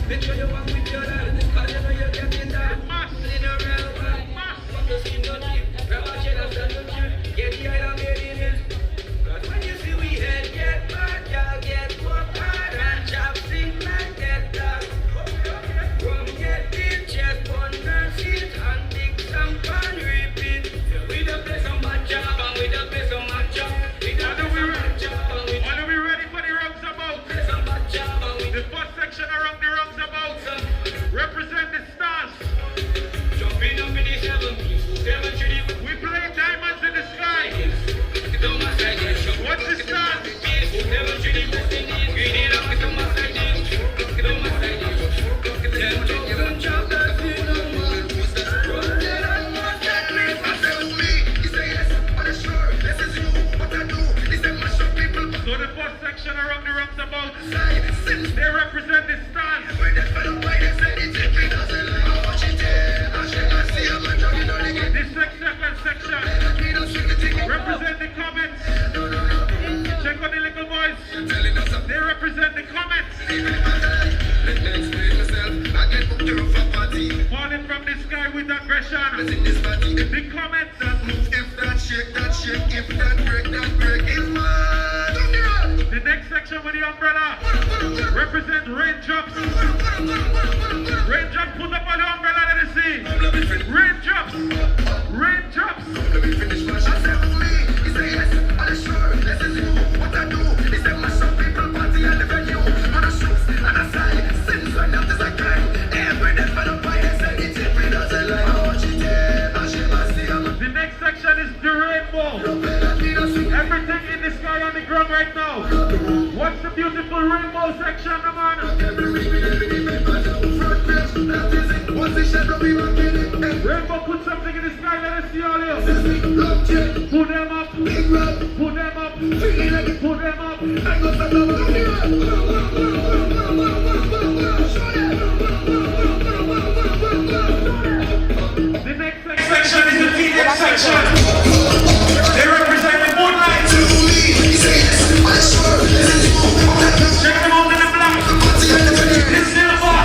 Make sure you walk with your lad, cause you know you're getting that. In a real man, from the skin to teeth, grab a chain and stand up here. Get the iron made in it. Cause when you see we head get mad, y'all get work hard and job sing like that dog. Come get the chest, bun and seat, and dig some pan repeat. We don't play some bad job, and we don't play some mad job. We don't play some bad job, and we Are we ready for the roundabout? play some bad job, and we The first section around the roundabout. Represent the stars. jumping up in the seven. Seven three, We play diamonds in the sky. it don't matter like this. What's the stars? Seven three, green it up, it don't matter like this. It don't matter like this. Them chosen job that we don't want. Run it and want that me. I tell me, he say yes, on the shore. This is you, what I do. Is them mash up people. So the first section around the roundabout. Side, since They represent the stars. we just fell away, they said it if it doesn't like how much it is. I should not see how much of it don't get. This second section We don't swing the ticket. represent the comets. Check on the little boys. Telling us a They represent the comets. let me explain myself. I get booked to a party. Falling from the sky with aggression. In this party, The comets. if that shake, if that break, is mad. The next section with the umbrella represent raindrops. Raindrops, put up on the umbrella, let us see. Raindrops. Raindrops. Let me finish my shot. He say yes, on the shore. This is you, what I do. Is them mash up people party and the venue. On the shoes and the side, since when that is a crime. Every day for the pie, they say it if it doesn't like how much it is. I should not see how much. The next section is the rainbow. Everything in the sky on the ground right now. What's the beautiful rainbow section, man? Rainbow, put something in the sky, let us see all you. Put them up. Put them up. Put them up. The next section is the Phoenix section. They represent the moonlight. Check them out in the black. The silver.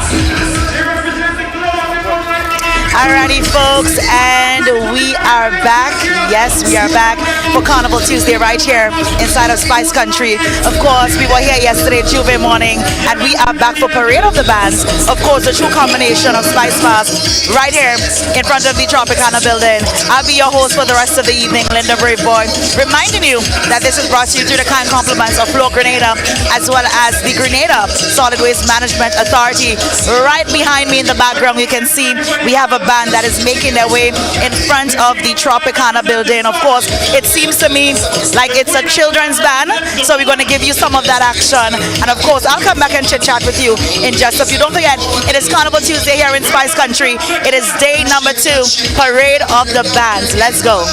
They represent the glow of the moonlight. Alrighty, folks, and we are back. Yes, we are back for Carnival Tuesday right here inside of Spice Country. Of course, we were here yesterday, Juve morning, and we are back for Parade of the Bands. Of course, the true combination of Spicemas right here in front of the Tropicana building. I'll be your host for the rest of the evening, Linda Braveboy, reminding you that this is brought to you through the kind compliments of Flow Grenada as well as the Grenada Solid Waste Management Authority. Right behind me in the background, you can see we have a band that is making their way in front of the Tropicana building. Of course, it seems to me like it's a children's band, so we're going to give you some of that action. And of course, I'll come back and chit chat with you in just a few. Don't forget, it is Carnival Tuesday here in Spice Country. It is day number 2, Parade of the Bands. Let's go.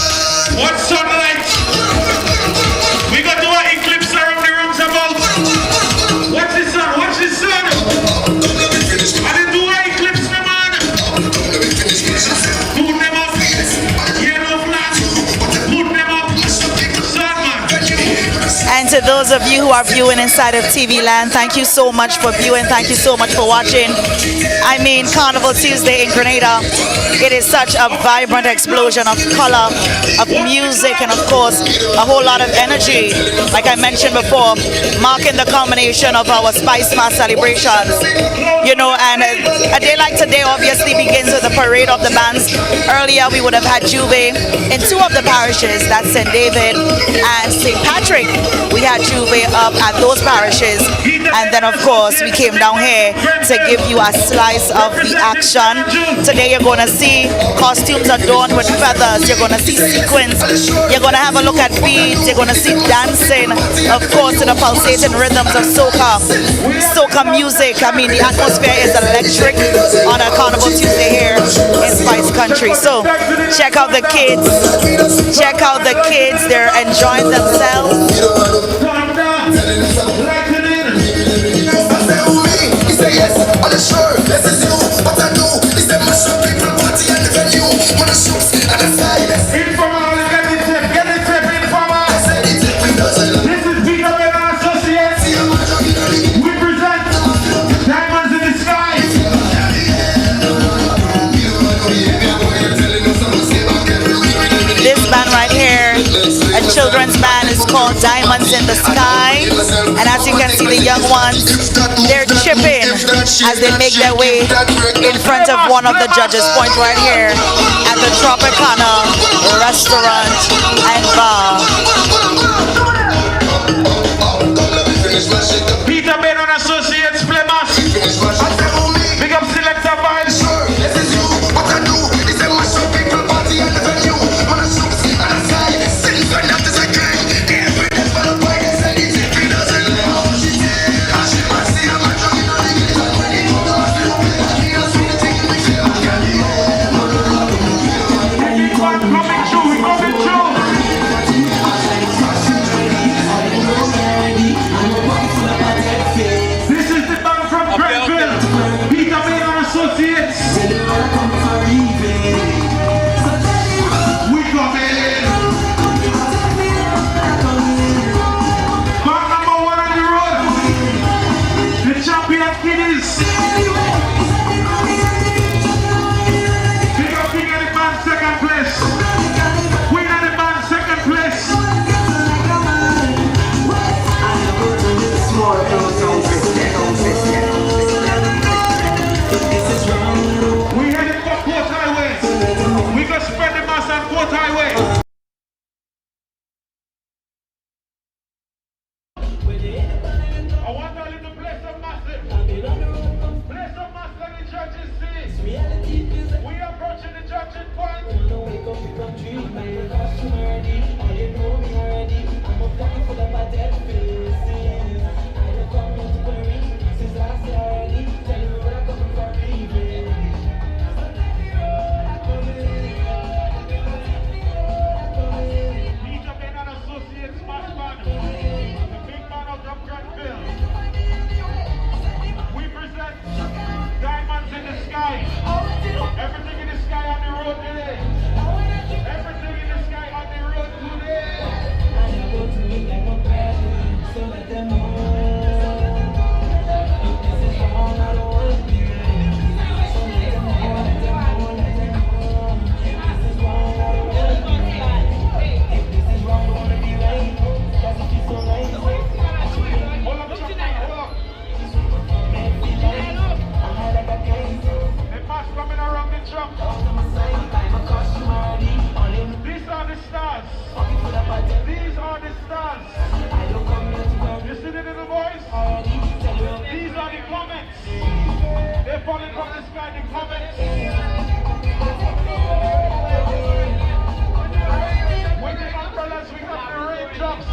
What sunlight? We got to do an eclipse around the rooms about. Watch the sun, watch the sun. I didn't do an eclipse, no man. Put them up. Yellow flag. Put them up. Sun, man. And to those of you who are viewing inside of TV Land, thank you so much for viewing. Thank you so much for watching. I mean, Carnival Tuesday in Grenada. It is such a vibrant explosion of color, of music, and of course, a whole lot of energy. Like I mentioned before, marking the culmination of our Spicemas celebrations. You know, and a day like today obviously begins with the Parade of the Bands. Earlier, we would have had Juve in 2 of the parishes, that's St. David and St. Patrick. We had Juve up at those parishes, and then of course we came down here to give you a slice of the action. Today you're going to see costumes adorned with feathers, you're going to see sequins, you're going to have a look at beads, you're going to see dancing, of course, to the pulsating rhythms of soca music. I mean, the atmosphere is electric on a Carnival Tuesday here in Spice Country. So check out the kids, they're enjoying themselves. Yes, on the shore, this is you, what I do, is them mash up people party and the venue, on the shoes and the side. Informal, get it tip, informal. I said it, we doesn't like. This is Peter Ben and Associates. We present Diamonds in the Sky. the sky. And as you can see, the young ones, they're chipping as they make their way in front of one of the judges' point right here at the Tropicana restaurant and bar. Peter Ben and Associates, Spicemas. Big up Selector Vibes. This is you, what I do is a mash up people party and the venue. Man, I shoot, and I say, sing for that is a gang. Every day for the boy, they say, it's if he doesn't know how she did. And she must see how much I'm in the village. And when he comes to us, he'll be like, he has seen the thing we feel. Big one coming through, we coming through. This is the band from Grenville. Peter Ben and Associates. We coming in. Band number 1 on the road. The champion kiddies. Big up King of the band, second place. Queen of the band, second place. We headed for Port Highway. We gonna spread the mass on Port Highway. I want a little place of massive. Place of massive, let the judges see. We approaching the judging point. Peter Ben and Associates Smash Band, the big man out of Grenville. We present Diamonds in the Sky. Everything in the sky on the road today. Everything in the sky on the road today. Hold up, Chuck, hold up. The mass coming around the truck. These are the stars. These are the stars. You see the little boys? These are the comets. They're falling from the sky, the comets. With the umbrellas, we got the raindrops.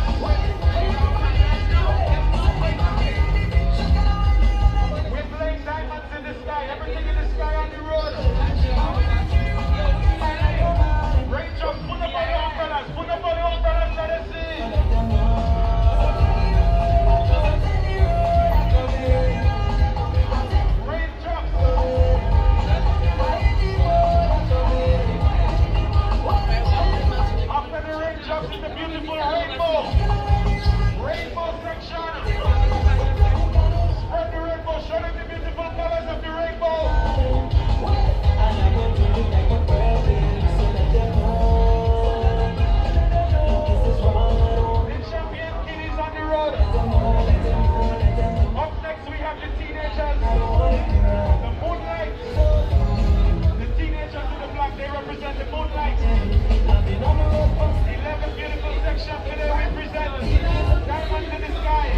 We're playing diamonds in the sky. Everything in the sky on the road. Raindrops, put up all the umbrellas. Put up all the umbrellas, let us see. Raindrops. After the raindrops is the beautiful rainbow. Rainbow section. Spread the rainbow. Show them the beautiful colors of the rainbow. The champion kiddies on the road. Up next we have the teenagers. The moonlight. The teenagers in the black, they represent the moonlight. 11 beautiful sections today we present Diamonds in the Sky.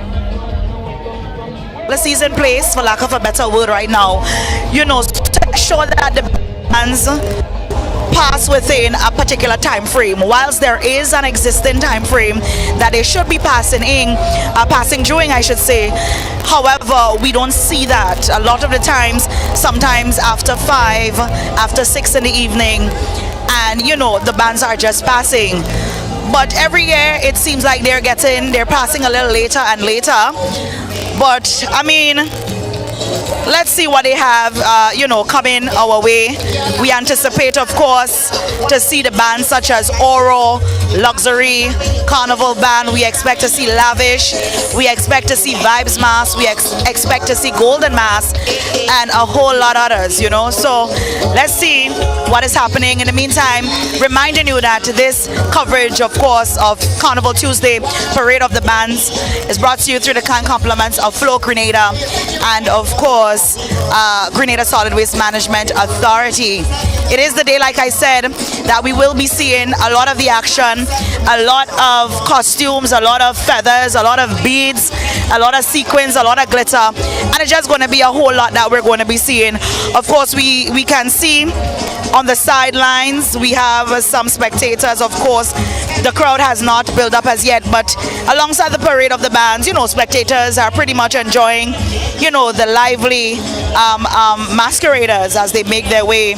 The season place, for lack of a better word right now, you know, to ensure that the bands pass within a particular time frame. Whilst there is an existing time frame that they should be passing during, I should say. However, we don't see that a lot of the times. Sometimes after 5, after 6 in the evening, and you know, the bands are just passing. But every year it seems like they're passing a little later and later. But I mean, let's see what they have, coming our way. We anticipate, of course, to see the bands such as Oro, Luxury, Carnival Band. We expect to see Lavish. We expect to see Vibes Mass. We expect to see Golden Mass and a whole lot others, So let's see what is happening. In the meantime, reminding you that this coverage, of course, of Carnival Tuesday, Parade of the Bands, is brought to you through the kind compliments of Flow Grenada and, of course, Grenada Solid Waste Management Authority. It is the day, like I said, that we will be seeing a lot of the action, a lot of costumes, a lot of feathers, a lot of beads, a lot of sequins, a lot of glitter, and it's just going to be a whole lot that we're going to be seeing. Of course, we can see on the sidelines we have some spectators. Of course, the crowd has not built up as yet, but alongside the Parade of the Bands, spectators are pretty much enjoying, the lively masqueraders as they make their way.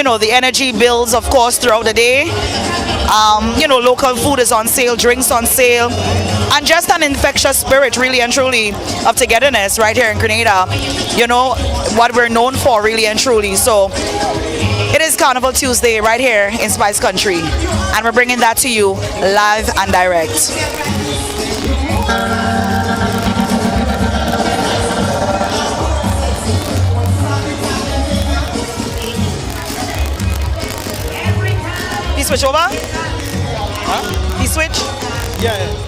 The energy builds, of course, throughout the day. Local food is on sale, drinks on sale, and just an infectious spirit, really and truly, of togetherness right here in Grenada. What we're known for, really and truly. So it is Carnival Tuesday right here in Spice Country, and we're bringing that to you live and direct. You switch over? Huh? You switch? Yeah.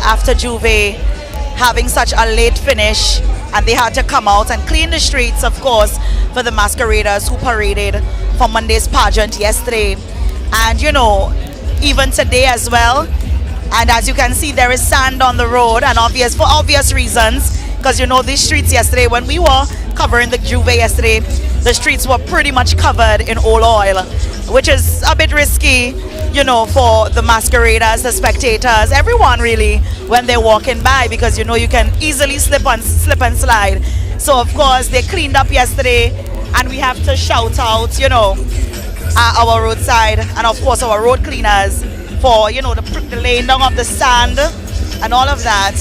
After Juve having such a late finish, and they had to come out and clean the streets, of course, for the masqueraders who paraded for Monday's pageant yesterday, and even today as well. And as you can see, there is sand on the road, and for obvious reasons, because these streets yesterday, when we were covering the Juve yesterday, the streets were pretty much covered in old oil, which is a bit risky, for the masqueraders, the spectators, everyone really, when they're walking by, because you can easily slip and slide. So of course they cleaned up yesterday, and we have to shout out, our roadside and of course our road cleaners for the laying down of the sand and all of that,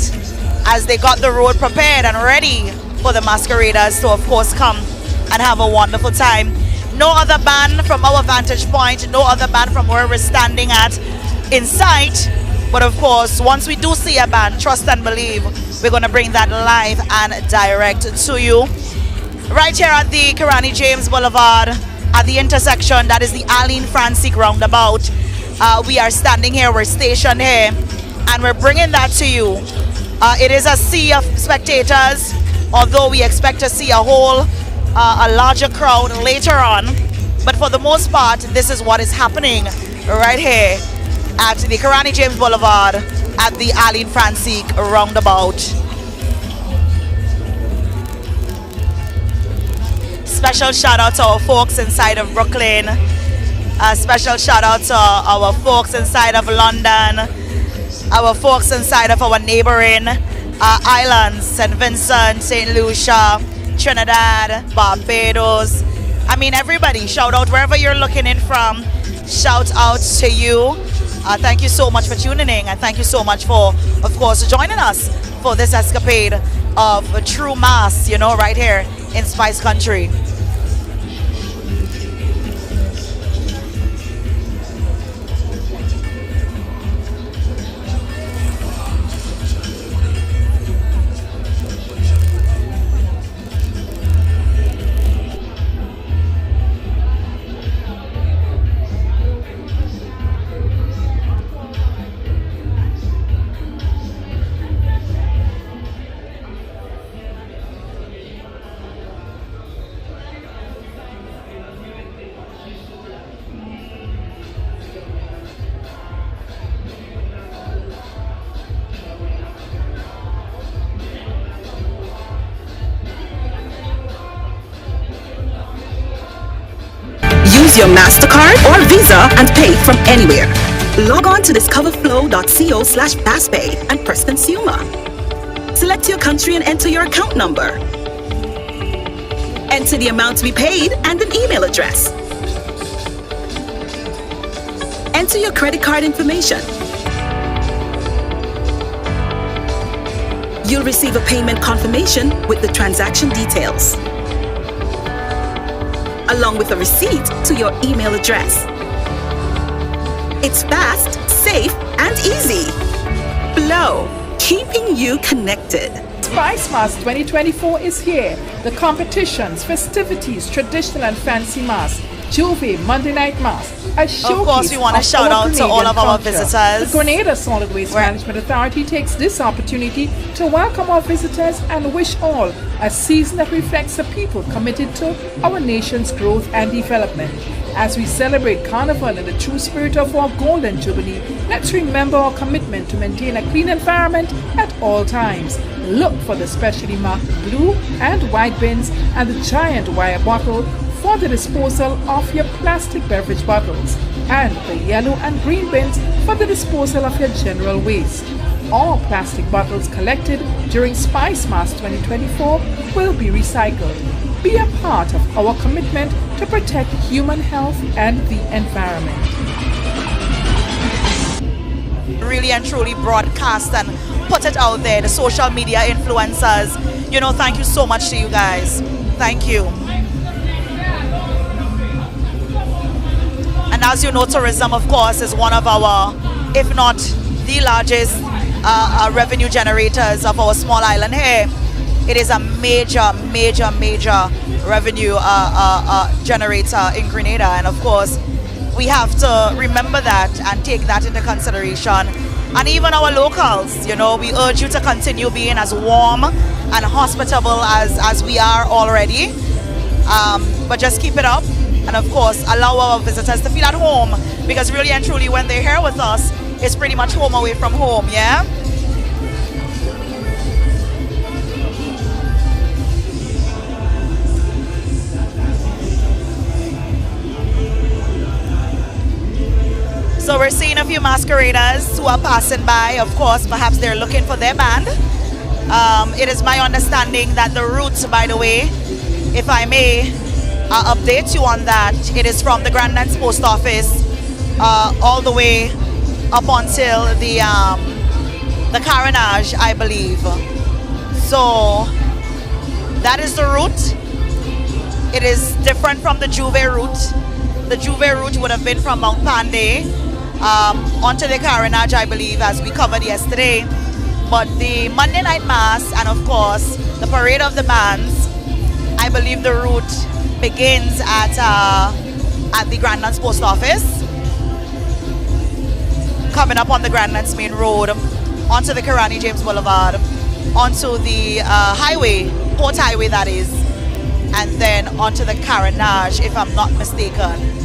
as they got the road prepared and ready for the masqueraders to of course come and have a wonderful time. No other band from our vantage point, no other band from where we're standing at in sight. But of course, once we do see a band, trust and believe, we're going to bring that live and direct to you. Right here at the Karani James Boulevard, at the intersection, that is the Aline Francique roundabout. We are standing here, we're stationed here, and we're bringing that to you. It is a sea of spectators, although we expect to see a larger crowd later on, but for the most part, this is what is happening right here at the Karani James Boulevard at the Aline Francique roundabout. Special shout out to our folks inside of Brooklyn. A special shout out to our folks inside of London, our folks inside of our neighboring islands, St. Vincent, St. Lucia, Trinidad, Barbados. I mean, everybody, shout out wherever you're looking in from. Shout out to you. Thank you so much for tuning in, and thank you so much for, of course, joining us for this escapade of a true mass, right here in Spice Country. Use your MasterCard or Visa and pay from anywhere. Log on to discoverflow.co/passpay and press consumer. Select your country and enter your account number. Enter the amount to be paid and an email address. Enter your credit card information. You'll receive a payment confirmation with the transaction details, along with a receipt to your email address. It's fast, safe, and easy. Flow, keeping you connected. Spicemas 2024 is here. The competitions, festivities, traditional and fancy mass, Juve Monday Night Mass, a showcase. Of course, we want to shout out to all of our visitors. The Grenada Solid Waste Management Authority takes this opportunity to welcome our visitors and wish all a season that reflects the people committed to our nation's growth and development. As we celebrate Carnival in the true spirit of our Golden Jubilee, let's remember our commitment to maintain a clean environment at all times. Look for the specially marked blue and white bins and the giant wire bottle for the disposal of your plastic beverage bottles, and the yellow and green bins for the disposal of your general waste. All plastic bottles collected during Spicemas 2024 will be recycled. Be a part of our commitment to protect human health and the environment. Really and truly broadcast and put it out there, the social media influencers. You know, thank you so much to you guys. Thank you. And as you know, tourism, of course, is one of our, if not the largest revenue generators of our small island here. It is a major revenue generator in Grenada. And of course, we have to remember that and take that into consideration. And even our locals, you know, we urge you to continue being as warm and hospitable as we are already. But just keep it up. And of course, allow our visitors to feel at home, because really and truly when they're here with us, it's pretty much home away from home, yeah? So we're seeing a few masqueraders who are passing by. Of course, perhaps they're looking for their band. It is my understanding that the route, by the way, if I may update you on that, it is from the Grandlands Post Office all the way up until the Carenage, I believe. So that is the route. It is different from the Juve route. The Juve route would have been from Mount Panday onto the Carenage, I believe, as we covered yesterday. But the Monday Night Mass and of course the Parade of the Bands, I believe the route begins at the Grandlands Post Office, coming up on the Grandlands Main Road, onto the Karani James Boulevard, onto the highway, Port Highway that is, and then onto the Carenage, if I'm not mistaken.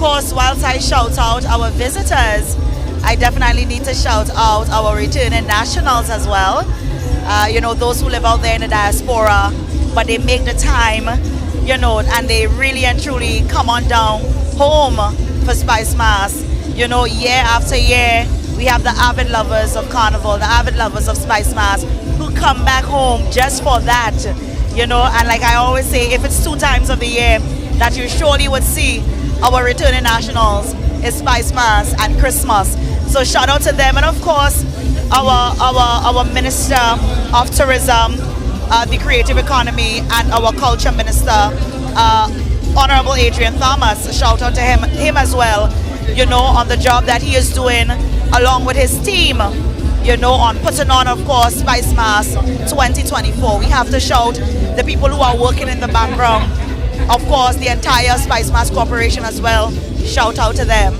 course, whilst I shout out our visitors, I definitely need to shout out our returning nationals as well. Those who live out there in the diaspora, but they make the time, and they really and truly come on down home for Spicemas. Year after year, we have the avid lovers of Carnival, the avid lovers of Spicemas who come back home just for that. And like I always say, if it's 2 times of the year that you surely would see our returning nationals, is Spicemas and Christmas. So shout out to them, and of course our Minister of Tourism, the Creative Economy, and our Culture Minister, Honorable Adrian Thomas. Shout out to him as well, on the job that he is doing along with his team, on putting on, of course, Spicemas 2024. We have to shout the people who are working in the background. Of course, the entire Spicemas Corporation as well. Shout out to them.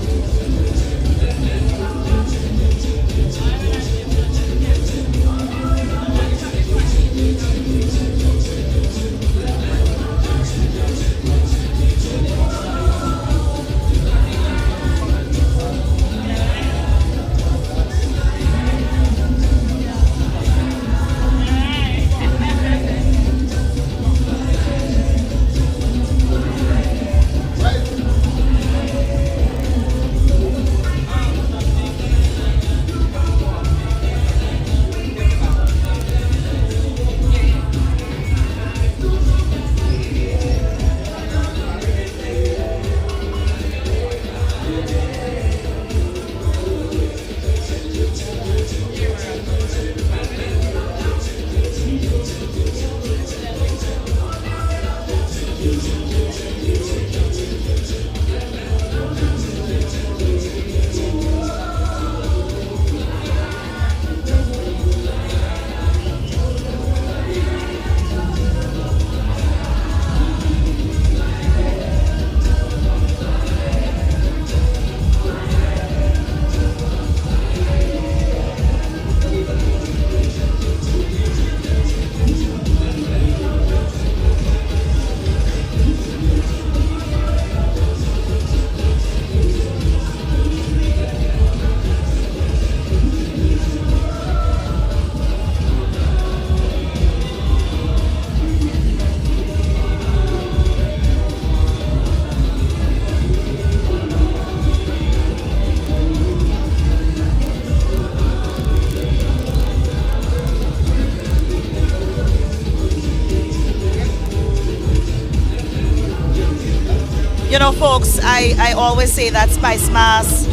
Folks, I always say that Spicemas,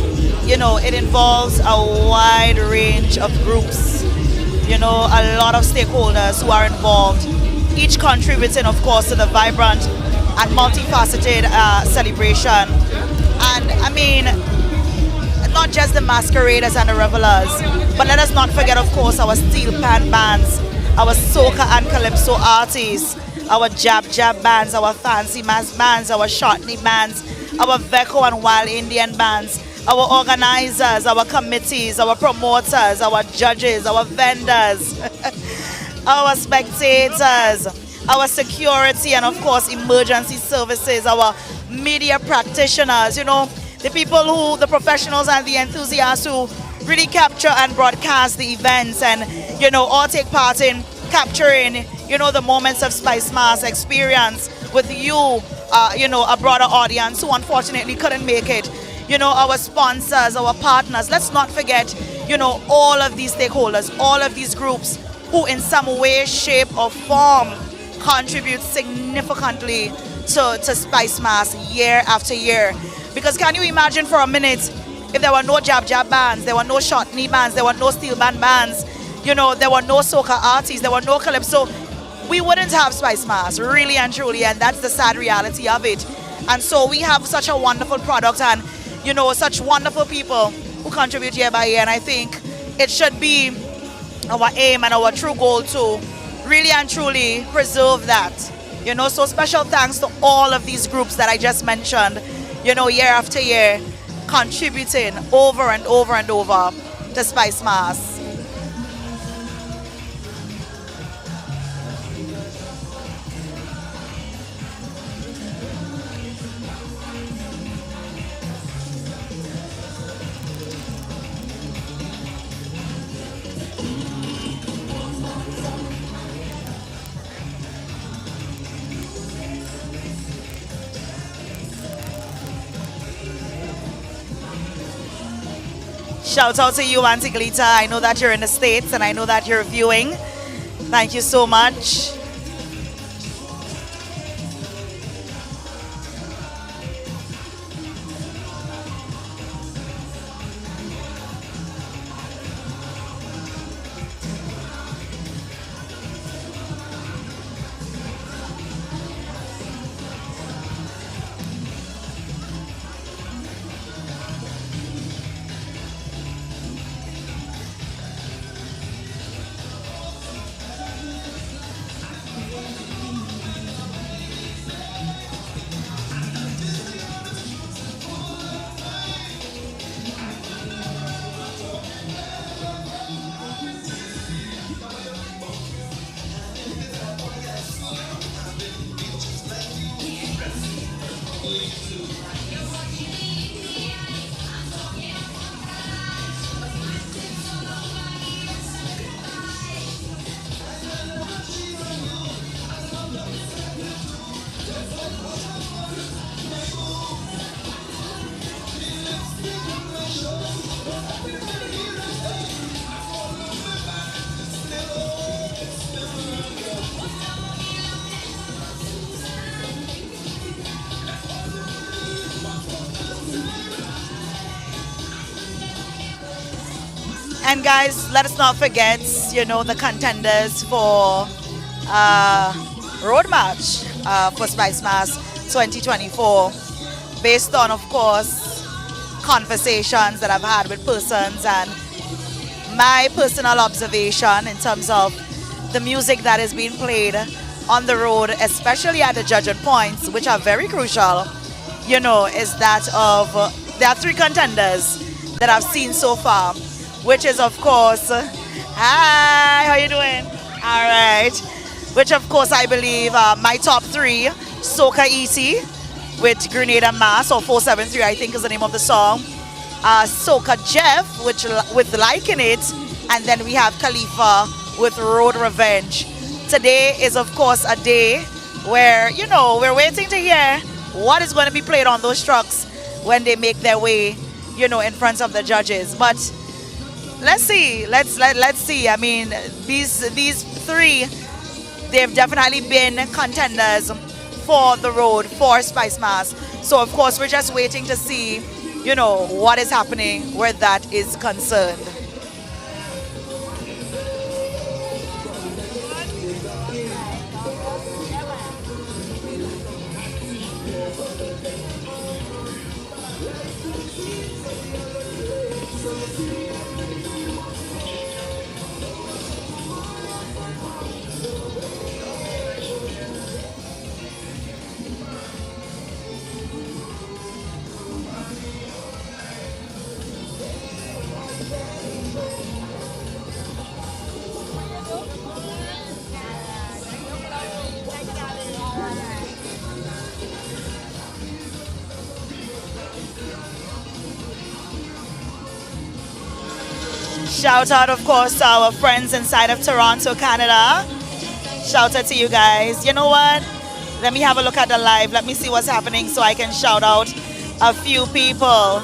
it involves a wide range of groups, a lot of stakeholders who are involved, each contributing, of course, to the vibrant and multifaceted celebration. And I mean, not just the masqueraders and the revelers, but let us not forget, of course, our steel pan bands, our soca and calypso artists, our jab bands, our fancy mass bands, our shortney bands, our Veco and Wild Indian bands, our organizers, our committees, our promoters, our judges, our vendors, our spectators, our security, and of course emergency services, our media practitioners, the people the professionals and the enthusiasts who really capture and broadcast the events and, all take part in capturing, the moments of Spicemas experience with you, a broader audience who unfortunately couldn't make it. Our sponsors, our partners. Let's not forget, all of these stakeholders, all of these groups who in some way, shape or form contribute significantly to Spicemas year after year. Because can you imagine for a minute if there were no jab bands, there were no short knee bands, there were no steel band bands, there were no soca artists, there were no calypso, we wouldn't have Spicemas, really and truly, and that's the sad reality of it. And so we have such a wonderful product and, such wonderful people who contribute year by year, and I think it should be our aim and our true goal to really and truly preserve that. So special thanks to all of these groups that I just mentioned, year after year, contributing over and over and over to Spicemas. Shout out to you, Auntie Glita. I know that you're in the States and I know that you're viewing. Thank you so much. And guys, let us not forget, the contenders for road march for Spicemas 2024, based on, of course, conversations that I've had with persons and my personal observation in terms of the music that is being played on the road, especially at the judging points, which are very crucial, is that of, there are 3 contenders that I've seen so far, which is, of course, hi, how you doing? All right. Which, of course, I believe my top 3, Soca E.T. with Grenada Mass, or 473, I think is the name of the song. Soca Jeff, with Liking It. And then we have Khalifa with Road Revenge. Today is, of course, a day where, we're waiting to hear what is going to be played on those trucks when they make their way, in front of the judges. But let's see. Let's see. I mean, these 3, they've definitely been contenders for the road for Spicemas. So of course we're just waiting to see, what is happening where that is concerned. Shout out, of course, to our friends inside of Toronto, Canada. Shout out to you guys. You know what? Let me have a look at the live. Let me see what's happening so I can shout out a few people.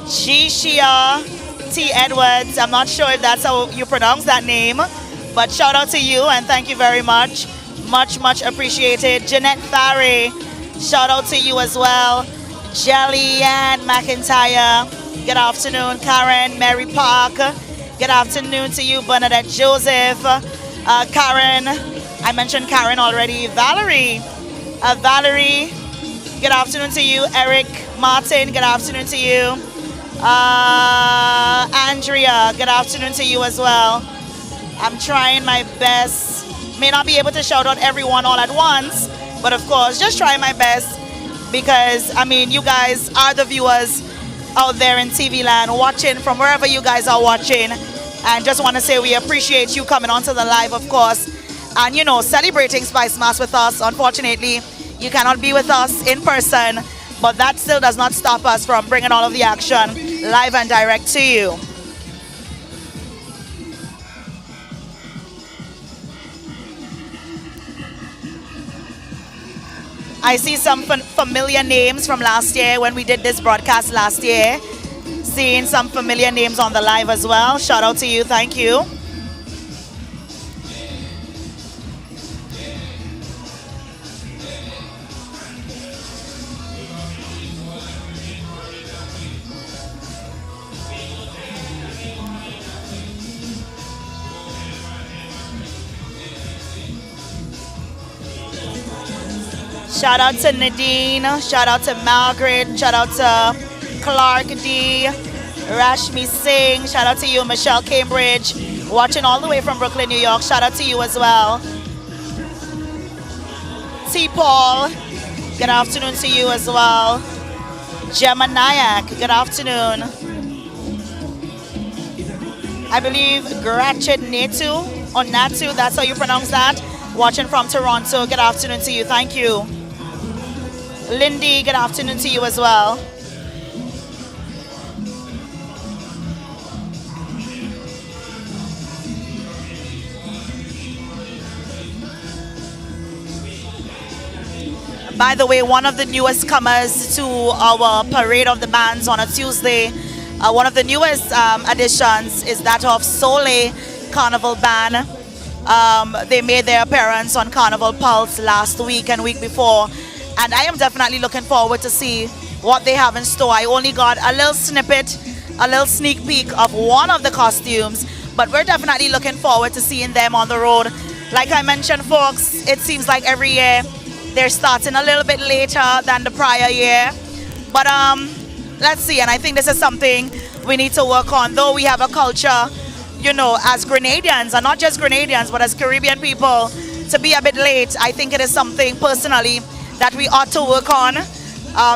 Shishia T. Edwards. I'm not sure if that's how you pronounce that name, but shout out to you and thank you very much. Much, much appreciated. Jeanette Farry. Shout out to you as well. Jelly Ann McIntyre. Good afternoon, Karen. Mary Park. Good afternoon to you, Bernadette Joseph. Karen. I mentioned Karen already. Valerie. Valerie. Good afternoon to you. Eric Martin. Good afternoon to you. Andrea. Good afternoon to you as well. I'm trying my best. May not be able to shout out everyone all at once, but of course, just trying my best because, I mean, you guys are the viewers out there in TV land watching from wherever you guys are watching, and just want to say we appreciate you coming onto the live, of course, and celebrating Spicemas with us. Unfortunately, you cannot be with us in person, but that still does not stop us from bringing all of the action live and direct to you. I see some familiar names from last year when we did this broadcast last year. Seeing some familiar names on the live as well. Shout out to you. Thank you. Shout out to Nadine, shout out to Margaret, shout out to Clark D, Rashmi Singh, shout out to you, Michelle Cambridge, watching all the way from Brooklyn, New York, shout out to you as well. T. Paul, good afternoon to you as well. Gemma Nayak, good afternoon. I believe Gratchen Netu, or Natu, that's how you pronounce that, watching from Toronto, good afternoon to you, thank you. Lindy, good afternoon to you as well. By the way, one of the newest comers to our Parade of the Bands on a Tuesday, one of the newest additions is that of Soleil Carnival Band. They made their appearance on Carnival Pulse last week and week before. And I am definitely looking forward to see what they have in store. I only got a little snippet, a little sneak peek of one of the costumes, but we're definitely looking forward to seeing them on the road. Like I mentioned, folks, it seems like every year they're starting a little bit later than the prior year. But let's see, and I think this is something we need to work on. Though we have a culture, you know, as Grenadians, and not just Grenadians, but as Caribbean people, to be a bit late, I think it is something personally that we ought to work on,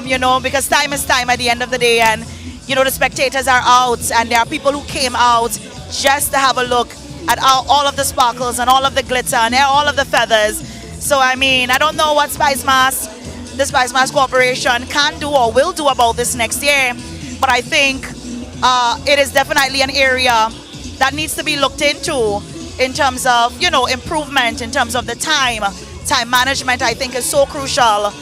you know, because time is time at the end of the day, and, you know, the spectators are out, and there are people who came out just to have a look at all of the sparkles and all of the glitter and all of the feathers. So, I mean, I don't know what Spicemas, the Spicemas Corporation can do or will do about this next year, but I think it is definitely an area that needs to be looked into in terms of, you know, improvement, in terms of the time management. I think is so crucial,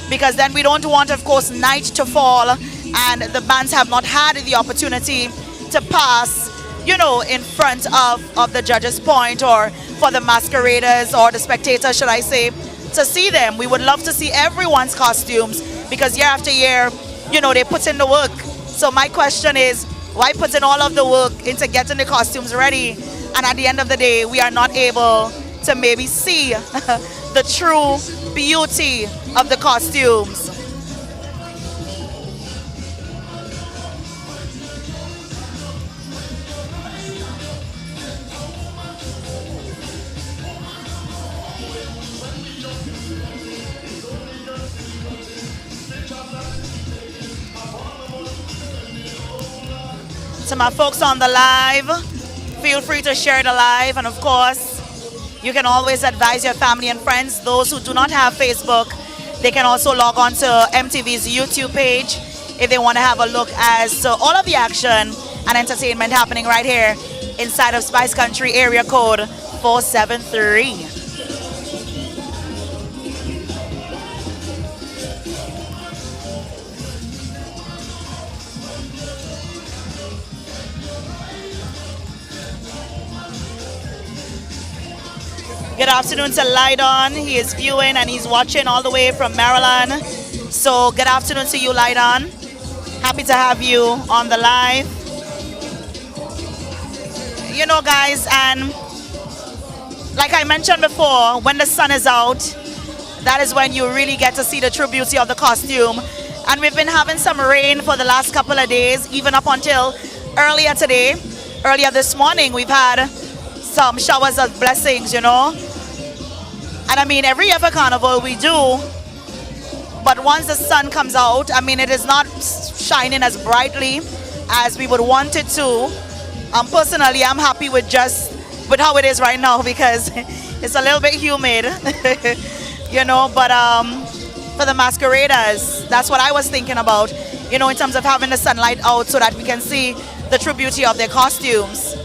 because then we don't want, of course, night to fall and the bands have not had the opportunity to pass, you know, in front of the judges' point, or for the masqueraders or the spectators, should I say, to see them. We would love to see everyone's costumes, because year after year, you know, they put in the work. So my question is, why put in all of the work into getting the costumes ready, and at the end of the day, we are not able to maybe see the true beauty of the costumes? To my folks on the live, feel free to share the live, and of course, you can always advise your family and friends. Those who do not have Facebook, they can also log on to MTV's YouTube page if they want to have a look as to all of the action and entertainment happening right here inside of Spice Country, area code 473. Good afternoon to Lydon. He is viewing and he's watching all the way from Maryland. So good afternoon to you, Lydon. Happy to have you on the live. You know, guys, and like I mentioned before, when the sun is out, that is when you really get to see the true beauty of the costume. And we've been having some rain for the last couple of days, even up until earlier today. Earlier this morning, we've had some showers of blessings, you know. And I mean, every year for Carnival we do, but once the sun comes out, I mean, it is not shining as brightly as we would want it to. Personally, I'm happy with how it is right now, because it's a little bit humid, you know, but for the masqueraders, that's what I was thinking about, you know, in terms of having the sunlight out so that we can see the true beauty of their costumes.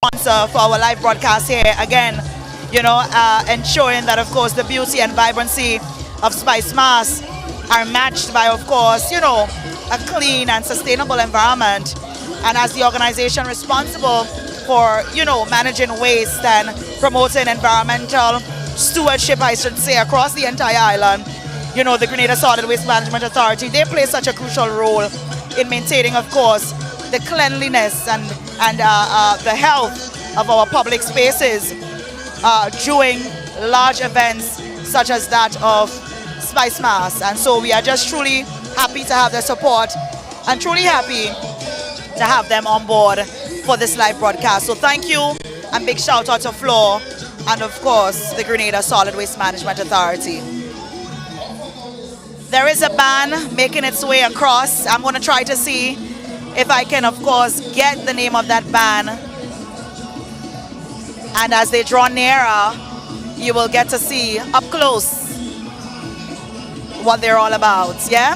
sponsor for our live broadcast here. Again, ensuring that, of course, the beauty and vibrancy of Spicemas are matched by, of course, a clean and sustainable environment. And as the organization responsible for, managing waste and promoting environmental stewardship, I should say, across the entire island, the Grenada Solid Waste Management Authority, they play such a crucial role in maintaining, of course, the cleanliness and the health of our public spaces during large events such as that of Spicemas. And so we are just truly happy to have their support and truly happy to have them on board for this live broadcast. So thank you, and big shout out to Floor and, of course, the Grenada Solid Waste Management Authority. There is a band making its way across. I'm going to try to see if I can, of course, get the name of that band. And as they draw nearer, you will get to see up close what they're all about, yeah?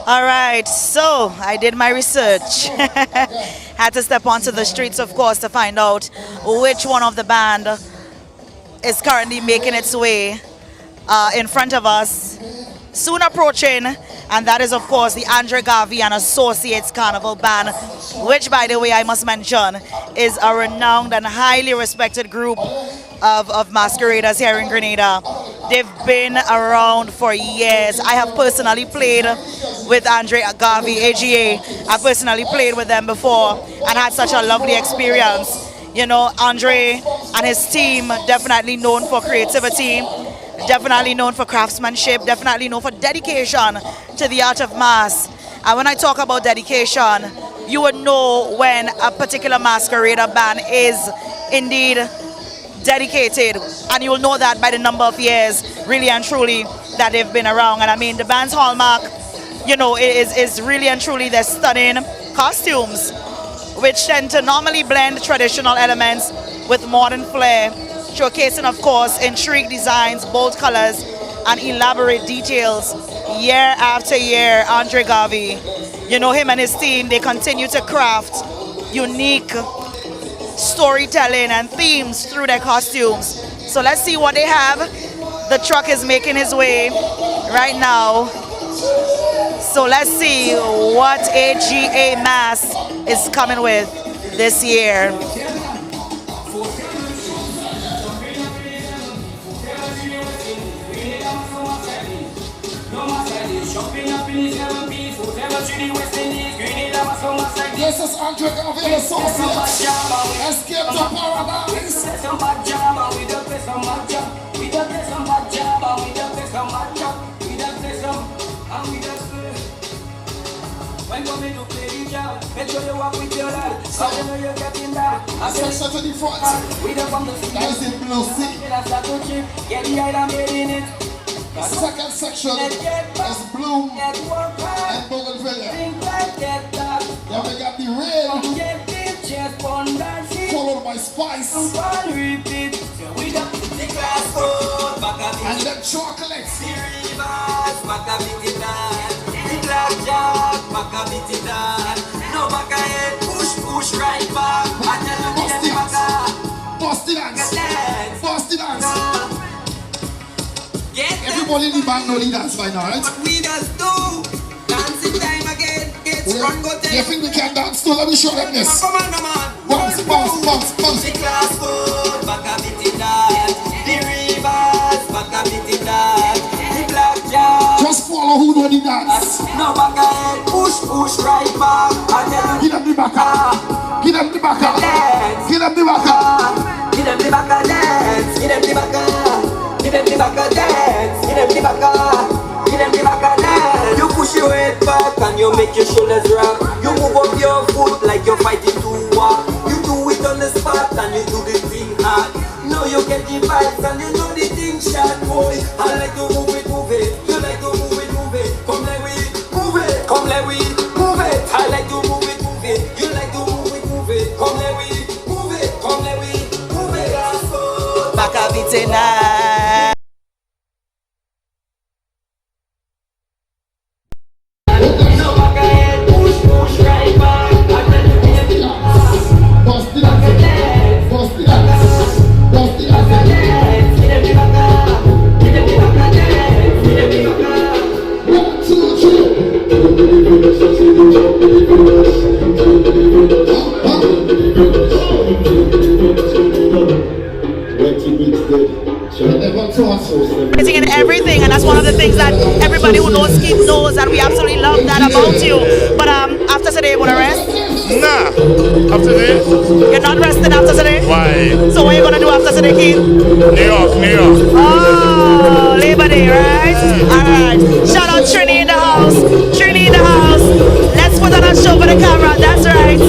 All right, so I did my research. Had to step onto the streets, of course, to find out which one of the band is currently making its way in front of us. Soon approaching, and that is, of course, the Andre Garvey and Associates Carnival Band, which, by the way, I must mention, is a renowned and highly respected group of masqueraders here in Grenada. They've been around for years. I have personally played with Andre Garvey, AGA. I personally played with them before and had such a lovely experience. Andre and his team, definitely known for creativity, definitely known for craftsmanship, definitely known for dedication to the art of mass. And when I talk about dedication, you would know when a particular masquerader band is indeed dedicated, and you will know that by the number of years, really and truly, that they've been around. And I mean, the band's hallmark, is really and truly their stunning costumes, which tend to normally blend traditional elements with modern flair, showcasing, of course, intrigued designs, bold colors, and elaborate details. Year after year, Andre Garvey, him and his team, they continue to craft unique storytelling and themes through their costumes. So let's see what they have. The truck is making his way right now. So let's see what AGA Mass is coming with this year. Shopping up in the 7 West Indies, Grenada, so much like This is Andre Garvey Associates. Escape to Paradise. Some bad job, we don't play some bad job. We don't play some bad job, we don't play some bad job. We don't play some, and we don't play. When you to play the job, make sure you walk with your lad. So you know you're getting that. Section to the front. We don't come to see. That is in blue sea. That's like a chip. Get the island made in it. Second section is Bloom and Bougainvillea. Then we got the rain, followed by Spice, and then chocolate. Push right back. Bust the dance. Bust the dance. Everybody in the band know the dance by now, right? What we just do, dancing time again, get strong, go take. You think we can dance too? Let me show them this. Come on, come on. Bounce, bounce, bounce, bounce. The class food, back a bit in that. The rivers, back a bit in that. The blackjack. Just follow who know the dance. No back ahead, push right back. Give them the back up. Give them the back up. Give them the back up. Give them the back dance. Give them the back Give them the back dance. Give them the back Give them the back dance. You push your head back and you make your shoulders rock. You move up your foot like you're fighting to walk. You do it on the spot and you do the thing hard. Now you get the vibes and you know the thing shot, boy. I like to move it. You like to move it. Come let we move it. Come let we move it. I like to move it. You like to move it. Come let we move it. Come let we move it. Back a bit tonight. In everything, and that's one of the things that everybody who knows Skip knows, that we absolutely love that about you. But after today, you wanna rest? Nah. After today? You're not resting after today? Why? So what are you gonna do after today, Keith? New York. Oh, Labor Day, right? Alright. Shout out Trini in the house. Trini in the house. Let's put on a show for the camera. That's right.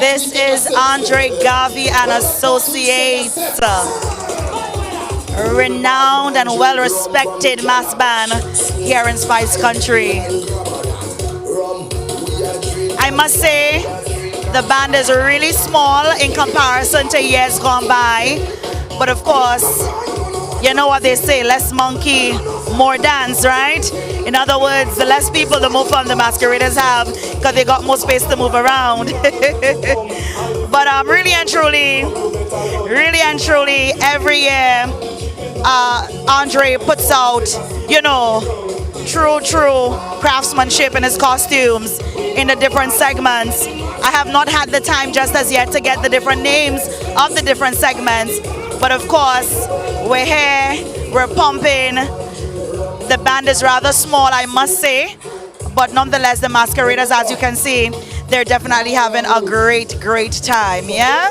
This is Andre Garvey and Associates, renowned and well-respected mass band here in Spice Country. I must say, the band is really small in comparison to years gone by, but of course, you know what they say, less monkey, more dance, right? In other words, the less people, the more fun the masqueraders have, because they got more space to move around. But really and truly, every year, Andre puts out, true craftsmanship in his costumes in the different segments. I have not had the time just as yet to get the different names of the different segments, but of course, we're here, we're pumping. The band is rather small, I must say, but nonetheless, the masqueraders, as you can see, they're definitely having a great time, yeah?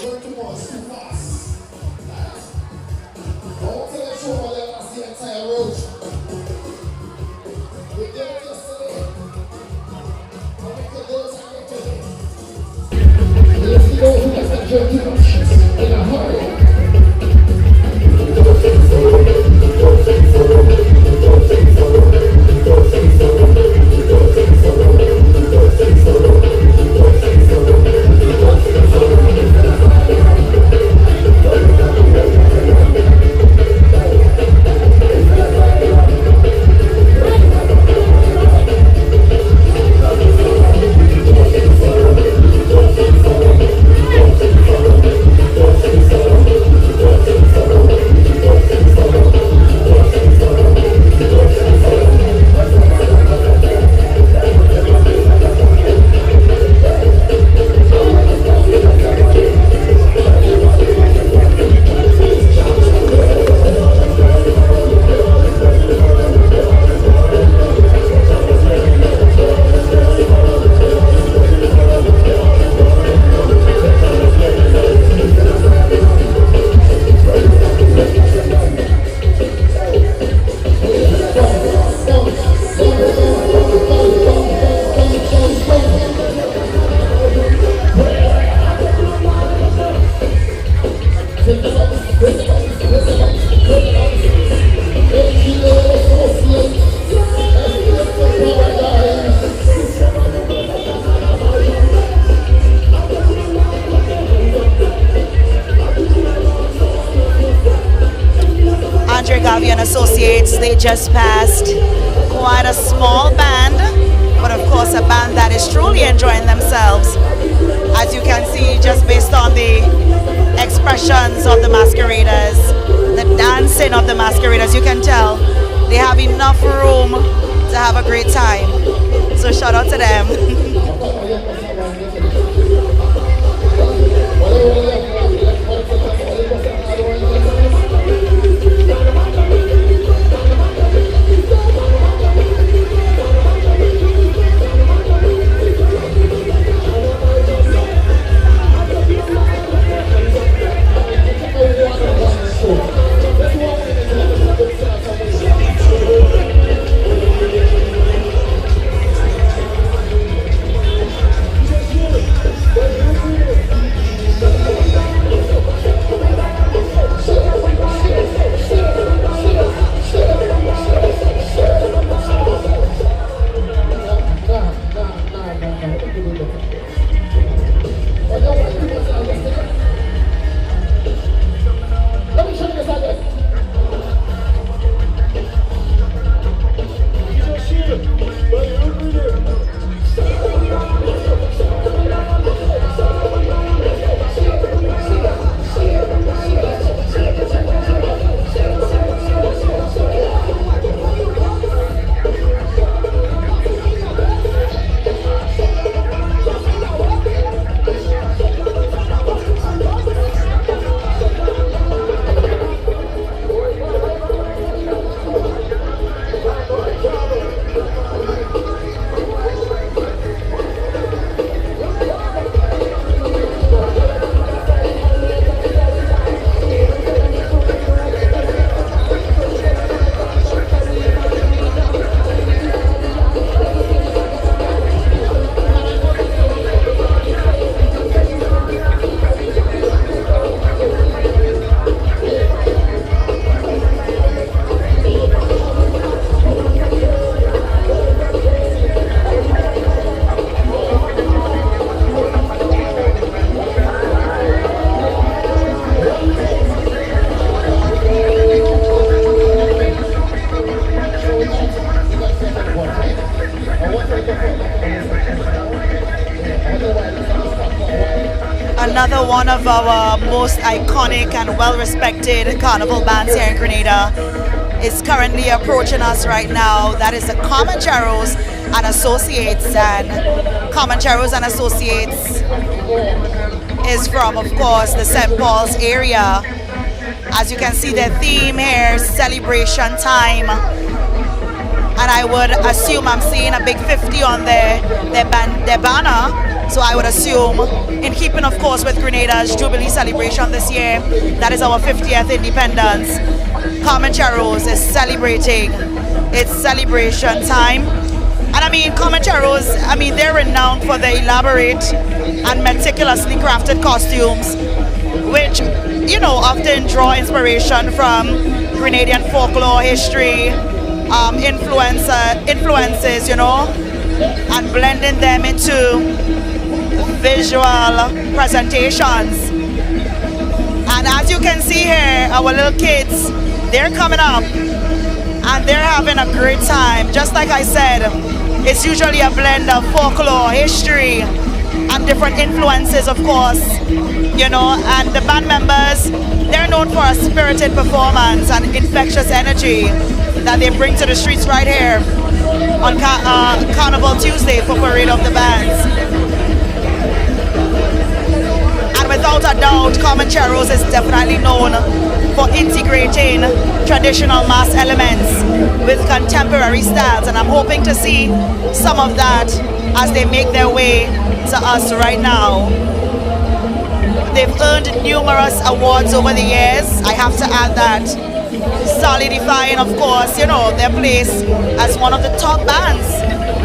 Associates, they just passed. Quite a small band, but of course a band that is truly enjoying themselves. As you can see, just based on the expressions of the masqueraders, the dancing of the masqueraders, you can tell they have enough room to have a great time. So shout out to them. Another one of our most iconic and well-respected carnival bands here in Grenada is currently approaching us right now. That is the Comancheros and Associates. And Comancheros and Associates is from, of course, the St. Paul's area. As you can see, their theme here is celebration time. And I would assume I'm seeing a big 50 on their banner. So I would assume, in keeping, of course, with Grenada's Jubilee celebration this year, that is our 50th independence. Comancheros is celebrating its celebration time. And I mean, Comancheros, I mean, they're renowned for their elaborate and meticulously crafted costumes, which, you know, often draw inspiration from Grenadian folklore history influences, you know, and blending them into visual presentations. And as you can see here, our little kids, they're coming up and they're having a great time. Just like I said, it's usually a blend of folklore, history, and different influences, of course, you know, and the band members, they're known for a spirited performance and infectious energy that they bring to the streets right here on Carnival Tuesday for Parade of the Bands. And without a doubt, Comancheros is definitely known for integrating traditional mass elements with contemporary styles, and I'm hoping to see some of that as they make their way to us right now. They've earned numerous awards over the years, I have to add that, solidifying, of course, you know, their place as one of the top bands,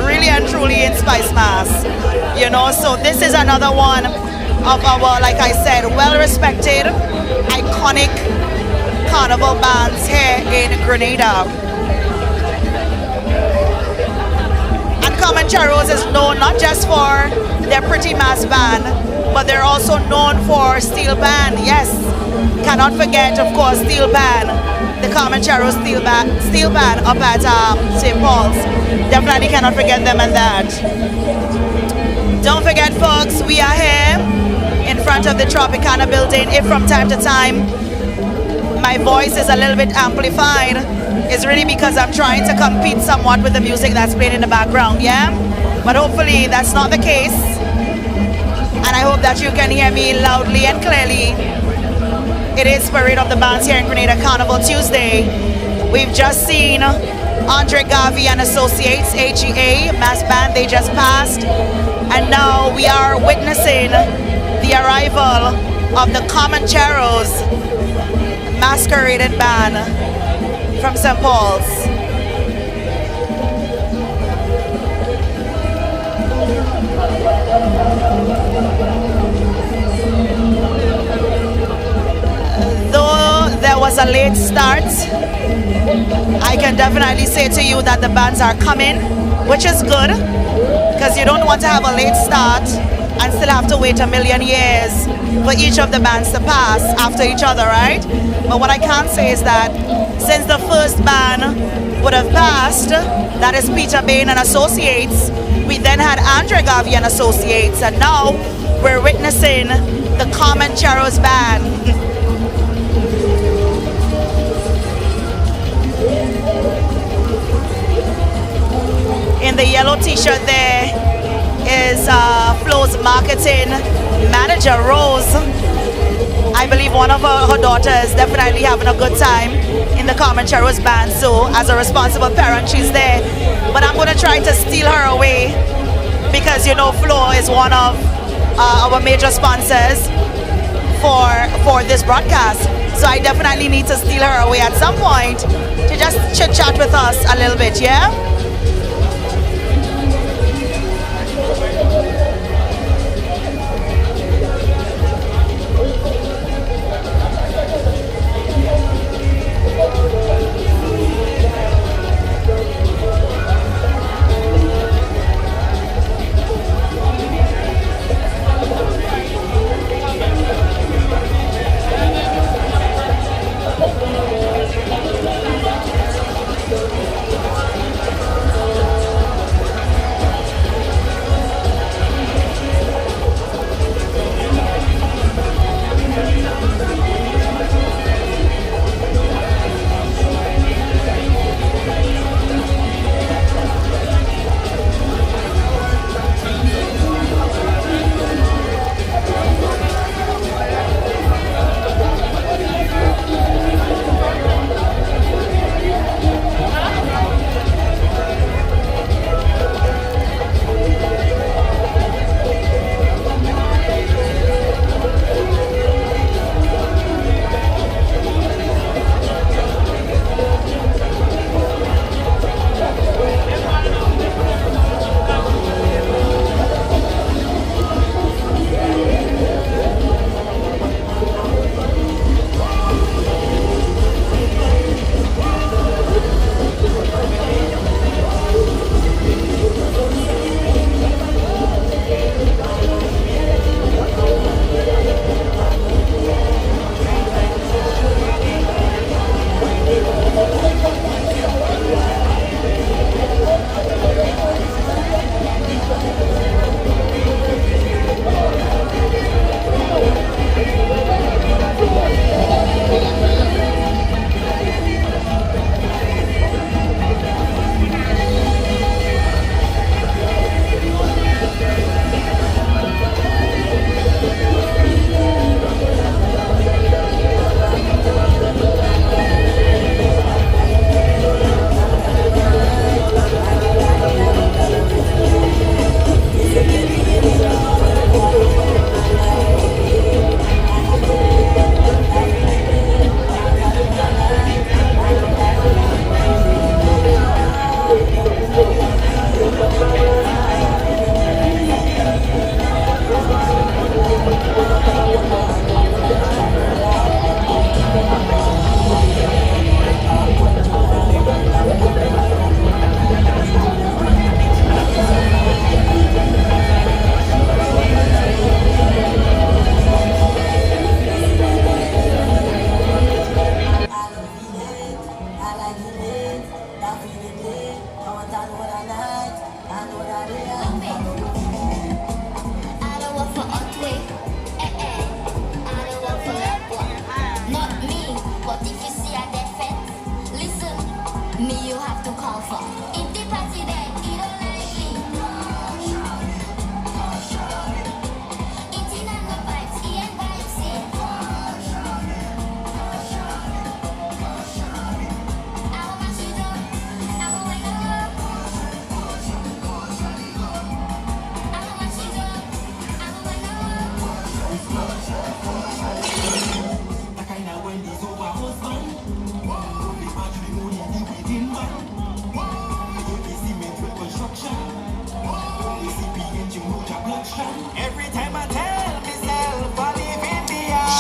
really and truly in Spicemas. You know, so this is another one of our, like I said, well-respected, iconic carnival bands here in Grenada. And Comancheros is known not just for their pretty mass band, but they're also known for steel band. Yes, cannot forget, of course, steel band, the Comancheros steel band up at St. Paul's. Definitely cannot forget them and that. Don't forget, folks, we are here in front of the Tropicana building. If from time to time my voice is a little bit amplified, it's really because I'm trying to compete somewhat with the music that's playing in the background, yeah? But hopefully that's not the case. And I hope that you can hear me loudly and clearly. It is Parade of the Bands here in Grenada, Carnival Tuesday. We've just seen Andre Garvey and Associates, AGA, mass band, they just passed. And now we are witnessing the arrival of the Comancheros masqueraded band from St. Paul's. Though there was a late start, I can definitely say to you that the bands are coming, which is good, because you don't want to have a late start and still have to wait a million years for each of the bands to pass after each other, right? But what I can say is that since the first band would have passed, that is Peter Bain and Associates, we then had Andre Garvey and Associates, and now we're witnessing the Comancheros band. In the yellow t-shirt there is Flo's marketing manager, Rose. I believe one of her daughters definitely having a good time in the Comancheros band, so as a responsible parent, she's there. But I'm going to try to steal her away because, you know, Flo is one of our major sponsors for this broadcast. So I definitely need to steal her away at some point to just chit-chat with us a little bit, yeah?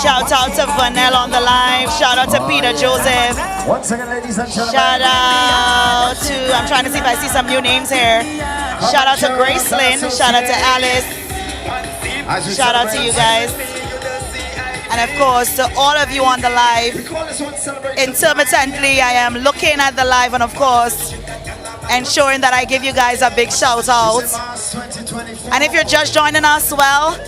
Shout out to Vanel on the live. Shout out to Peter Joseph. Once again, ladies and gentlemen. Shout out to, I'm trying to see if I see some new names here. Shout out to Gracelyn. Shout out to Alice. Shout out to you guys. And of course, to all of you on the live. Intermittently, I am looking at the live and of course, ensuring that I give you guys a big shout out. And if you're just joining us, well,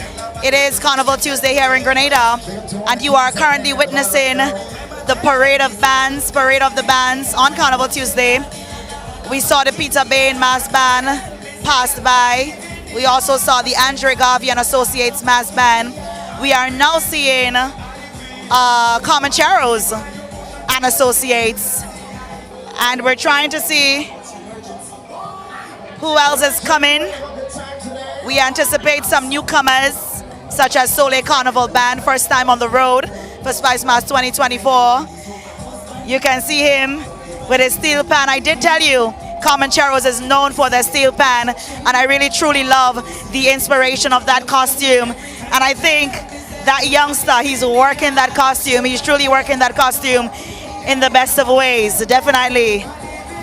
it is Carnival Tuesday here in Grenada, and you are currently witnessing the Parade of the Bands on Carnival Tuesday. We saw the Peter Bain Mass Band passed by. We also saw the Andre Garvey and Associates Mass Band. We are now seeing Comancheros and Associates, and we're trying to see who else is coming. We anticipate some newcomers, such as Soleil Carnival Band, first time on the road for Spicemas 2024. You can see him with his steel pan. I did tell you, Comancheros is known for their steel pan, and I really truly love the inspiration of that costume. And I think that youngster, he's working that costume. He's truly working that costume in the best of ways. Definitely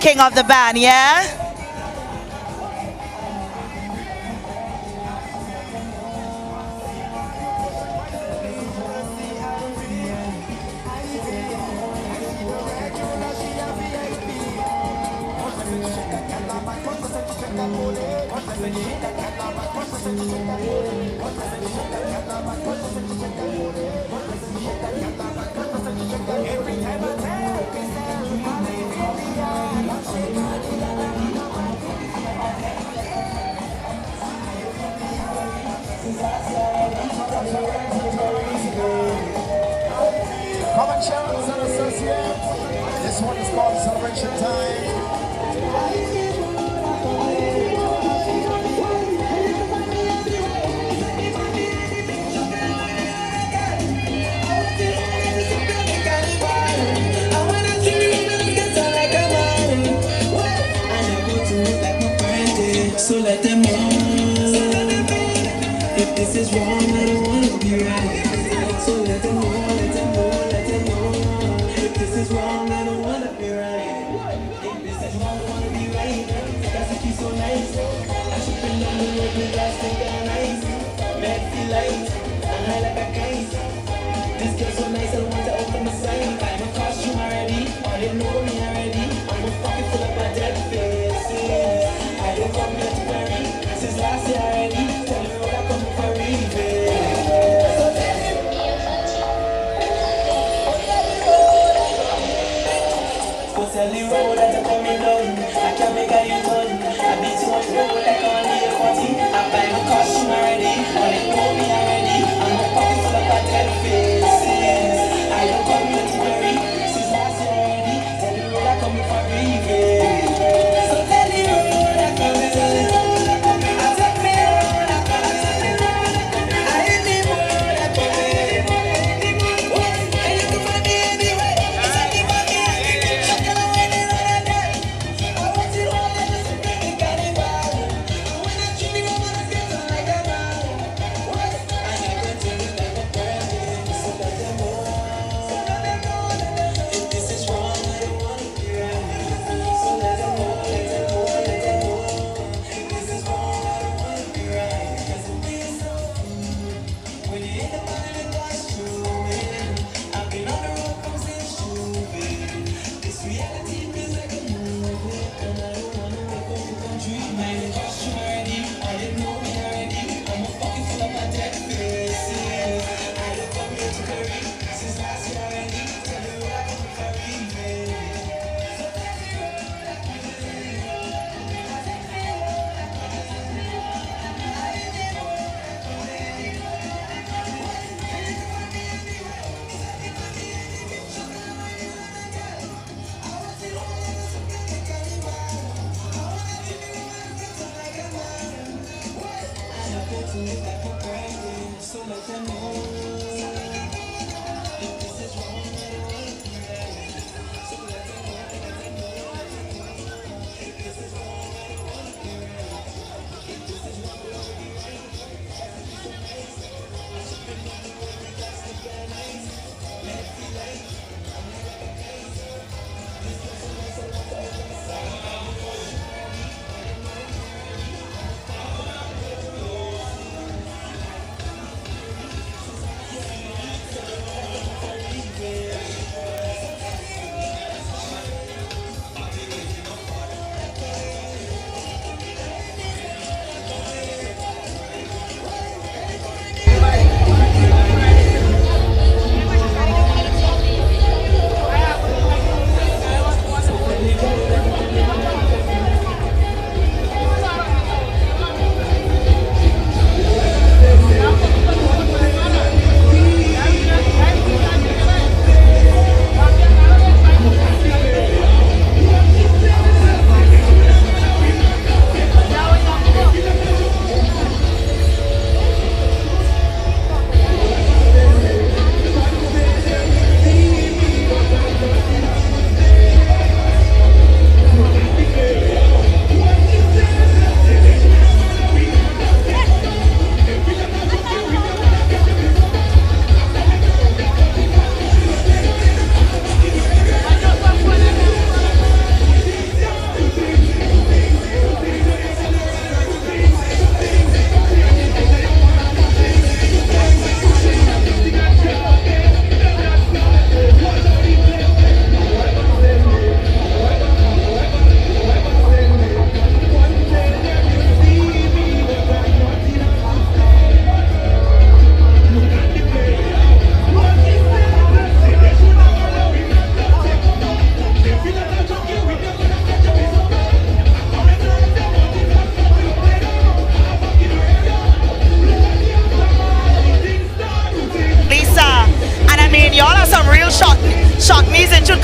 king of the band, yeah? Comancheros and Associates. This one is called Celebration Time. So let them know. If this is wrong, I don't wanna be right. So let them know, let them know, let them know. If this is wrong, I don't wanna be right. If this is wrong, I wanna be right. That's a key so nice. I should been on the road with plastic and ice. Mad feel light, I'm high like a kite. This girl so nice, I don't want to open my sight. I'm a costume already, or they know me already. I'm a pocket full of my dead faces. I don't come here to marry. Since last year already, tell the road I come for revenge. So tell the road that I'm coming down. I can't make a U-turn. I beat too much road like on the 40. I buy my costume already, or they know me already. I'm a pocket full of my dead faces. I don't come here to marry. Since last year already, tell the road I come for revenge. So tell the road I come for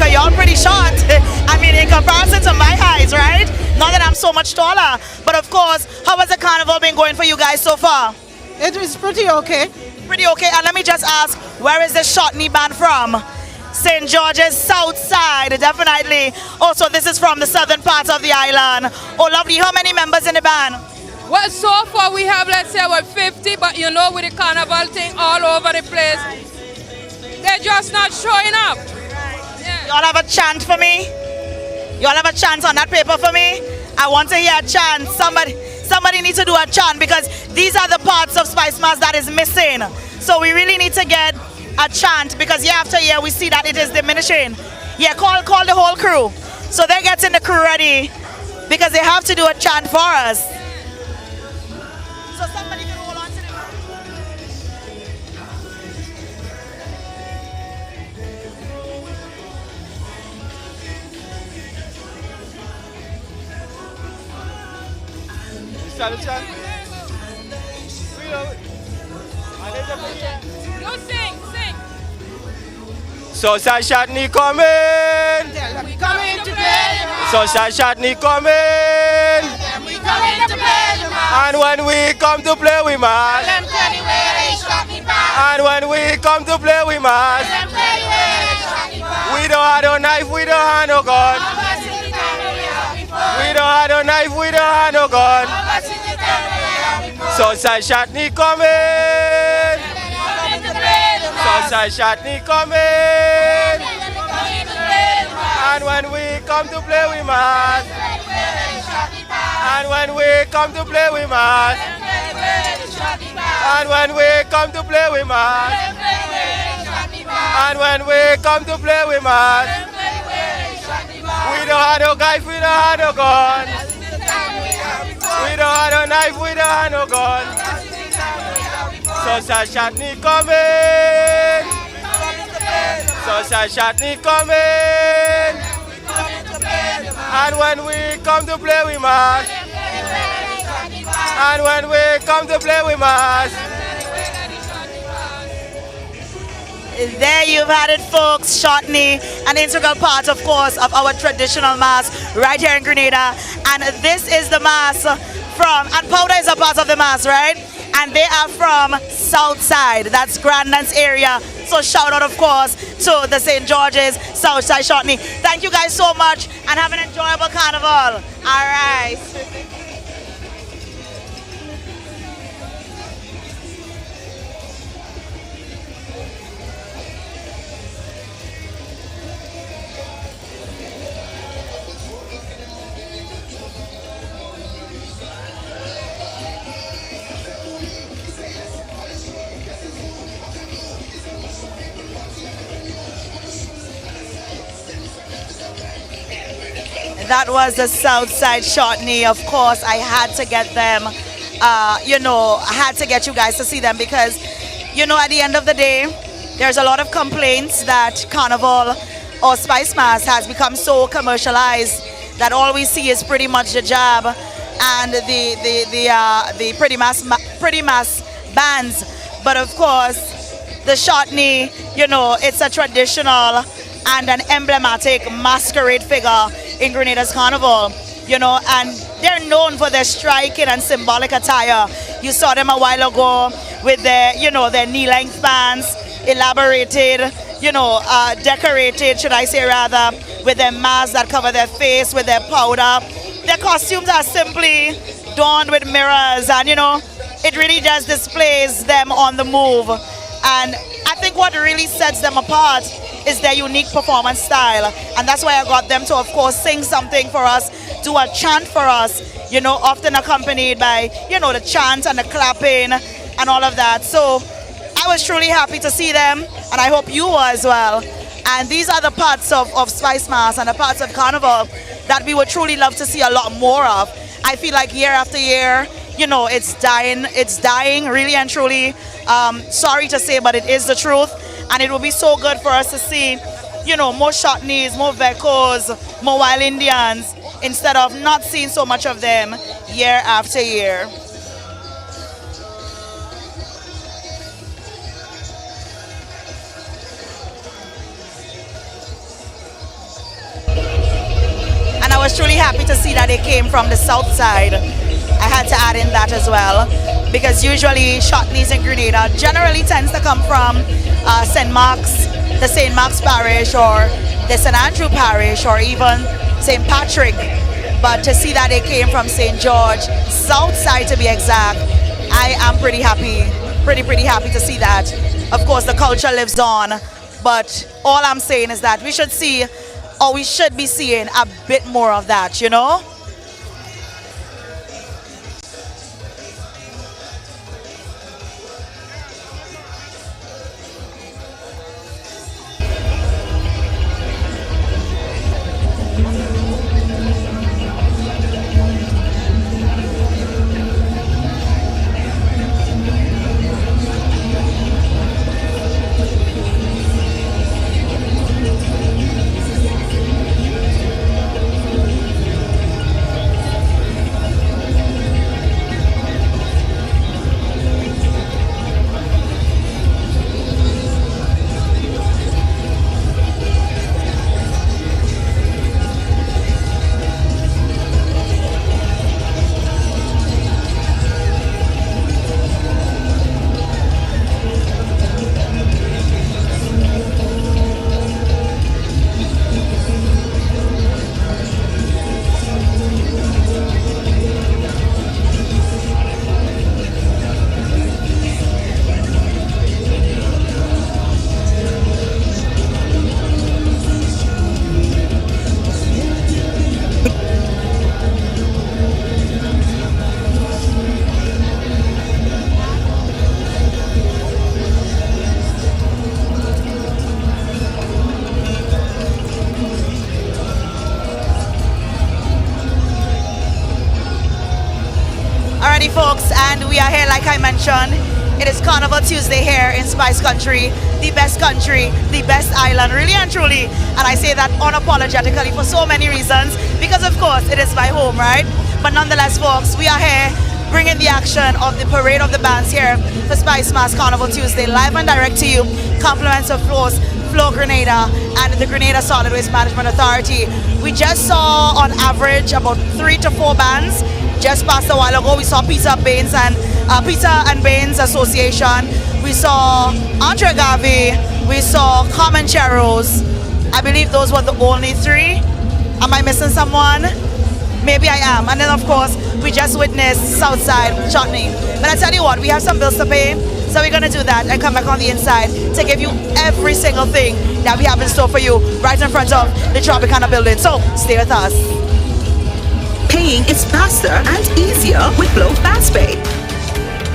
because y'all pretty short. I mean, in comparison to my height, right? Not that I'm so much taller. But of course, how has the carnival been going for you guys so far? It was pretty okay. Pretty okay. And let me just ask, where is the Shotney band from? St. George's South Side, definitely. Also, this is from the southern part of the island. Oh, lovely. How many members in the band? Well, so far we have, let's say, about 50, but you know, with the carnival thing all over the place, they're just not showing up. Yeah. Y'all have a chant for me? Y'all have a chant on that paper for me? I want to hear a chant. Somebody needs to do a chant because these are the parts of Spicemas that is missing. So we really need to get a chant because year after year we see that it is diminishing. Yeah, call the whole crew. So they're getting the crew ready because they have to do a chant for us. So somebody can hold on to the You sing. Social Shotney coming. We coming to play. Social Shotney coming. We coming to play. And when we come to play, we must. And when we come to play, we must. We don't have no knife, we don't have no gun. We don't have no knife, we don't have no gun. Social Shotney coming. Social Shotney coming. And when we come to play, we must. And when we come to play, we must. And when we come to play, we must. And when we come to play, we must. We don't have no knife, we don't have no gun. We don't have no knife, we don't have no gun. Social Shotney coming. Social Shotney coming. And when we come to play, we must. And when we come to play, we must. There you've had it, folks. Shotney, an integral part, of course, of our traditional mass right here in Grenada. And this is the mass from, and powder is a part of the mass, right? And they are from Southside, that's Grandlands area. So shout out, of course, to the St. George's Southside Shotney. Thank you guys so much and have an enjoyable carnival. All right. That was the Southside Shotney. Of course, I had to get them, I had to get you guys to see them because, at the end of the day, there's a lot of complaints that Carnival or Spicemas has become so commercialized that all we see is pretty much the jab and the pretty mass bands. But of course, the Shotney, it's a traditional and an emblematic masquerade figure in Grenada's carnival, and they're known for their striking and symbolic attire. You saw them a while ago with their, their knee-length pants, elaborated, decorated, should I say rather, with their masks that cover their face, with their powder. Their costumes are simply adorned with mirrors, and it really just displays them on the move. And I think what really sets them apart is their unique performance style, and that's why I got them to, of course, sing something for us, do a chant for us, often accompanied by, the chant and the clapping and all of that. So I was truly happy to see them, and I hope you were as well. And these are the parts of Spicemas and the parts of Carnival that we would truly love to see a lot more of. I feel like year after year, it's dying really and truly. Sorry to say, but it is the truth. And it will be so good for us to see, more Shotneys, more Vecos, more Wild Indians, instead of not seeing so much of them year after year. truly happy to see that they came from the south side. I had to add in that as well, because usually Shotneys in Grenada generally tends to come from St. Mark's, the St. Mark's Parish, or the St. Andrew Parish, or even St. Patrick. But to see that they came from St. George, south side to be exact, I am pretty happy, pretty happy to see that. Of course, the culture lives on, but all I'm saying is that we should see, or we should be seeing a bit more of that, you know? Alrighty folks, and we are here like I mentioned. It is Carnival Tuesday here in Spice Country, the best island, really and truly. And I say that unapologetically for so many reasons, because of course it is my home, right? But nonetheless folks, we are here bringing the action of the Parade of the Bands here for Spicemas Carnival Tuesday, live and direct to you. Compliments of course, Flow Grenada and the Grenada Solid Waste Management Authority. We just saw on average about 3 to 4 bands. Just past a while ago, we saw Pizza and Baines Association. We saw Andre Gavi. We saw Comancheros. I believe those were the only 3. Am I missing someone? Maybe I am. And then of course, we just witnessed Southside Chutney. But I tell you what, we have some bills to pay. So we're gonna do that and come back on the inside to give you every single thing that we have in store for you right in front of the Tropicana building. So stay with us. Paying is faster and easier with Flow FastPay.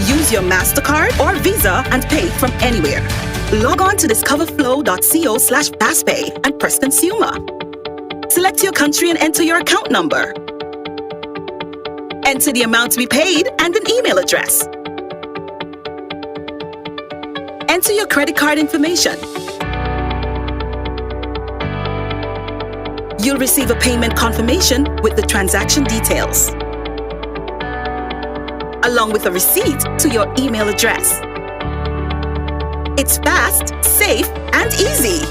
Use your MasterCard or Visa and pay from anywhere. Log on to discoverflow.co/fastpay and press Consumer. Select your country and enter your account number. Enter the amount to be paid and an email address. Enter your credit card information. You'll receive a payment confirmation with the transaction details, along with a receipt to your email address. It's fast, safe, and easy.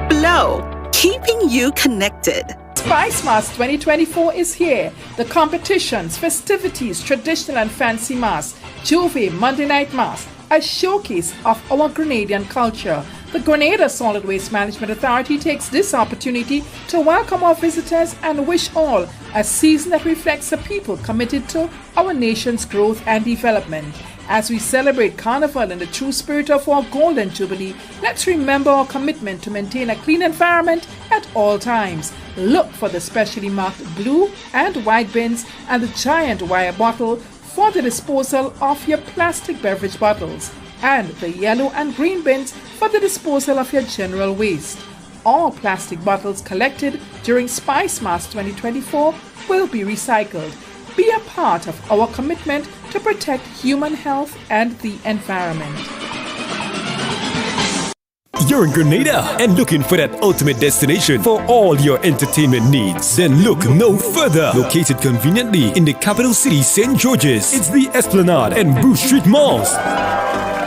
Flow, keeping you connected. Spicemas 2024 is here. The competitions, festivities, traditional and fancy mass, Juve Monday Night Mass, a showcase of our Grenadian culture. The Grenada Solid Waste Management Authority takes this opportunity to welcome our visitors and wish all a season that reflects a people committed to our nation's growth and development. As we celebrate Carnival in the true spirit of our Golden Jubilee, let's remember our commitment to maintain a clean environment at all times. Look for the specially marked blue and white bins and the giant wire bottle for the disposal of your plastic beverage bottles, and the yellow and green bins for the disposal of your general waste. All plastic bottles collected during Spicemas 2024 will be recycled. Be a part of our commitment to protect human health and the environment. You're in Grenada and looking for that ultimate destination for all your entertainment needs? Then look no further. Located conveniently in the capital city, St. George's, it's the Esplanade and Bruce Street Malls.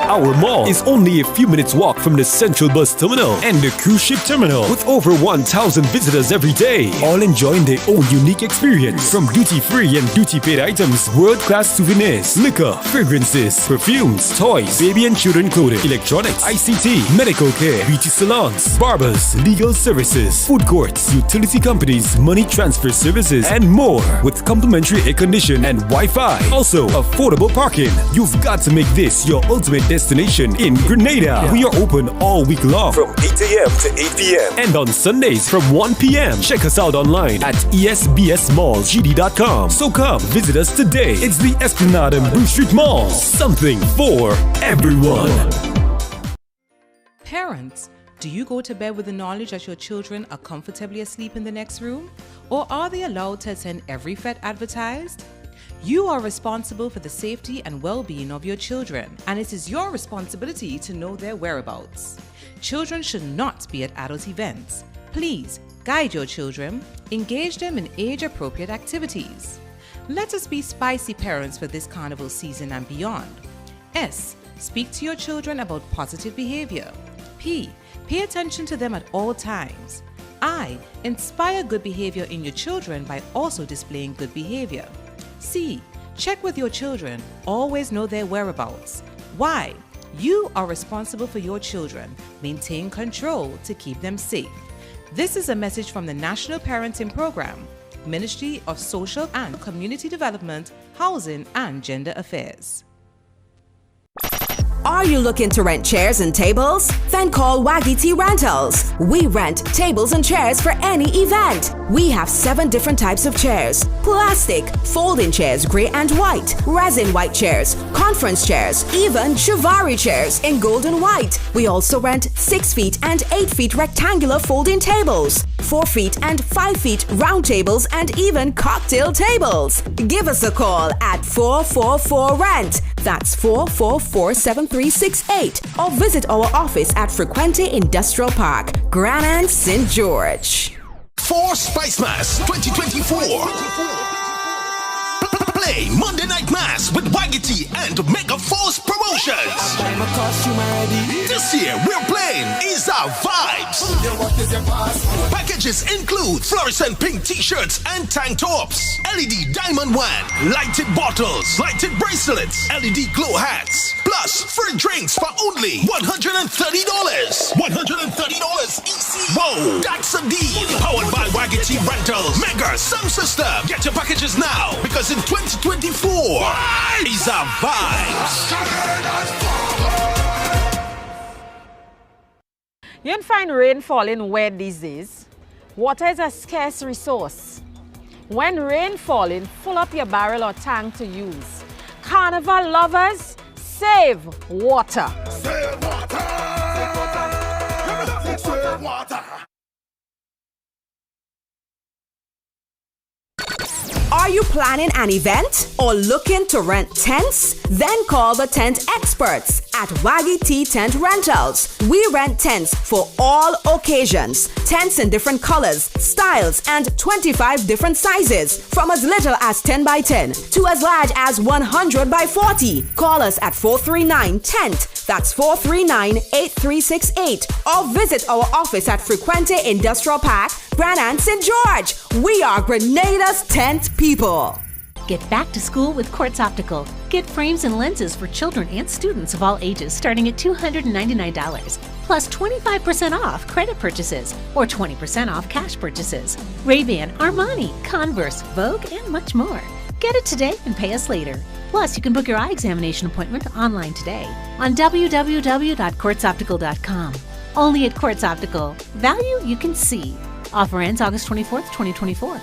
Our mall is only a few minutes walk from the Central Bus Terminal and the Cruise Ship Terminal, with over 1,000 visitors every day, all enjoying their own unique experience. From duty-free and duty-paid items, world-class souvenirs, liquor, fragrances, perfumes, toys, baby and children clothing, electronics, ICT, medical care, beauty salons, barbers, legal services, food courts, utility companies, money transfer services, and more, with complimentary air conditioning and Wi-Fi. Also, affordable parking. You've got to make this your ultimate destination in Grenada. We are open all week long from 8 a.m. to 8 p.m. and on Sundays from 1 p.m. Check us out online at esbsmallgd.com. So come visit us today. It's the Esplanade and Bruce Street Mall. Something for everyone. Parents, do you go to bed with the knowledge that your children are comfortably asleep in the next room? Or are they allowed to attend every FET advertised? You are responsible for the safety and well-being of your children, and it is your responsibility to know their whereabouts. Children should not be at adult events. Please guide your children, engage them in age-appropriate activities. Let us be spicy parents for this carnival season and beyond. S. Speak to your children about positive behavior. P. Pay attention to them at all times. I. Inspire good behavior in your children by also displaying good behavior. C. Check with your children. Always know their whereabouts. Why? You are responsible for your children. Maintain control to keep them safe. This is a message from the National Parenting Program, Ministry of Social and Community Development, Housing and Gender Affairs. Are you looking to rent chairs and tables? Then call Waggy T Rentals. We rent tables and chairs for any event. We have 7 different types of chairs: plastic, folding chairs, gray and white, resin white chairs, conference chairs, even Chivari chairs in gold and white. We also rent 6 feet and 8 feet rectangular folding tables, 4 feet and 5 feet round tables, and even cocktail tables. Give us a call at 444-RENT. That's 444-7368. Or visit our office at Frequente Industrial Park, Granite, St. George. For Spicemas 2024. Play Monday Night Mass with Waggity and Mega Force Promotions. This year we're playing Is Our Vibes. Packages include fluorescent pink t-shirts and tank tops, LED diamond wand, lighted bottles, lighted bracelets, LED glow hats, plus free drinks for only $130. $130 easy. Whoa, that's a deal. Powered by Waggity Rentals, Mega Sound System. Get your packages now, because in 2024 is our vibes. You can find rain falling where these days. Water is a scarce resource. When rain falling, fill up your barrel or tank to use. Carnival lovers, save water. Save water. Save water. Are you planning an event or looking to rent tents? Then call the tent experts at Waggy T Tent Rentals. We rent tents for all occasions. Tents in different colors, styles, and 25 different sizes, from as little as 10 by 10 to as large as 100 by 40. Call us at 439-TENT. That's 439-8368. Or visit our office at Frequente Industrial Park, Granite, St. George. We are Grenada's tent people. Get back to school with Quartz Optical. Get frames and lenses for children and students of all ages starting at $299, plus 25% off credit purchases or 20% off cash purchases. Ray-Ban, Armani, Converse, Vogue, and much more. Get it today and pay us later. Plus, you can book your eye examination appointment online today on www.quartzoptical.com. Only at Quartz Optical. Value you can see. Offer ends August 24th, 2024.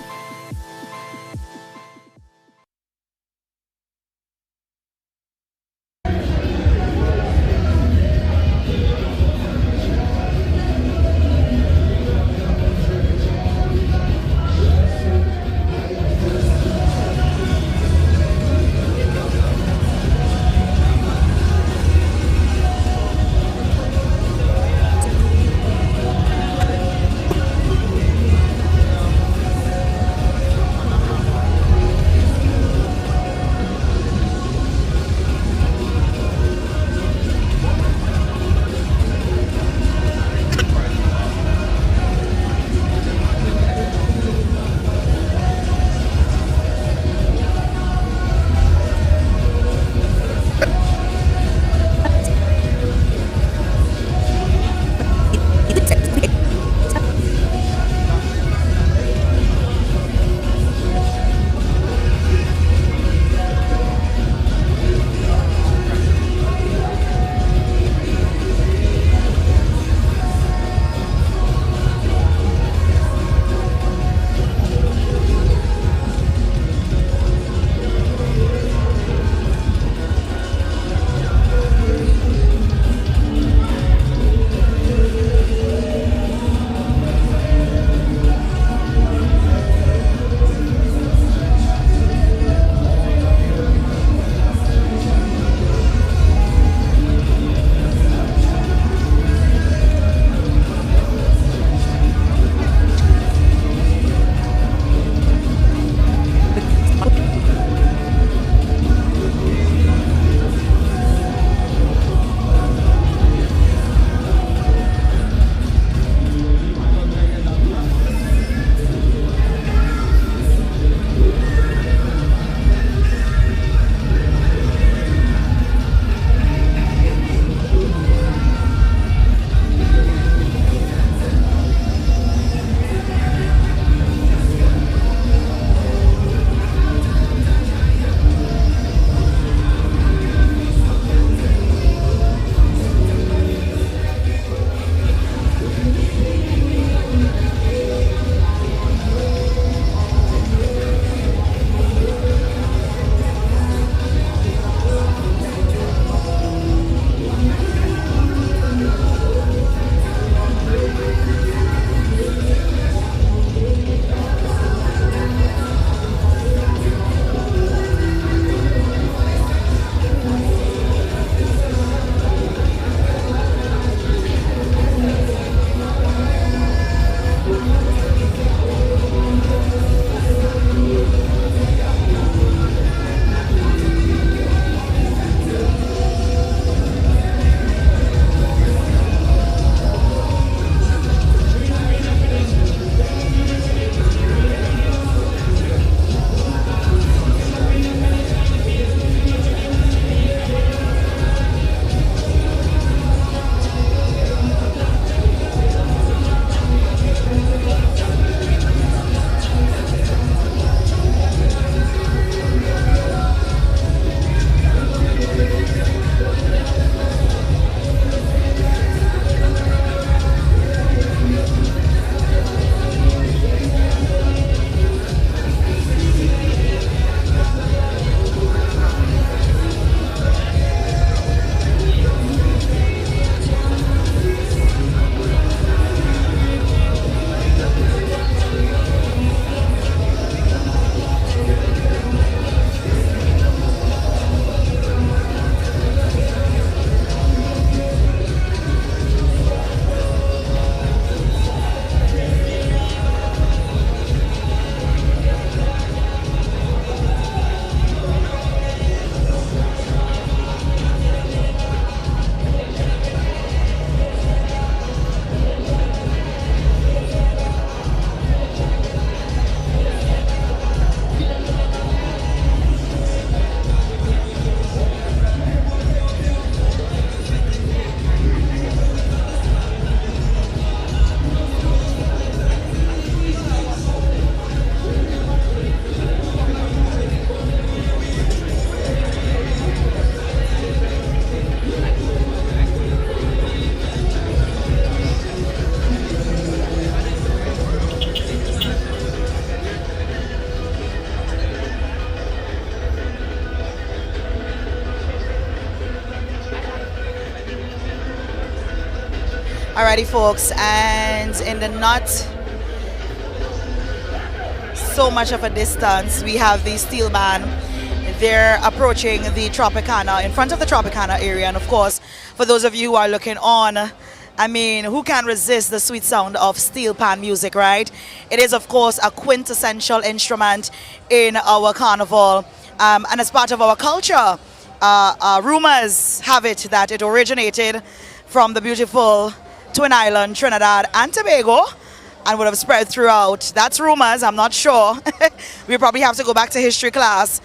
Alrighty, folks, and in the not so much of a distance, we have the steel band. They're approaching the Tropicana, in front of the Tropicana area, and of course, for those of you who are looking on, I mean, who can resist the sweet sound of steel pan music, right? It is, of course, a quintessential instrument in our carnival, and as part of our culture. Rumors have it that it originated from the beautiful Twin Island, Trinidad and Tobago, and would have spread throughout. That's rumors, I'm not sure. We probably have to go back to history class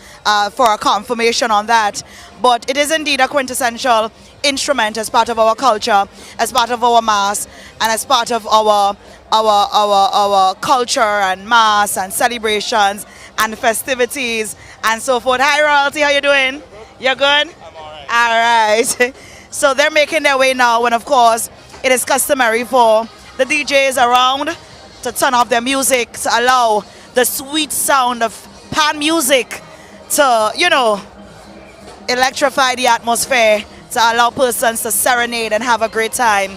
for a confirmation on that. But it is indeed a quintessential instrument as part of our culture, as part of our mass, and as part of our culture and mass and celebrations and festivities and so forth. Hi Royalty, how you doing? You're good? I'm all right. So they're making their way now, and of course, it is customary for the DJs around to turn off their music to allow the sweet sound of pan music to, you know, electrify the atmosphere, to allow persons to serenade and have a great time.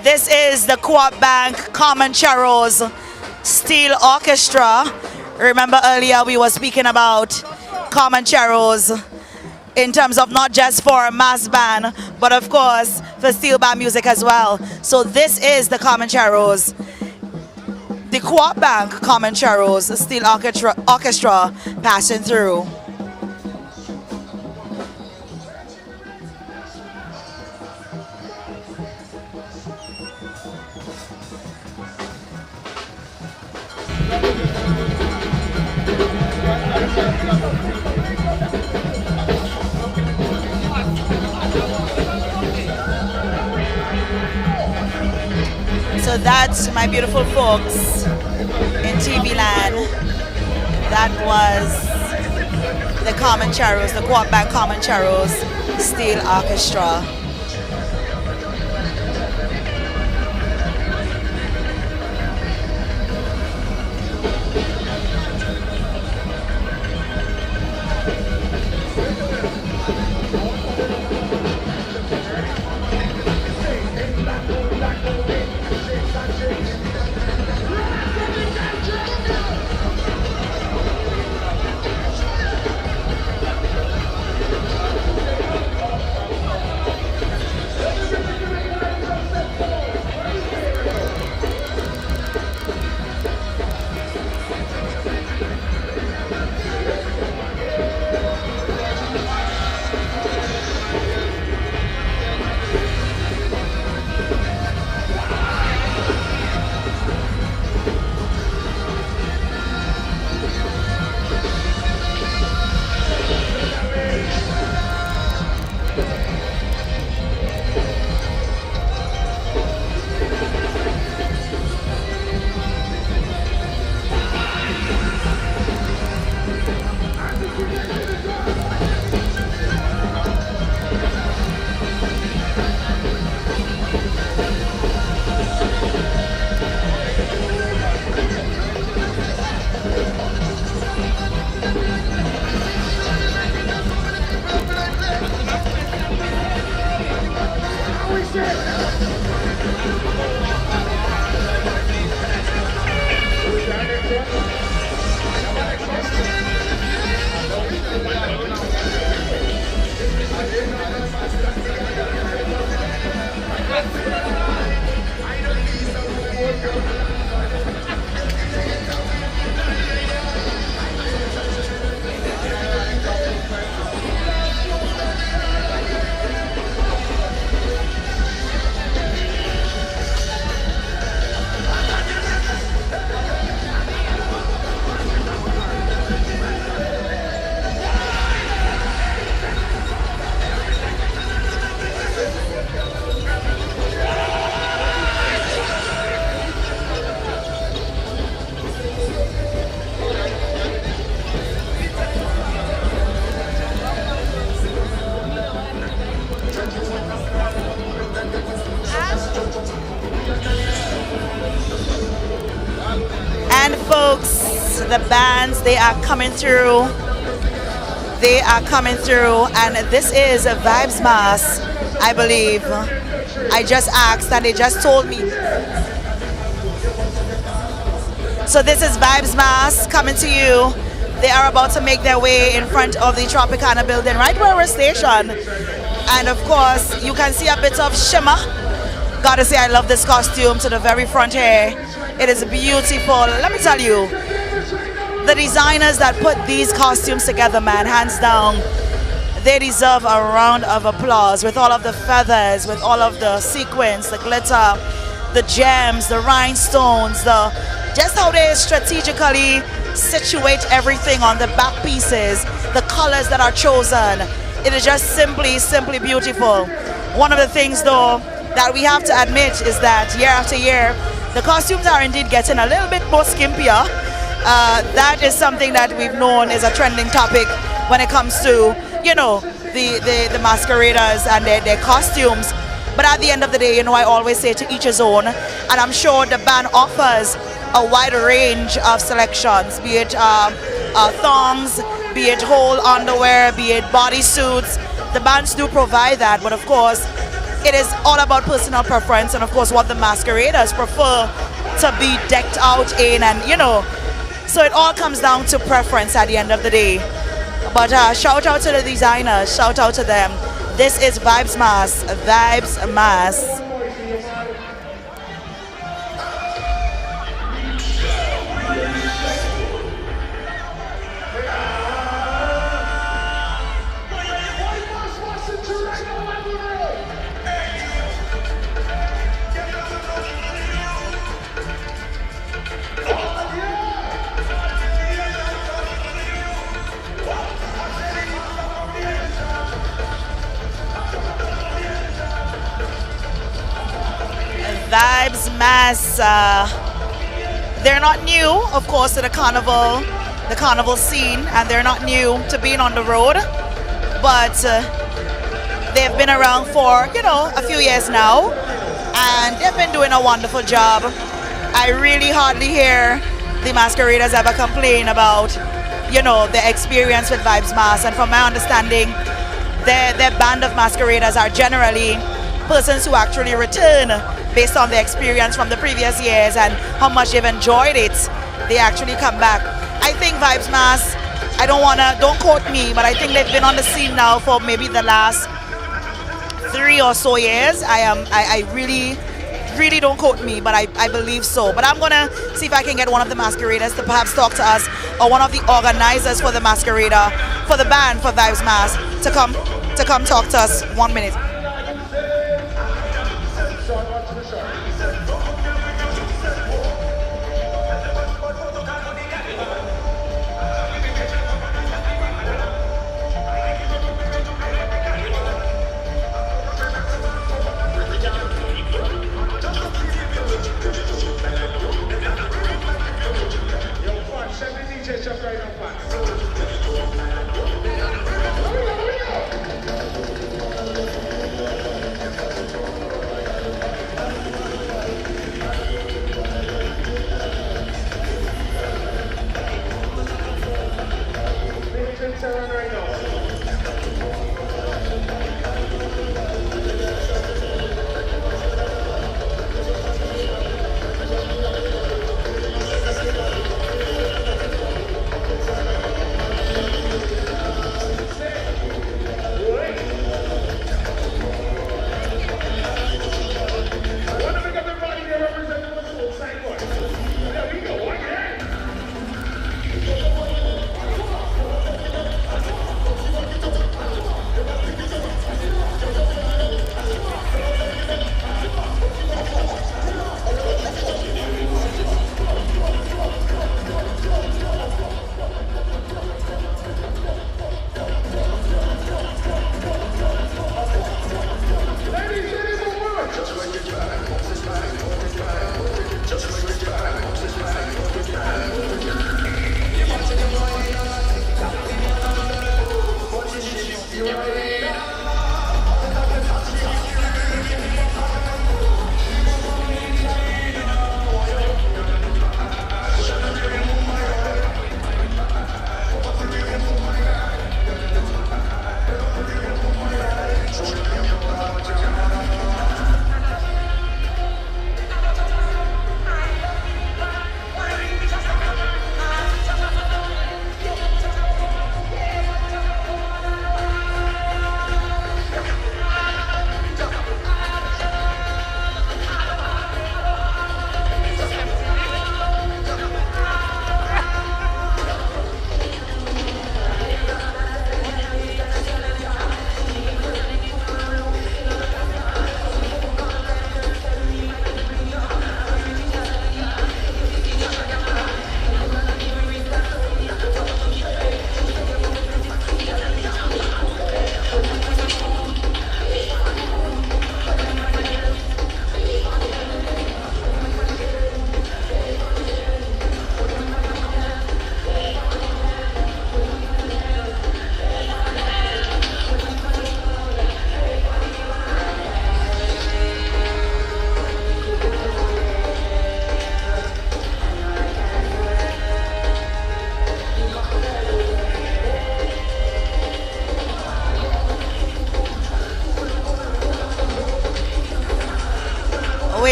This is the Co-op Bank Comancheros Steel Orchestra. Remember earlier we were speaking about Comancheros in terms of not just for mass band, but of course for steel band music as well. So this is the Comancheros, the Co-op Bank Comancheros Steel Orchestra passing through. So that's my beautiful folks in TV land. That was the Comancheros, the Co-op Bank Comancheros Steel Orchestra. And folks, the bands, they are coming through They are coming through, and this is a Vibes Mass, I believe. I just asked, and they just told me. So this is Vibes Mass coming to you. They are about to make their way in front of the Tropicana building, right where we're stationed. And of course, you can see a bit of shimmer. Gotta say, I love this costume to the very front here. It is beautiful. Let me tell you, the designers that put these costumes together, man, hands down, they deserve a round of applause with all of the feathers, with all of the sequins, the glitter, the gems, the rhinestones, just how they strategically situate everything on the back pieces, the colors that are chosen. It is just simply beautiful. One of the things though that we have to admit is that year after year, the costumes are indeed getting a little bit more skimpier. That is something that we've known is a trending topic when it comes to, you know, the masqueraders and their costumes. But at the end of the day, you know, I always say to each his own, and I'm sure the band offers a wide range of selections, be it thongs, be it whole underwear, be it bodysuits. The bands do provide that, but of course, it is all about personal preference and of course what the masqueraders prefer to be decked out in, and you know, so it all comes down to preference at the end of the day. But shout out to the designers, shout out to them. This is Vibes Mass, Vibes Mass. Vibes Mass, they're not new, of course, to the carnival scene, and they're not new to being on the road, but they've been around for, you know, a few years now, and they've been doing a wonderful job. I really hardly hear the masqueraders ever complain about, you know, their experience with Vibes Mass, and from my understanding, their band of masqueraders are generally persons who actually return based on their experience from the previous years and how much they've enjoyed it. They actually come back. I think Vibes Mass, don't quote me, but I think they've been on the scene now for maybe the last 3 or so years. I really don't quote me, but I believe so. But I'm gonna see if I can get one of the masqueraders to perhaps talk to us, or one of the organizers for the masquerader, for the band for Vibes Mass, to come talk to us. 1 minute.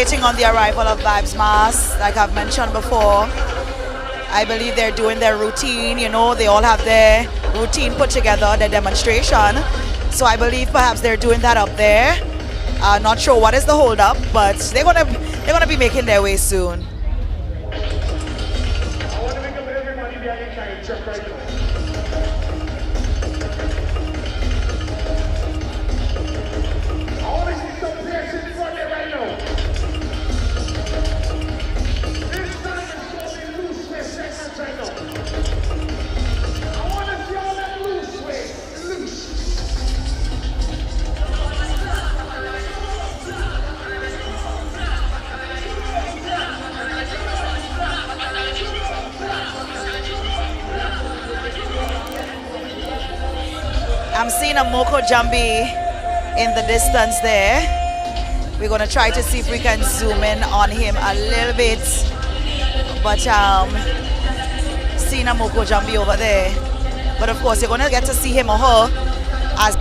waiting on the arrival of Spicemas, like I've mentioned before. I believe they're doing their routine, you know, they all have their routine put together, their demonstration. So I believe perhaps they're doing that up there. Not sure what is the hold up, but they're gonna be making their way soon. I want to make up everybody behind the giant truck right now. I want to see some players in front there right now. This time is going to be loose with segments right now. I want to see all that loose way. Loose. I'm seeing a Moko Jambi in the distance there. We're gonna try to see if we can zoom in on him a little bit. But seeing a Moko Jambi over there. But of course you're gonna get to see him or her as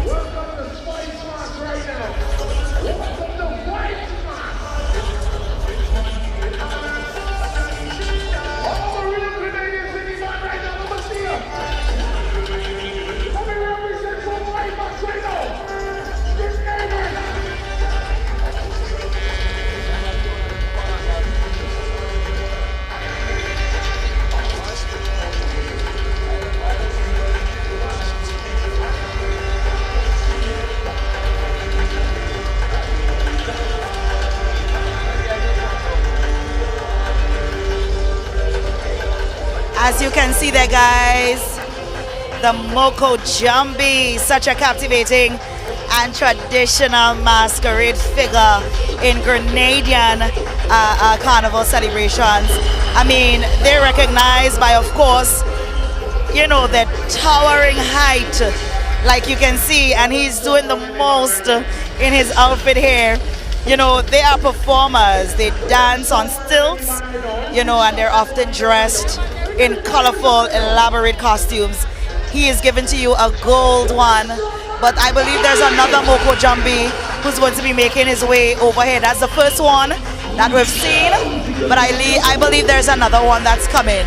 Welcome to Spicemas right now. Welcome to Spicemas. All the real Canadians in the band right now, let me see you. Let me represent for Spicemas right now. This neighbor. as you can see there, guys, the Moko Jambi, such a captivating and traditional masquerade figure in Grenadian carnival celebrations. I mean, they're recognized by, of course, you know, the towering height, like you can see, and he's doing the most in his outfit here. You know, they are performers. They dance on stilts, you know, and they're often dressed in colorful, elaborate costumes. He is giving to you a gold one, but I believe there's another Moko Jambi who's going to be making his way over here. That's the first one that we've seen, but I believe there's another one that's coming.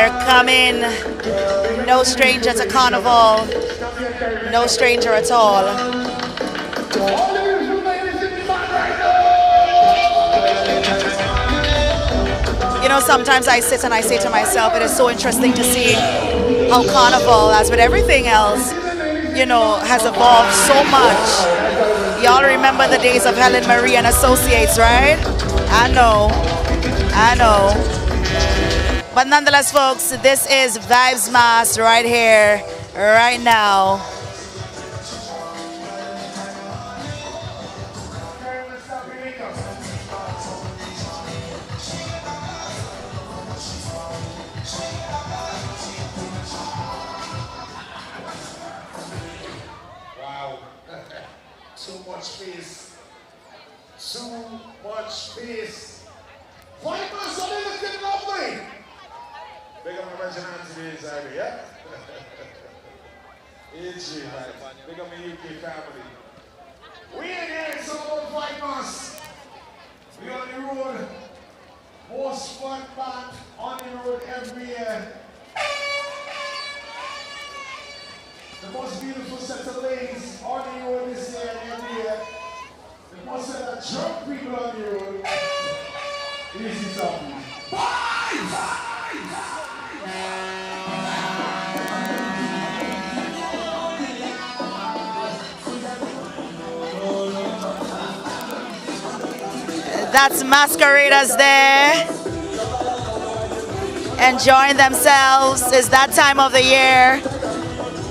We're coming. No stranger to Carnival. No stranger at all. You know, sometimes I sit and I say to myself, it is so interesting to see how Carnival, as with everything else, you know, has evolved so much. Y'all remember the days of Helen Marie and Associates, right? I know. But nonetheless, folks, this is Vibesmas right here, right now. Wow. Too much space. Too much space. Five months on everything lovely. Big up my Regina today inside here, yeah? AG, right? Big up my UK family. We in here, it's all about 5 months. We on the road. Most fun band on the road every year. The most beautiful set of ladies on the road this year and every year. The most set of drunk people on the road. Easy something. That's masqueraders there, enjoying themselves. It's that time of the year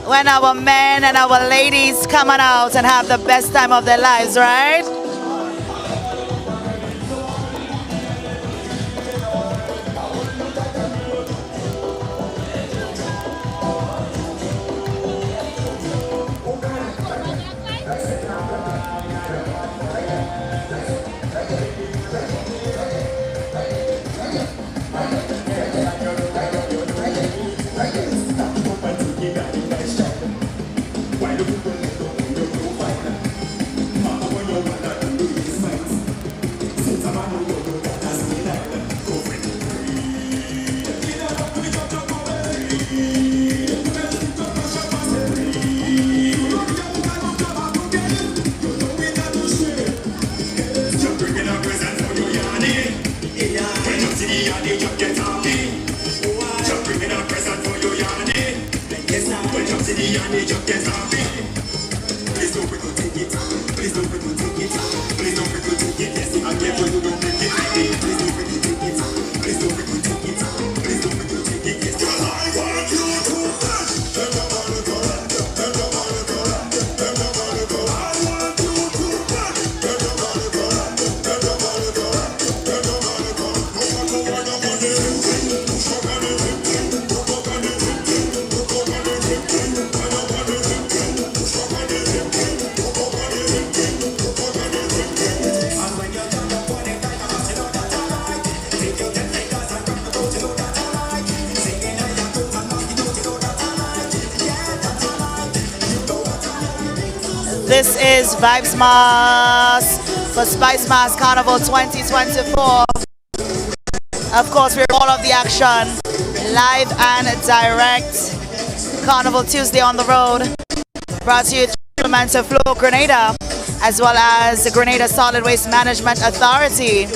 when our men and our ladies coming out and have the best time of their lives, right? This is Vibesmas for Spicemas Carnival 2024. Of course, we're all of the action, live and direct. Carnival Tuesday on the road, brought to you through Manta Flow Grenada, as well as the Grenada Solid Waste Management Authority.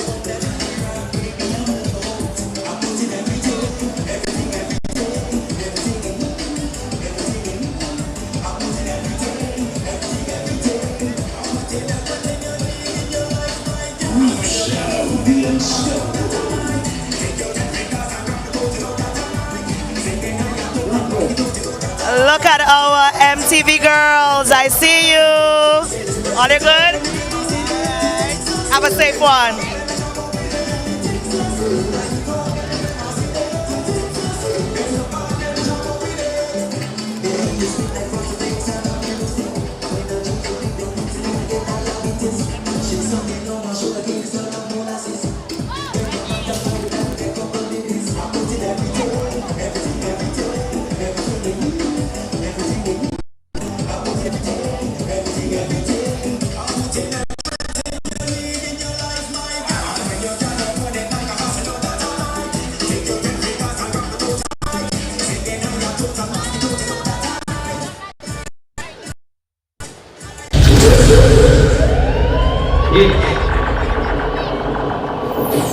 Look at our MTV girls. I see you. Are they good? Have a safe one.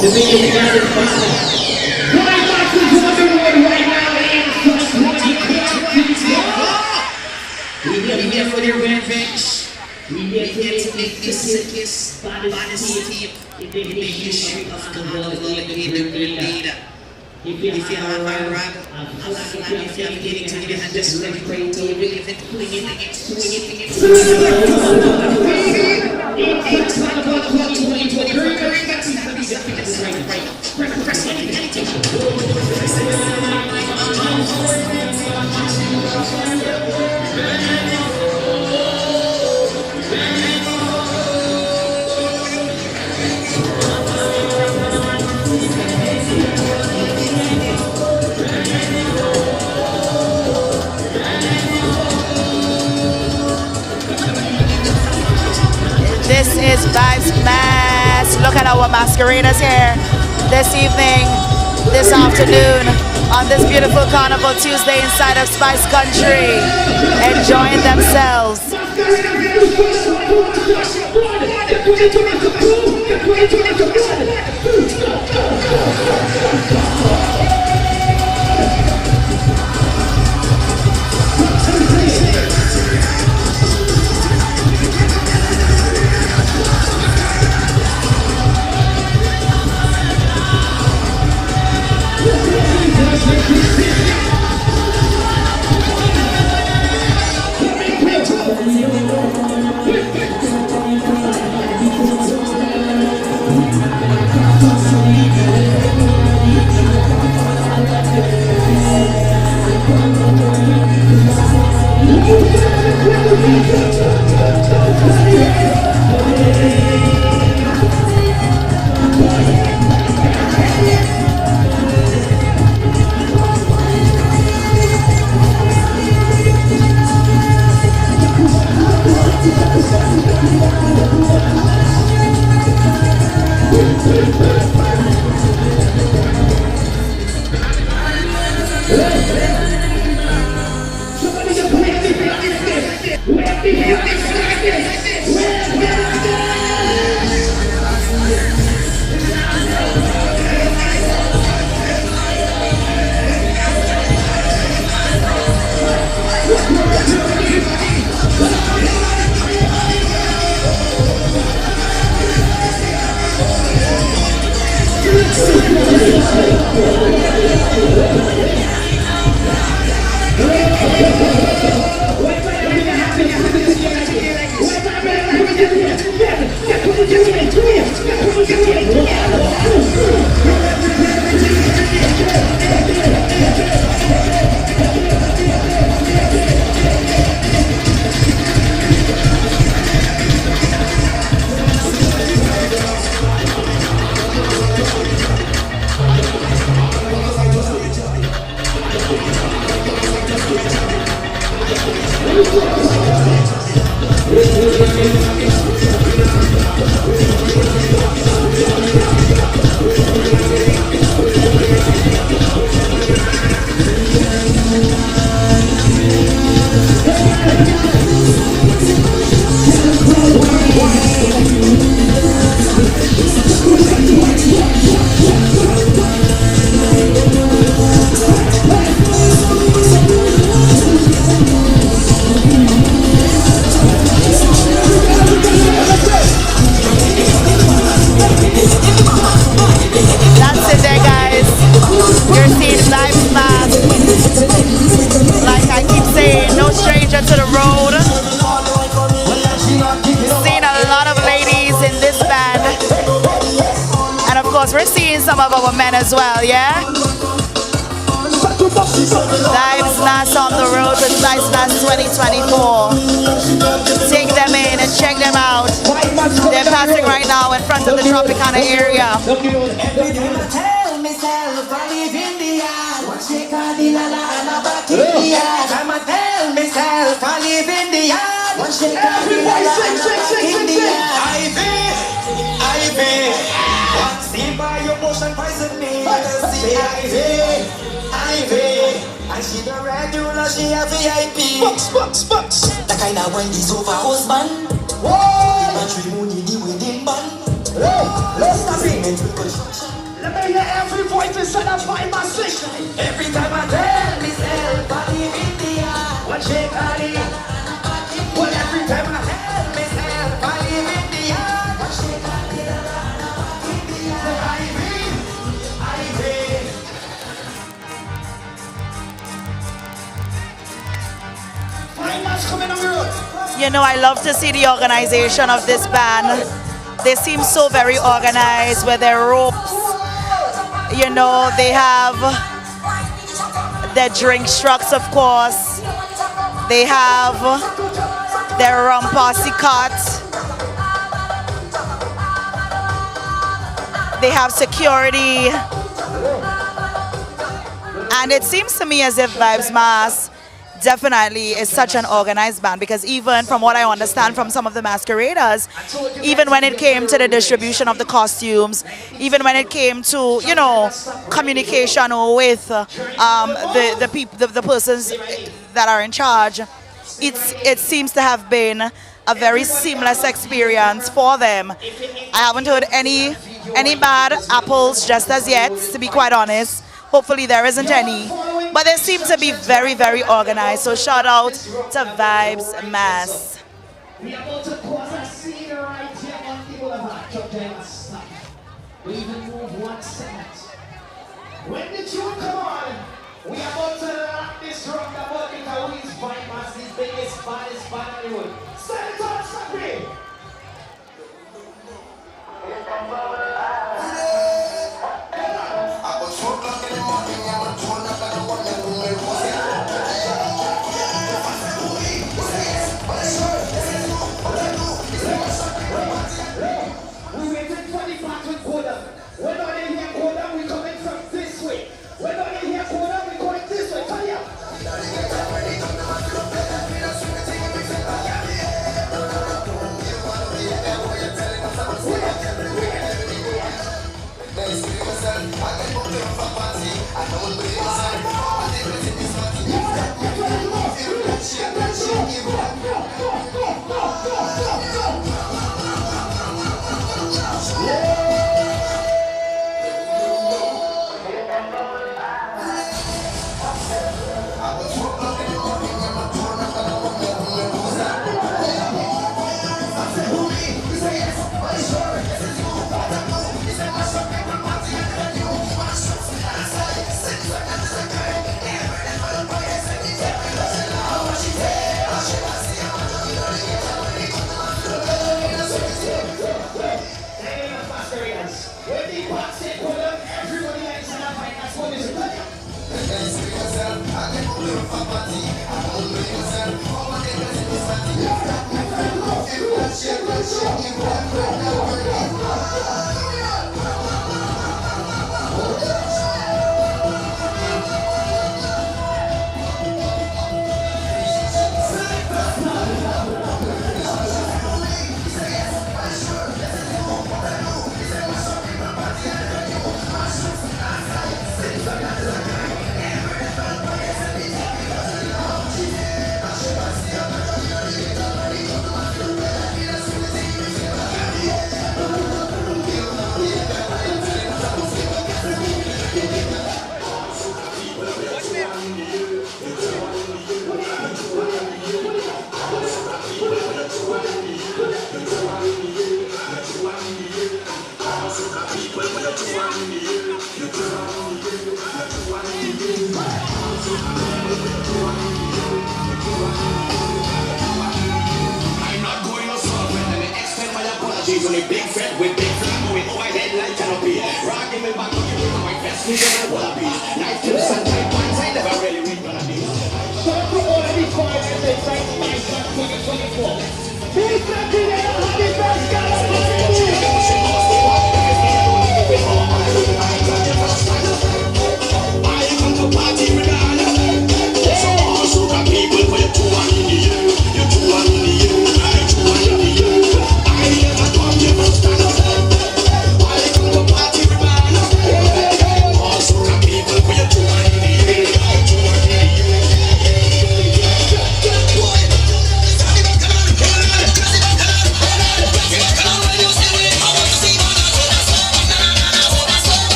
The biggest band is back. Climaxes on the road right now We here for the revenge. We here to make the sickest, baddest team in the history of the world. Leader. If you have a rag, a flag, if you have getting to the hand, just let it break to you. If it swing it. It's like about 2020. Press anything. This is Spicemas. Look at our masqueraders here this evening, this afternoon, on this beautiful Carnival Tuesday inside of Spice Country, enjoying themselves. We're seeing some of our men as well, yeah? Vibes Mass on the road with Spicemas 2024. Take them in and check them out. They're passing right now in front of the Tropicana area. And she the regular, she a VIP. Box. The kind of one is over husband. Whoa. point inside of five or six. Every time I tell myself I live in the art, what shake on it? Well, every time I tell myself I live in the art, what shake on it? I read. Five months coming on the road. You know, I love to see the organization of this band. They seem so very organized with their ropes. You know, they have their drink trucks, of course. They have their rum posse cart. They have security. And it seems to me as if Vibes Mass definitely is such an organized band, because even from what I understand from some of the masqueraders, even when it came to the distribution of the costumes, even when it came to, you know, communication with the persons that are in charge, it seems to have been a very seamless experience for them. I haven't heard any bad apples just as yet, to be quite honest. Hopefully there isn't any. But they seem to be very, very organized. So shout out to Vibes Mass. We are about to cause a scene right here on the boulevard. Just stop. We even move 1 second. When the tune come on, we are about to lock this rock about because we is Vibes Mass, the biggest, baddest band on the road. Stand it up, stop it.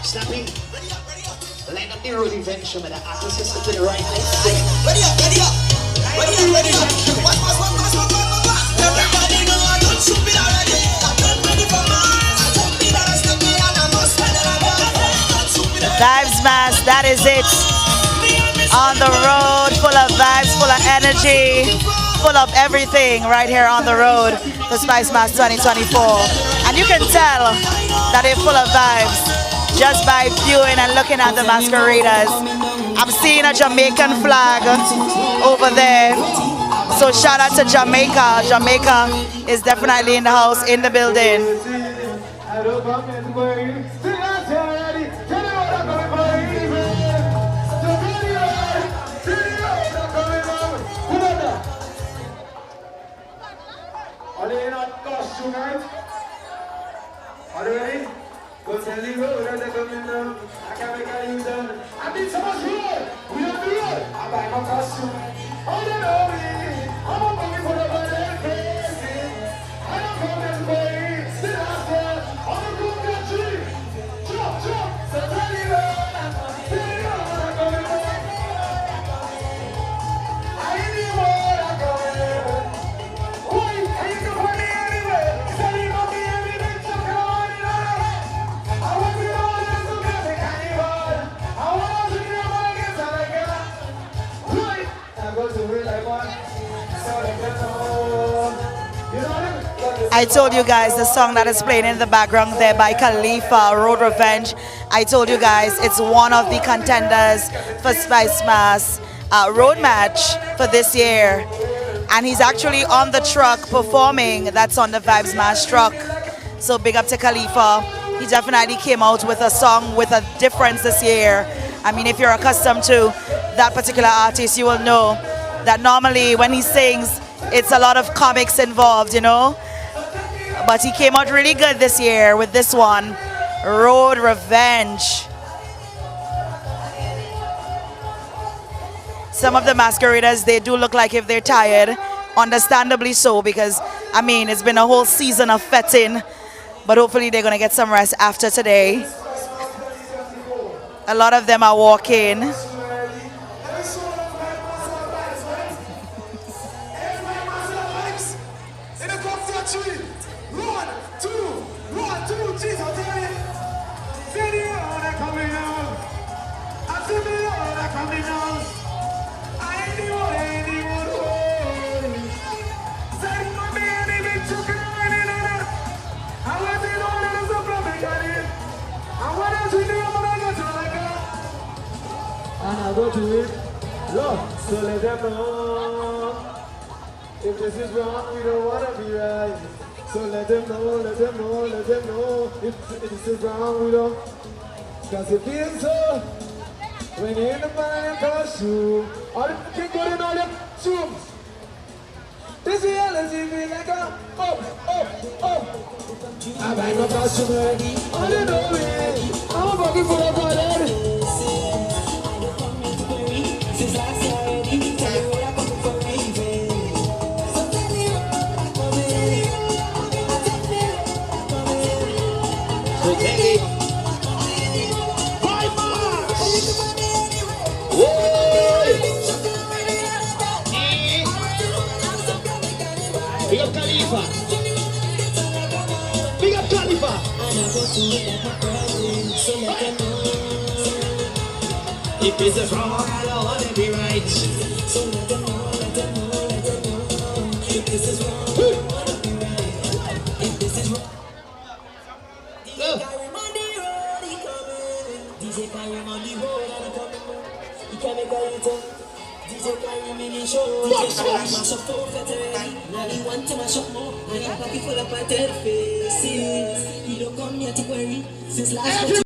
Snappy. Line up the road eventually with the artist system to the right. Ready up. Ready up. Everybody know I don't shoot it already. I don't ready for Mars. I don't need that sticky and I must spend it on Vibesmas, that is it. On the road, full of vibes, full of energy, full of everything right here on the road for Spicemas 2024. And you can tell that they're full of vibes just by viewing and looking at the masqueraders. I'm seeing a Jamaican flag over there. So shout out to Jamaica. Jamaica is definitely in the house, in the building. Are they not costume, right? Are they ready? Go tell the road that they're coming down. I can't make a U-turn. I need so much road. We don't do it. I buy my costume. Oh, they know me. I'm a monkey for the body crazy. I don't come and play. Sit out there. I'm a good country. Jump. So tell the road. Tell the road that I'm coming down. I ain't the road I'm coming down. I told you guys the song that is playing in the background there by Khalifa, Road Revenge. I told you guys it's one of the contenders for Spicemas road match for this year. And he's actually on the truck performing. That's on the Vibesmas truck. So big up to Khalifa. He definitely came out with a song with a difference this year. I mean, if you're accustomed to that particular artist, you will know that normally when he sings, it's a lot of comics involved, you know. But he came out really good this year with this one, Road Revenge. Some of the masqueraders, they do look like if they're tired, understandably so, because, I mean, it's been a whole season of fetting, but hopefully they're going to get some rest after today. A lot of them are walking. And I go to it, Lord, so let them know. If this is wrong, we don't want to be right. So let them know. If this is wrong, we don't. Cause it feels so. When you're in the fire costume, all the kids go in all the shoes. This is hell as if it's like a up. I buy my costume ready, all you know it. I'm working for the body. Big up Khalifa. Big up Khalifa. If this is wrong, I don't want to be right. So let them know. If this is wrong, I don't want to be right. If this is wrong. DJ carry on the road and coming. He can make a little. DJ carry me in show. Mash up for veteran. Now he want to mash up more. And your pocket full of patent faces. He don't come here to worry. Since last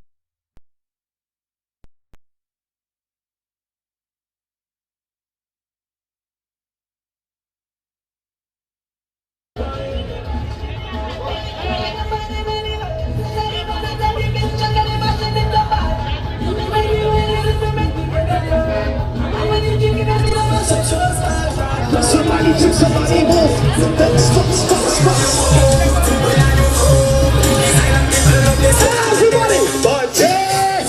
somebody move. Everybody, party!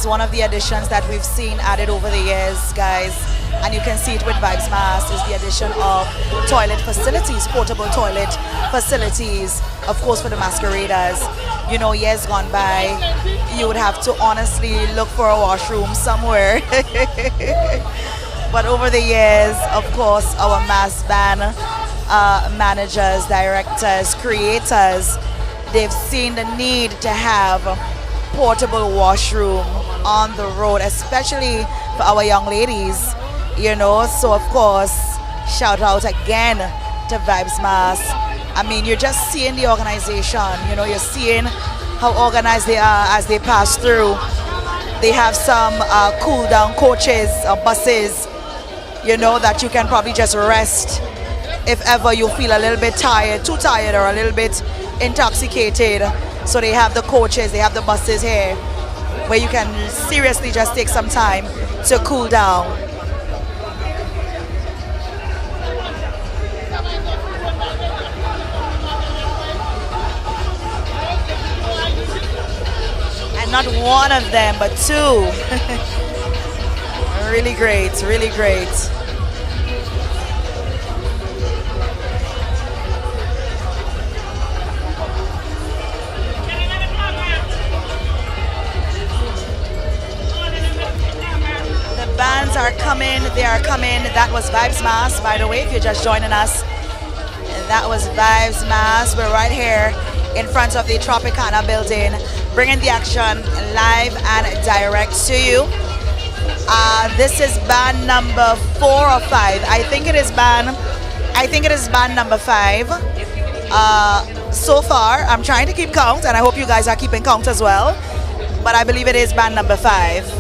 One of the additions that we've seen added over the years, guys, and you can see it with Spicemas, is the addition of toilet facilities, portable toilet facilities, of course, for the masqueraders. You know, years gone by, you would have to honestly look for a washroom somewhere. But over the years, of course, our mass band managers, directors, creators, they've seen the need to have portable washroom on the road, especially for our young ladies, you know. So of course, shout out again to Spicemas. I mean, you're just seeing the organization, you know, you're seeing how organized they are as they pass through. They have some cool down coaches or buses, you know, that you can probably just rest if ever you feel a little bit tired, too tired, or a little bit intoxicated. So they have the coaches, they have the buses here where you can seriously just take some time to cool down. And not one of them, but two. Really great, really great. Bands are coming, they are coming. That was Spicemas, by the way, if you're just joining us. That was Spicemas. We're right here in front of the Tropicana building, bringing the action live and direct to you. This is band number 4 or 5. I think it is band number 5. So far, I'm trying to keep count, and I hope you guys are keeping count as well. But I believe it is band number 5.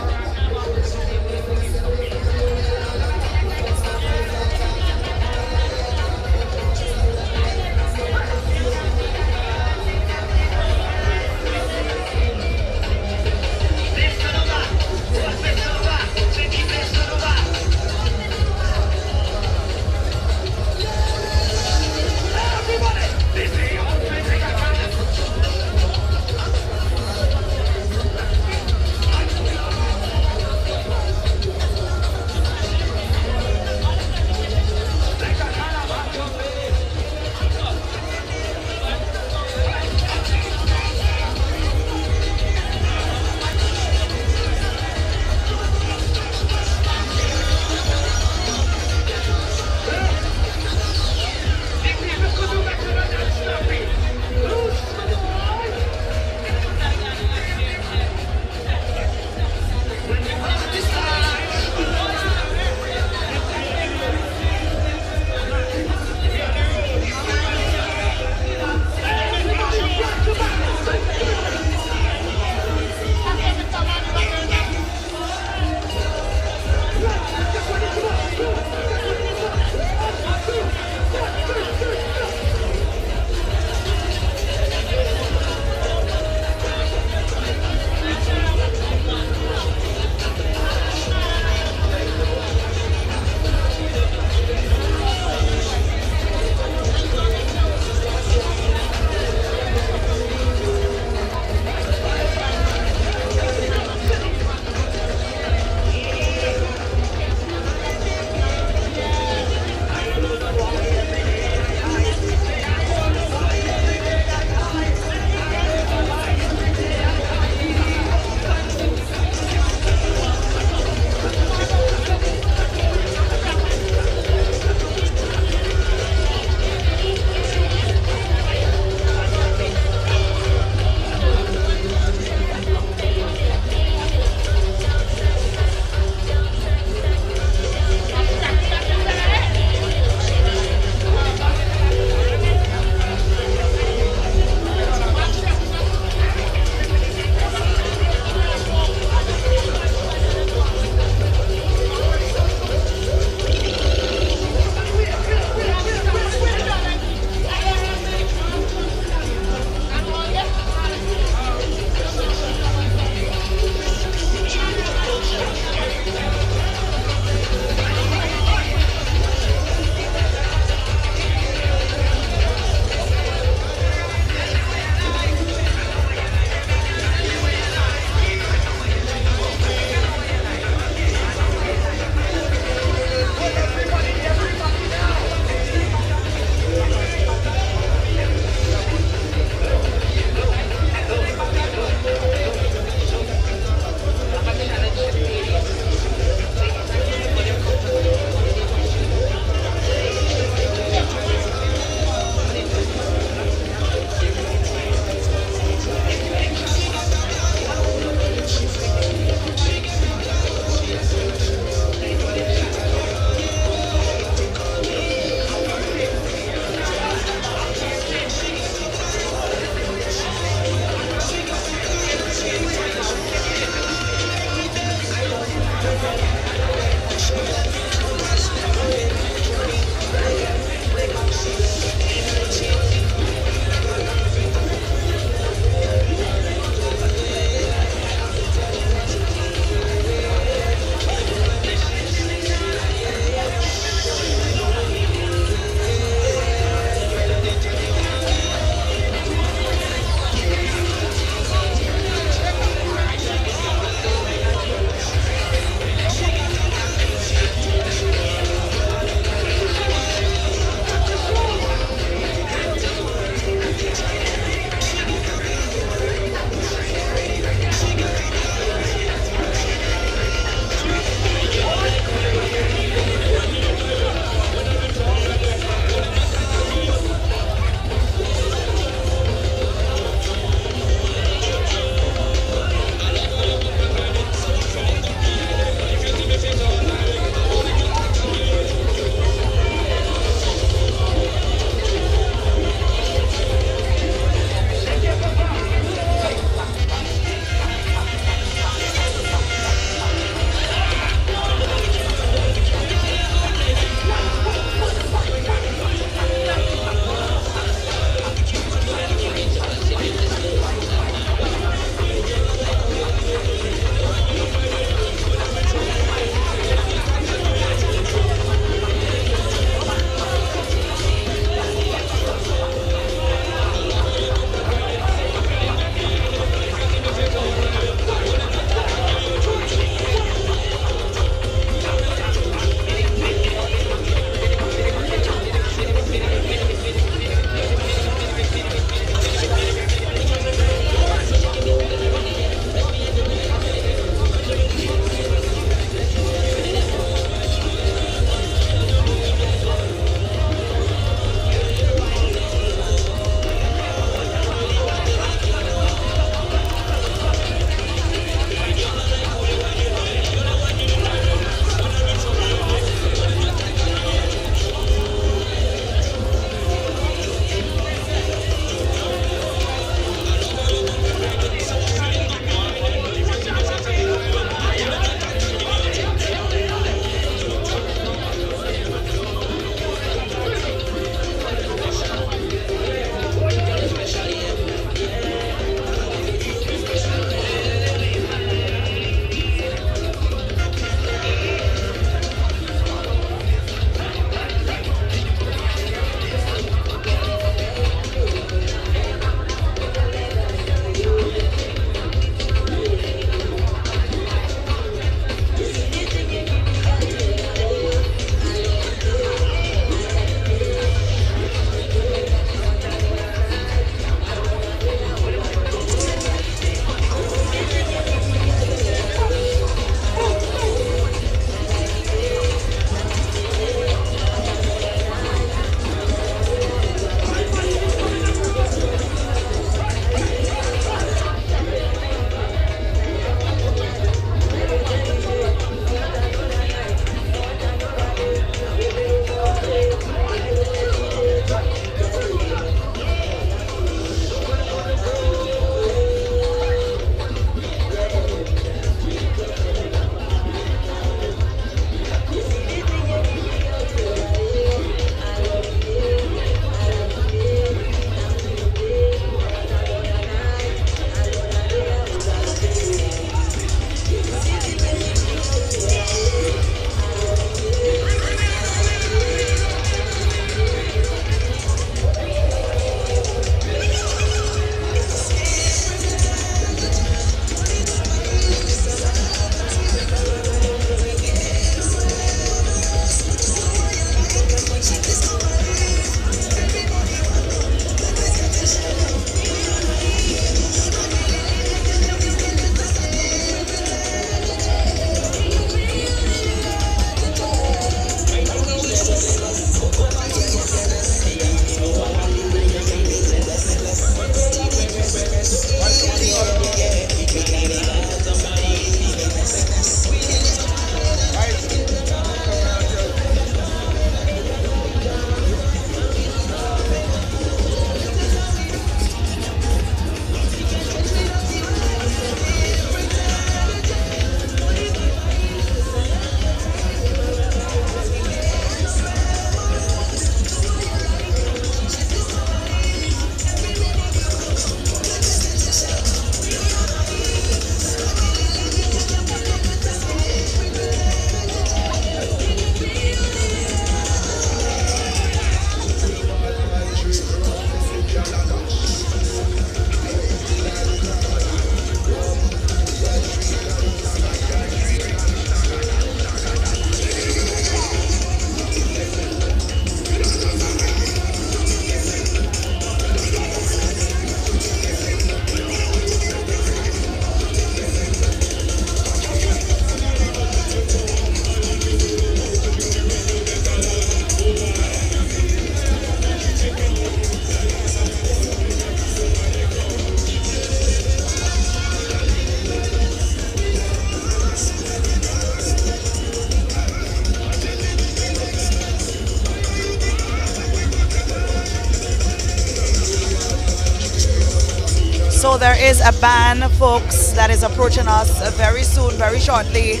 So there is a band, folks, that is approaching us very soon, very shortly.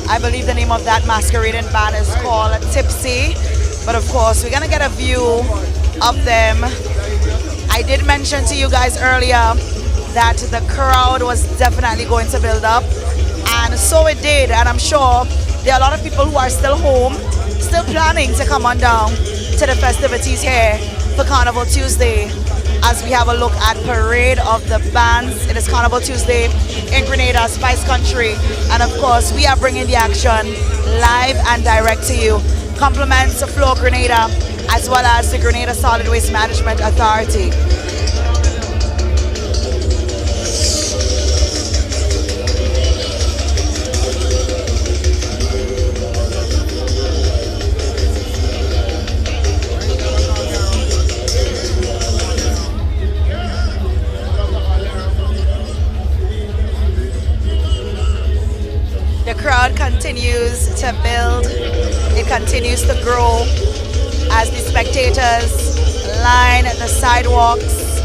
I believe the name of that masquerading band is called Tipsy. But of course, we're gonna get a view of them. I did mention to you guys earlier that the crowd was definitely going to build up, and so it did. And I'm sure there are a lot of people who are still home, still planning to come on down to the festivities here for Carnival Tuesday, as we have a look at Parade of the Bands. It is Carnival Tuesday in Grenada, Spice Country, and of course we are bringing the action live and direct to you. Compliments to Flow Grenada as well as the Grenada Solid Waste Management Authority. The crowd continues to build, it continues to grow as the spectators line the sidewalks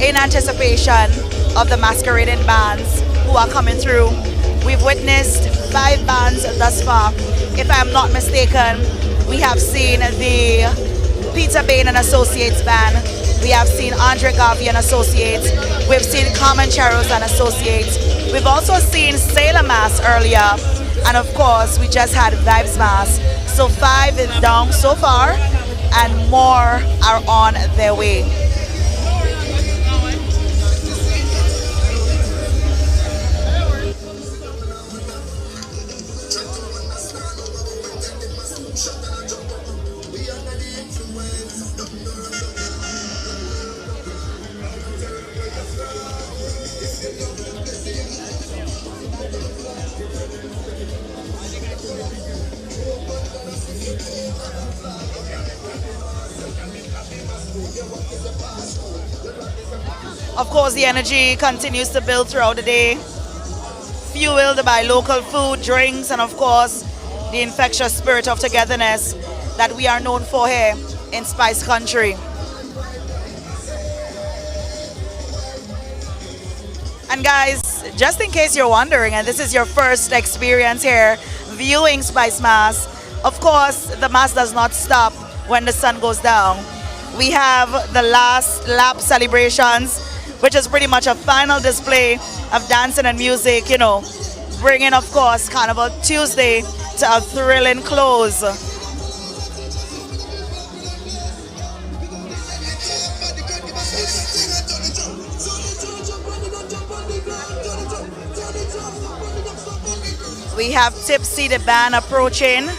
in anticipation of the masquerading bands who are coming through. We've witnessed 5 bands thus far. If I am not mistaken, we have seen the Peter Bain and Associates band, we have seen Andre Garvey and Associates, we've seen Carmen Cheros and Associates, we've also seen Sailor Mass earlier, and of course we just had Vibes Mass. So 5 is down so far and more are on their way. Of course, the energy continues to build throughout the day, fueled by local food, drinks, and of course, the infectious spirit of togetherness that we are known for here in Spice Country. And guys, just in case you're wondering, and this is your first experience here viewing Spice Mass, of course, the Mass does not stop when the sun goes down. We have the last lap celebrations, which is pretty much a final display of dancing and music, you know, bringing, of course, Carnival Tuesday to a thrilling close. We have Tipsy, the band, approaching.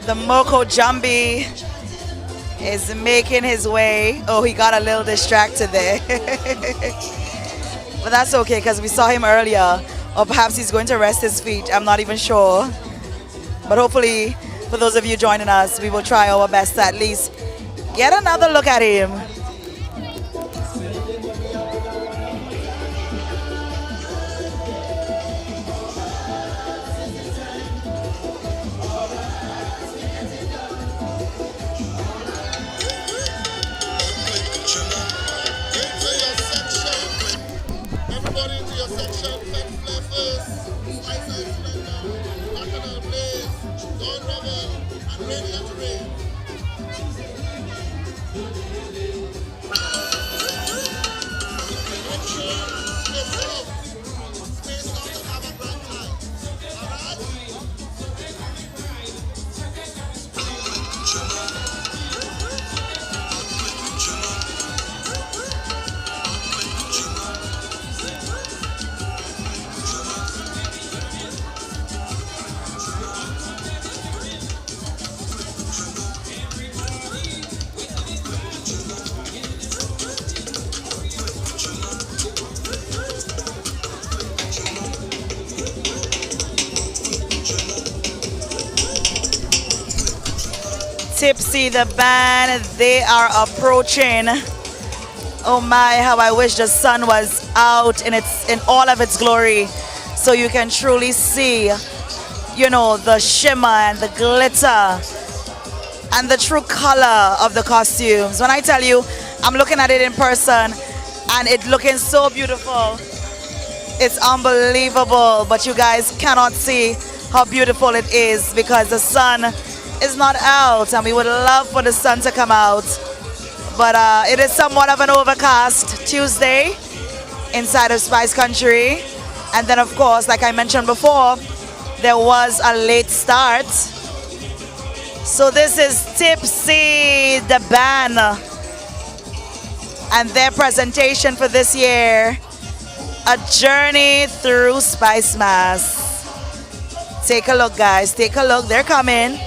The Moko Jambi is making his way. Oh, he got a little distracted there. But that's okay because we saw him earlier. Or perhaps he's going to rest his feet. I'm not even sure. But hopefully, for those of you joining us, we will try our best to at least get another look at him. Everybody into your section, Fence Play first, Spicemas, National Blaze, Dawn Rebel, and Radiant Ray. Make sure stay safe, stay soft and have a great time. Tipsy, the band, they are approaching. Oh my, how I wish the sun was out in all of its glory, so you can truly see, you know, the shimmer and the glitter and the true color of the costumes. When I tell you, I'm looking at it in person and it looking so beautiful. It's unbelievable, but you guys cannot see how beautiful it is because the sun is not out, and we would love for the sun to come out. But it is somewhat of an overcast Tuesday inside of Spice Country. And then, of course, like I mentioned before, there was a late start. So this is Tipsy, the band, and their presentation for this year, A Journey Through Spicemas. Take a look, guys. Take a look. They're coming.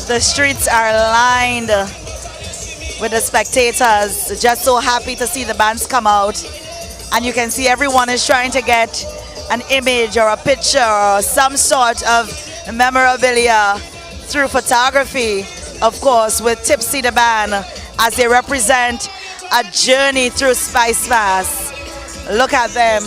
The streets are lined with the spectators, just so happy to see the bands come out. And you can see everyone is trying to get an image or a picture or some sort of memorabilia through photography, of course, with Tipsy the band as they represent A Journey Through Spicemas. Look at them.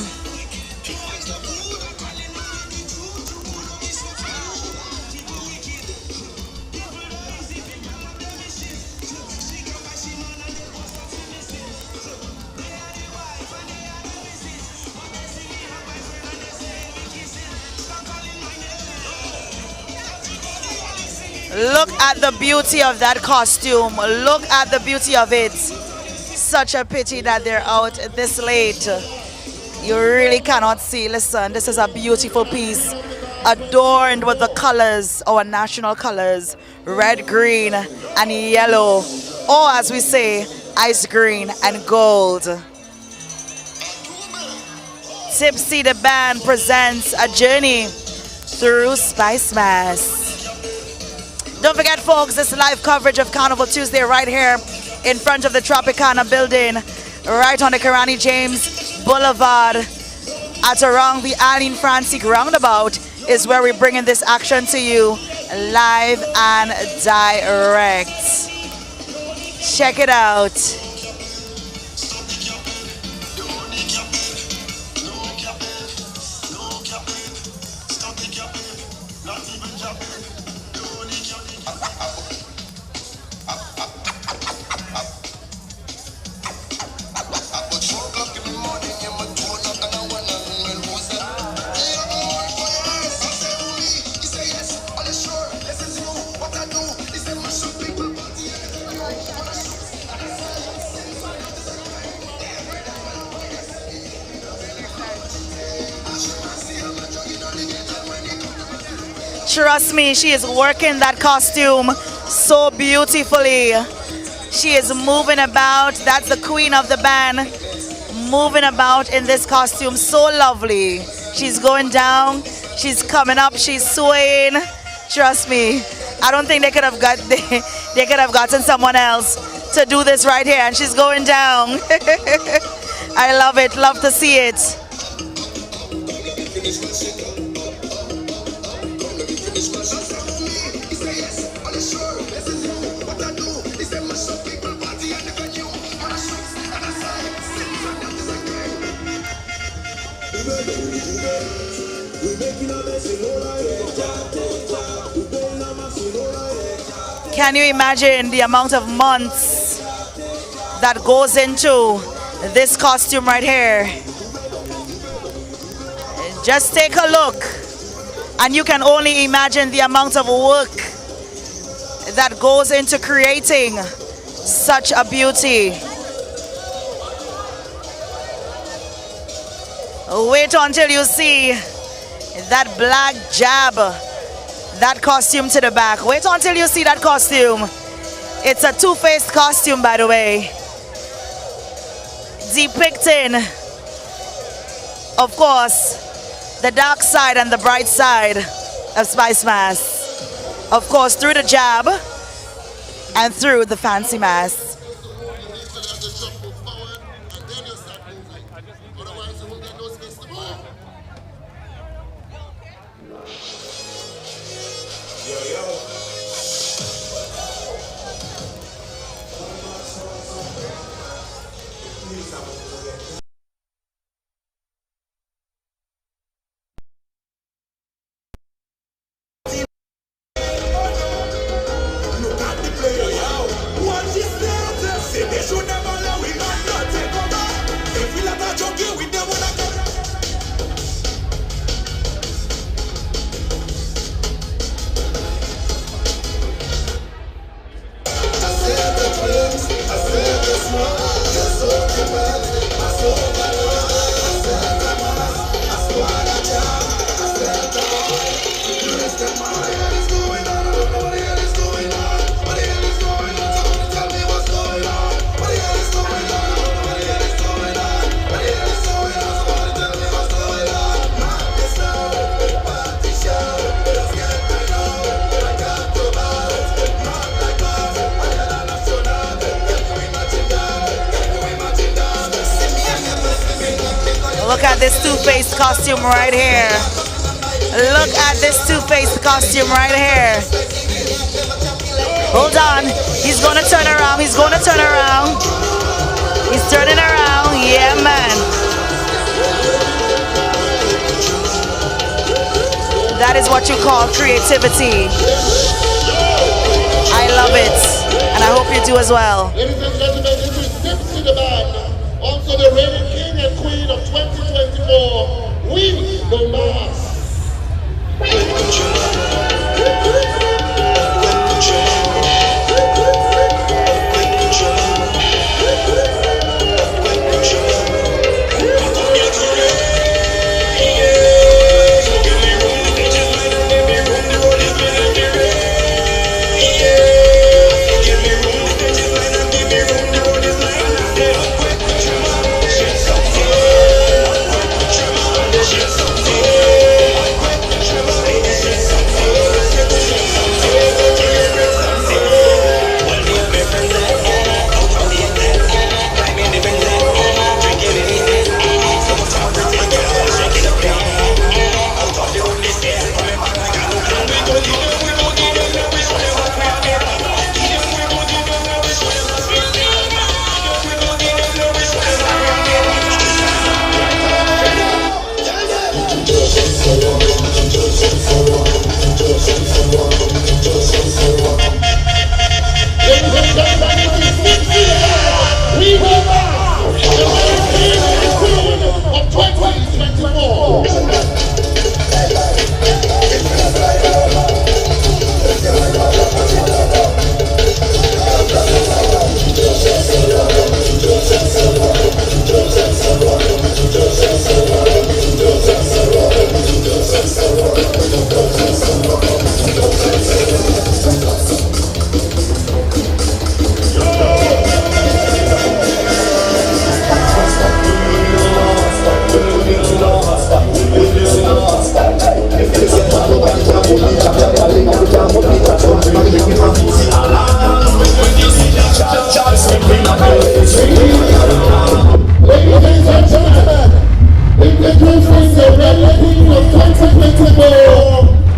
Look at the beauty of that costume. Look at the beauty of it. Such a pity that they're out this late. You really cannot see. Listen, this is a beautiful piece adorned with the colors, our national colors, red, green, and yellow. Or as we say, ice green and gold. Tipsy the band presents a journey through Spicemas. Don't forget, folks, this live coverage of Carnival Tuesday right here in front of the Tropicana building, right on the Karani James Boulevard at around the Arlene Francis roundabout is where we're bringing this action to you live and direct. Check it out. Trust me, she is working that costume so beautifully. She is moving about. That's the queen of the band, moving about in this costume so lovely. She's going down, she's coming up, she's swaying. Trust me, I don't think they could have gotten someone else to do this right here, and she's going down. I love it, love to see it. Can you imagine the amount of months that goes into this costume right here? Just take a look and you can only imagine the amount of work that goes into creating such a beauty. Wait until you see that black jab, that costume to the back. Wait until you see that costume. It's a two-faced costume, by the way, depicting, of course, the dark side and the bright side of Spicemas. Of course, through the jab and through the fancy mask. Look at this two-faced costume right here. Look at this two-faced costume right here. Hold on. He's going to turn around. He's going to turn around. He's turning around. Yeah, man. That is what you call creativity. I love it, and I hope you do as well. Ladies and gentlemen, this is Dipsy the band, also the reigning king and queen of 2024. We the mass. We will now, the reigning king and queen of 2024. Ladies and gentlemen, introducing the reigning queen of 2024,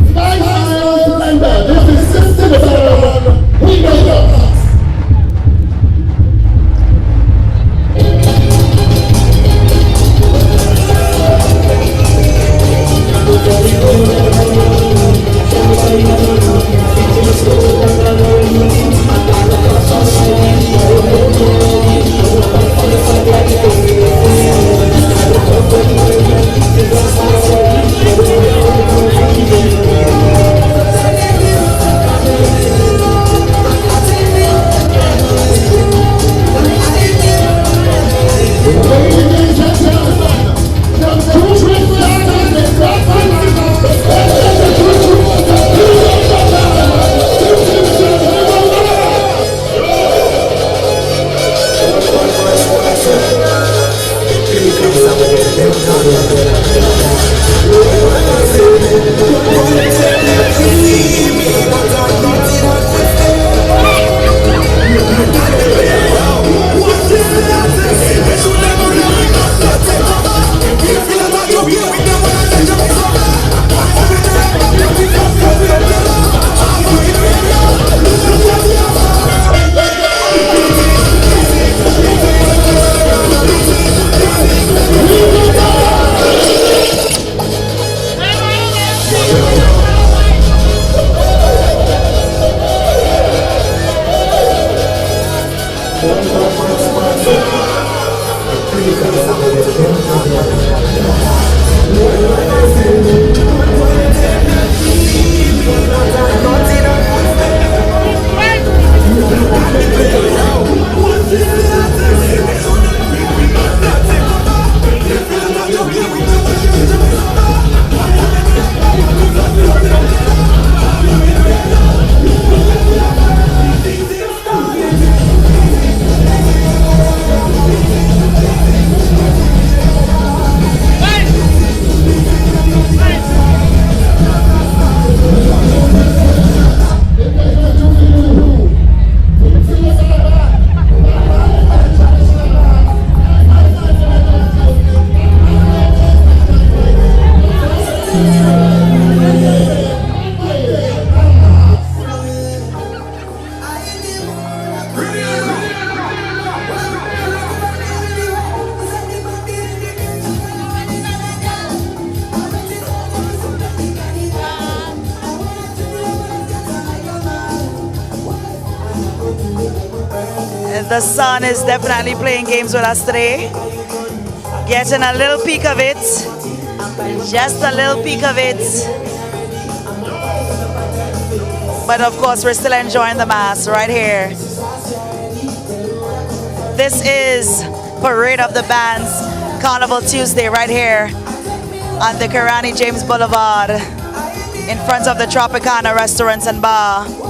Spicemas member. This is Sister the band. We know that. the sun is definitely playing games with us today. Getting a little peek of it. Just a little peek of it. But of course, we're still enjoying the mass right here. This is Parade of the Bands, Carnival Tuesday right here on the Karani James Boulevard in front of the Tropicana Restaurants and Bar.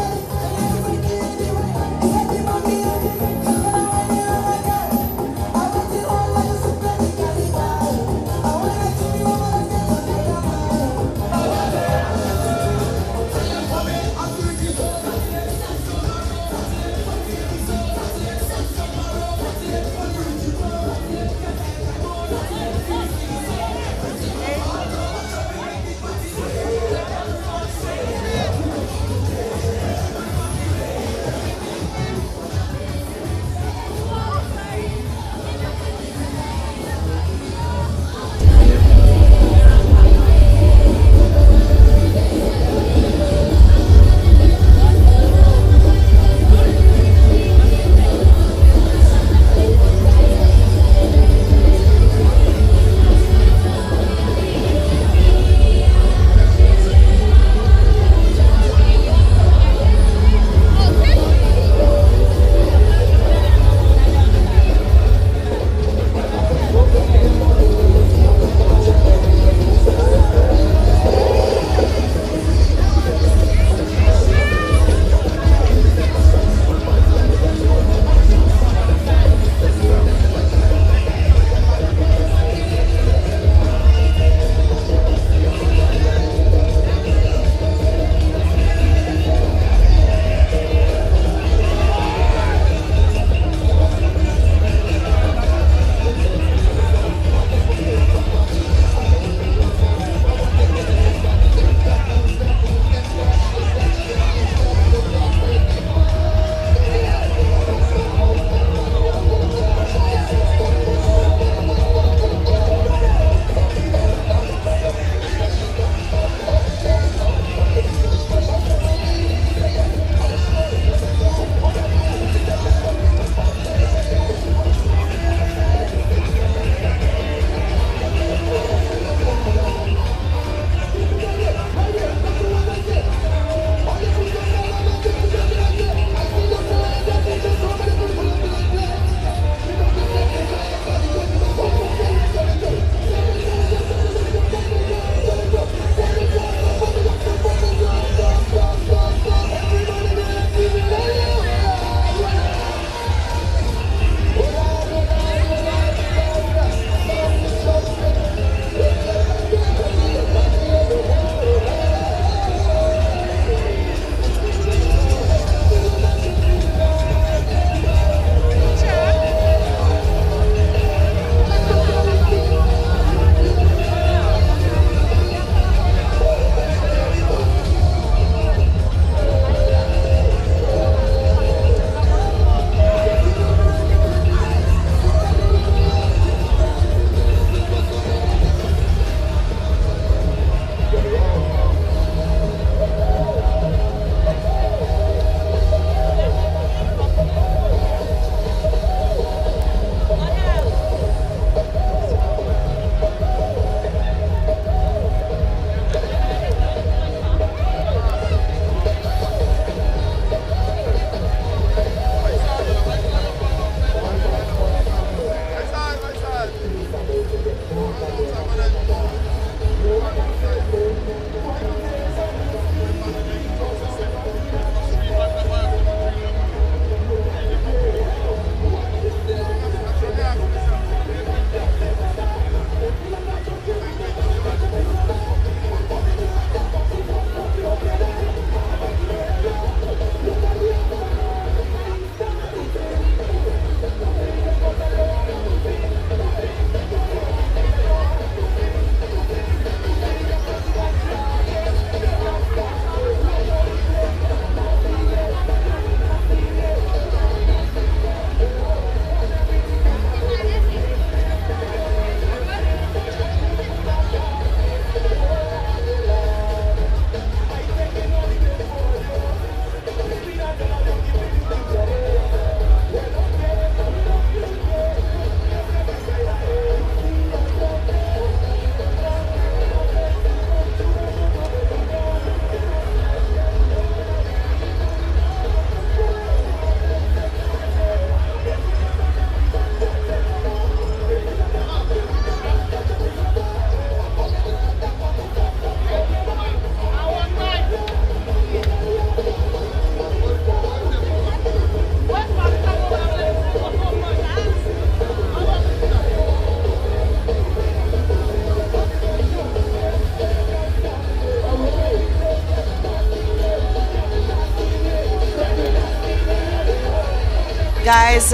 Guys,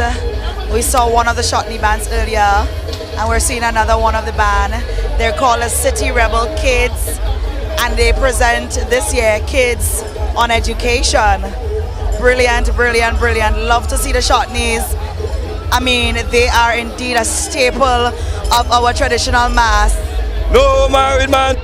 we saw one of the Shotney bands earlier, and we're seeing another one of the band. They're called as City Rebel Kids, and they present this year Kids on Education. Brilliant, brilliant, brilliant. Love to see the Shotneys. I mean, they are indeed a staple of our traditional mass. No married man.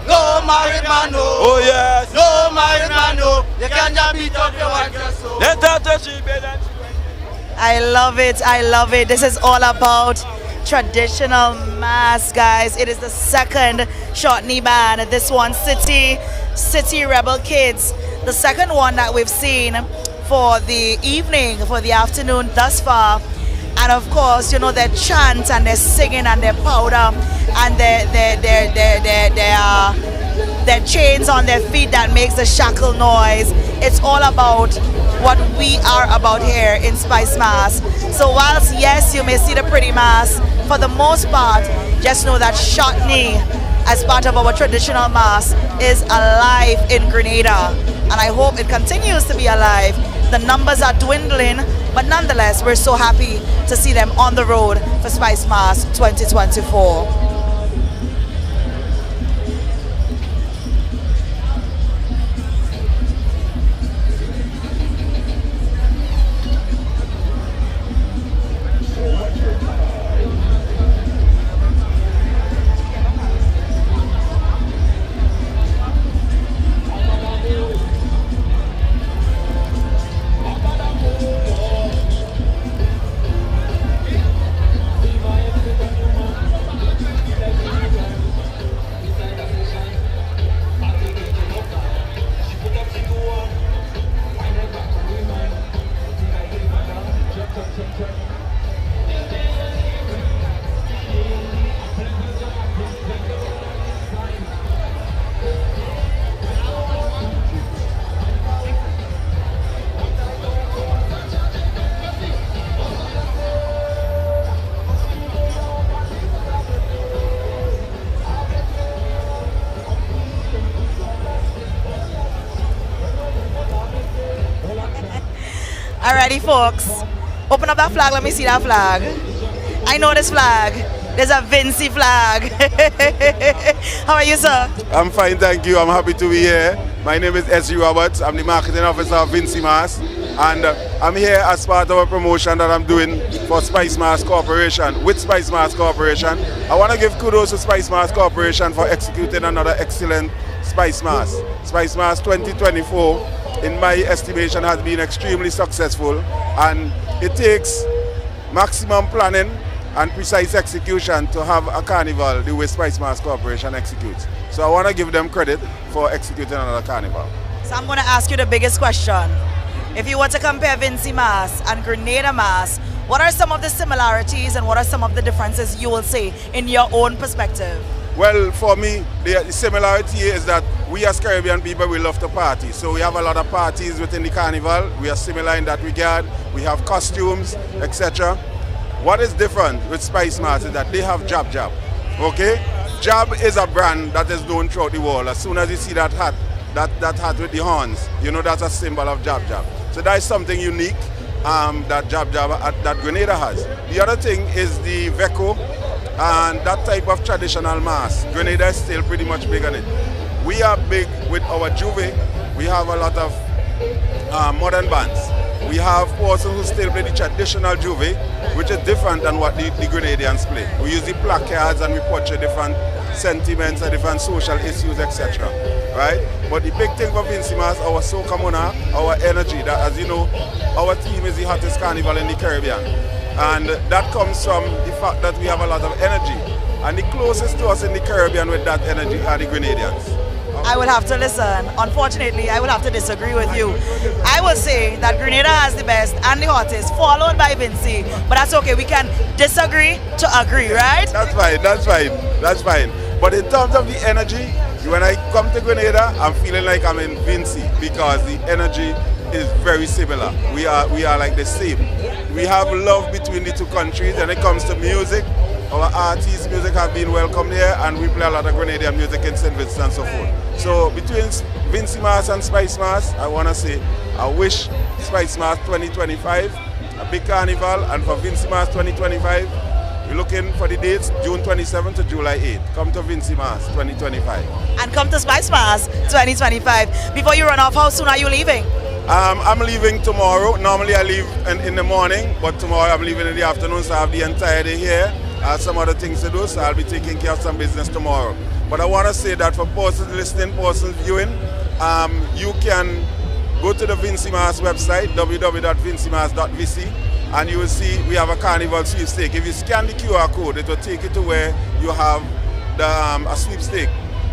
No married man, no. Oh yes. No married man, no. You can't just beat up your wife just so. Let her touch it, baby. I love it. I love it. This is all about traditional mass, guys. It is the second Shotney band. This one, City Rebel Kids. The second one that we've seen for the evening, for the afternoon thus far. And of course, you know, their chant and their singing and their powder and their chains on their feet that makes the shackle noise. It's all about what we are about here in Spicemas. So whilst, yes, you may see the pretty mass, for the most part, just know that Shotney, as part of our traditional mass, is alive in Grenada. And I hope it continues to be alive. The numbers are dwindling, but nonetheless, we're so happy to see them on the road for Spicemas 2024. Alrighty, folks. Open up that flag. Let me see that flag. I know this flag. There's a Vinci flag. How are you, sir? I'm fine, thank you. I'm happy to be here. My name is S.G. Roberts. I'm the marketing officer of Spicemas, and I'm here as part of a promotion that I'm doing for Spicemas Corporation. With Spicemas Corporation, I want to give kudos to Spicemas Corporation for executing another excellent Spicemas. Spicemas 2024, in my estimation, has been extremely successful, and it takes maximum planning and precise execution to have a carnival the way Spicemas Corporation executes. So I want to give them credit for executing another carnival. So I'm going to ask you the biggest question. If you were to compare Vinci Mass and Grenada Mass, what are some of the similarities and what are some of the differences you will say in your own perspective? Well, for me, the similarity is that we as Caribbean people, we love to party. So we have a lot of parties within the carnival. We are similar in that regard. We have costumes, etc. What is different with Spicemas is that they have Jab Jab, okay? Jab is a brand that is known throughout the world. As soon as you see that hat, that hat with the horns, you know that's a symbol of Jab Jab. So that is something unique that Jab Jab, that Grenada has. The other thing is the Veco and that type of traditional mass. Grenada is still pretty much big on it. We are big with our Juve. We have a lot of modern bands. We have persons who still play the traditional Juve, which is different than what the Grenadians play. We use the placards and we portray different sentiments and different social issues, etc. Right? But the big thing for Spicemas, our soca mona, our energy, that, as you know, our team is the hottest carnival in the Caribbean. And that comes from the fact that we have a lot of energy. And the closest to us in the Caribbean with that energy are the Grenadians. I will have to listen. Unfortunately, I will have to disagree with you. I will say that Grenada has the best and the hottest, followed by Vinci. But that's okay. We can disagree to agree, right? That's fine. That's fine. That's fine. But in terms of the energy, when I come to Grenada, I'm feeling like I'm in Vinci because the energy is very similar. We are like the same. We have love between the two countries. When it comes to music, our artists' music have been welcomed here, and we play a lot of Grenadian music in St. Vincent and so forth. So between Spicemas and Spicemas, I want to say I wish Spicemas 2025 a big carnival, and for Spicemas 2025, we're looking for the dates June 27th to July 8th. Come to Spicemas 2025. And come to Spicemas 2025. Before you run off, how soon are you leaving? I'm leaving tomorrow. Normally I leave in the morning, but tomorrow I'm leaving in the afternoon, so I have the entire day here. I have some other things to do, so I'll be taking care of some business tomorrow. But I want to say that for persons listening, persons viewing, you can go to the Spicemas website, www.spicemas.vc, and you will see we have a carnival sweepstake. If you scan the QR code, it will take you to where you have a sweepstake.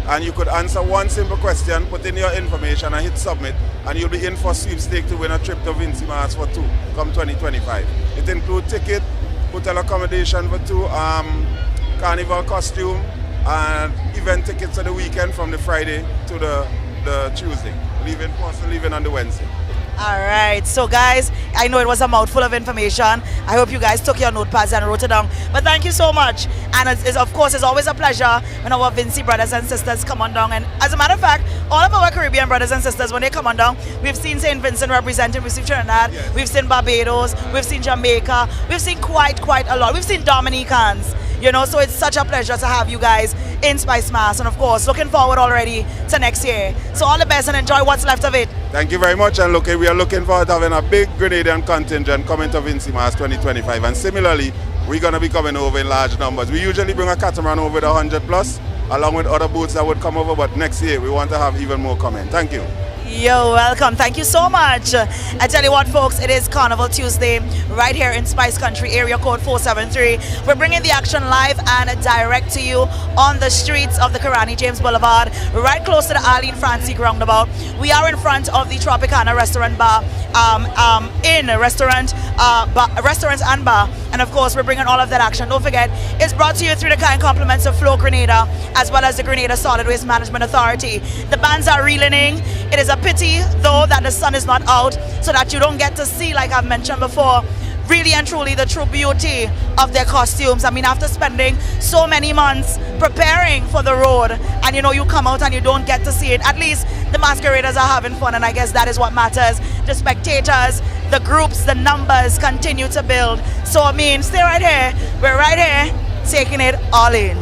And you could answer one simple question, put in your information and hit submit, and you'll be in for sweepstake to win a trip to Spicemas for two come 2025. It includes ticket, hotel accommodation for two, carnival costume, and event tickets for the weekend from the Friday to the Tuesday. Leaving on the Wednesday. All right, so guys, I know it was a mouthful of information. I hope you guys took your notepads and wrote it down. But thank you so much. And of course, it's always a pleasure when our Vinci brothers and sisters come on down. And as a matter of fact, all of our Caribbean brothers and sisters, when they come on down, we've seen St. Vincent representing, we've seen Trinidad, we've seen Barbados, we've seen Jamaica, we've seen quite a lot. We've seen Dominicans. You know, so it's such a pleasure to have you guys in Spicemas, and of course, looking forward already to next year. So all the best and enjoy what's left of it. Thank you very much, and we are looking forward to having a big Grenadian contingent coming to Spicemas 2025, and similarly, we're going to be coming over in large numbers. We usually bring a catamaran over the 100 plus, along with other boats that would come over, but next year we want to have even more coming. Thank you. You're welcome. Thank you so much. I tell you what, folks, it is Carnival Tuesday right here in Spice Country, area code 473. We're bringing the action live and direct to you on the streets of the Karani James Boulevard, right close to the Arlene Francis roundabout. We are in front of the Tropicana restaurant bar, restaurant and bar, and of course we're bringing all of that action. Don't forget, it's brought to you through the kind compliments of Flow Grenada as well as the Grenada Solid Waste Management Authority. The bands are reeling in. It is a pity though that the sun is not out, so that you don't get to see, like I've mentioned before, really and truly the true beauty of their costumes. I mean, after spending so many months preparing for the road, and you know, you come out and you don't get to see it, at least the masqueraders are having fun, and I guess that is what matters. The spectators, the groups, the numbers continue to build. So I mean, stay right here. We're right here taking it all in.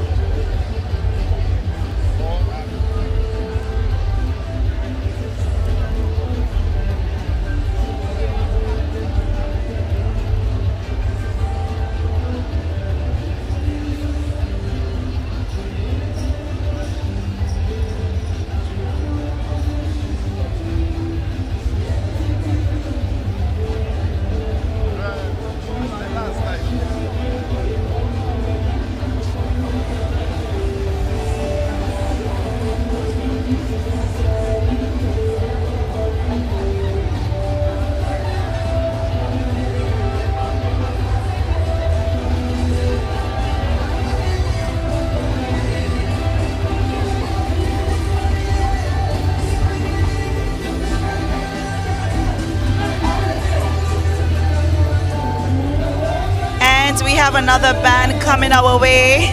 We have another band coming our way.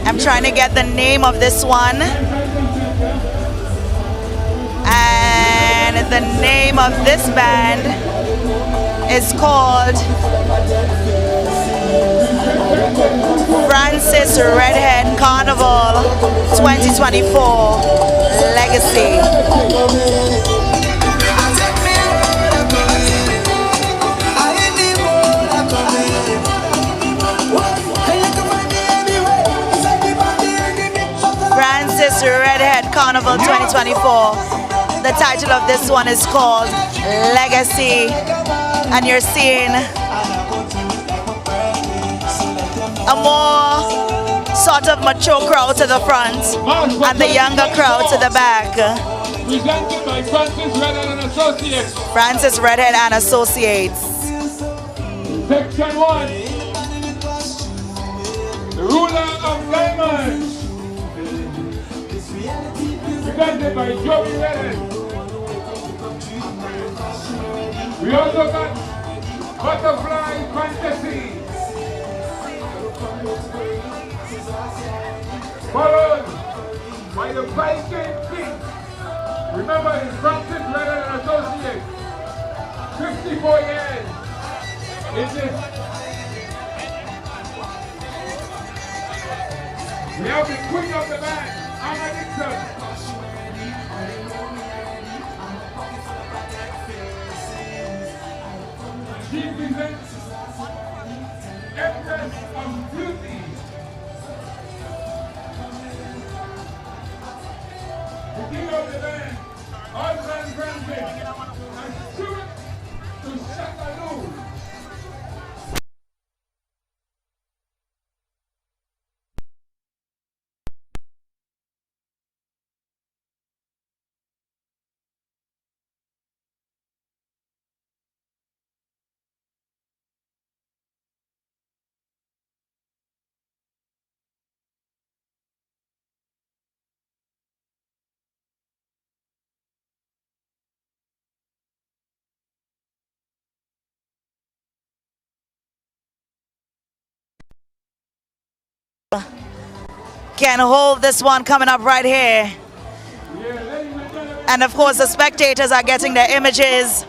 I'm trying to get the name of this one. And the name of this band is called Francis Redhead Carnival 2024 Legacy. Redhead Carnival 2024. The title of this one is called Legacy, and you're seeing a more sort of mature crowd to the front and the younger crowd to the back. Presented by Francis Redhead and Associates. Francis Redhead and Associates. Section 1. The ruler of diamonds. Presented by Joey Redhead. We also got Butterfly Fantasy. Followed by the Viking King. Remember, it's Francis Redhead and Associates. 54 years. It's it. We have the queen of the band, Anna Dixon. She presents Empress of Beauty. The king of the band, Osman Francis, and Stuart to Shakaloo. Can hold this one coming up right here. And of course the spectators are getting their images.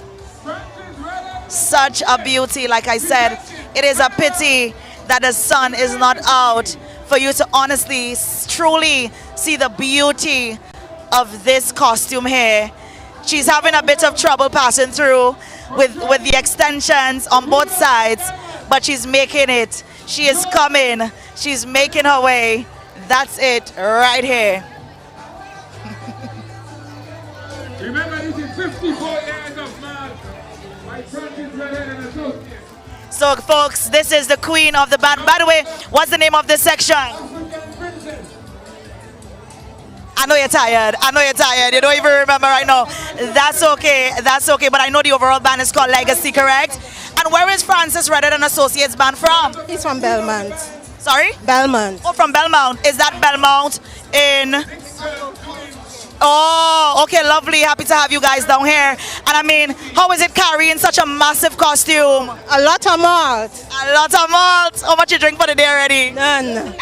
Such a beauty, like I said. It is a pity that the sun is not out for you to honestly, truly see the beauty of this costume here. She's having a bit of trouble passing through with the extensions on both sides, but she's making it. She is coming. She's making her way. That's it right here. Remember, this is 54 years of march by Francis Redhead and Associates. So, folks, this is the queen of the band. By the way, what's the name of this section? I know you're tired. I know you're tired. You don't even remember right now. That's okay. That's okay. But I know the overall band is called Legacy, correct? And where is Francis Redhead and Associates band from? He's from Belmont. Sorry? Belmont. Oh, from Belmont. Is that Belmont in... Oh, okay, lovely. Happy to have you guys down here. And I mean, how is it carrying such a massive costume? A lot of malt. A lot of malt. How much you drink for the day already? None.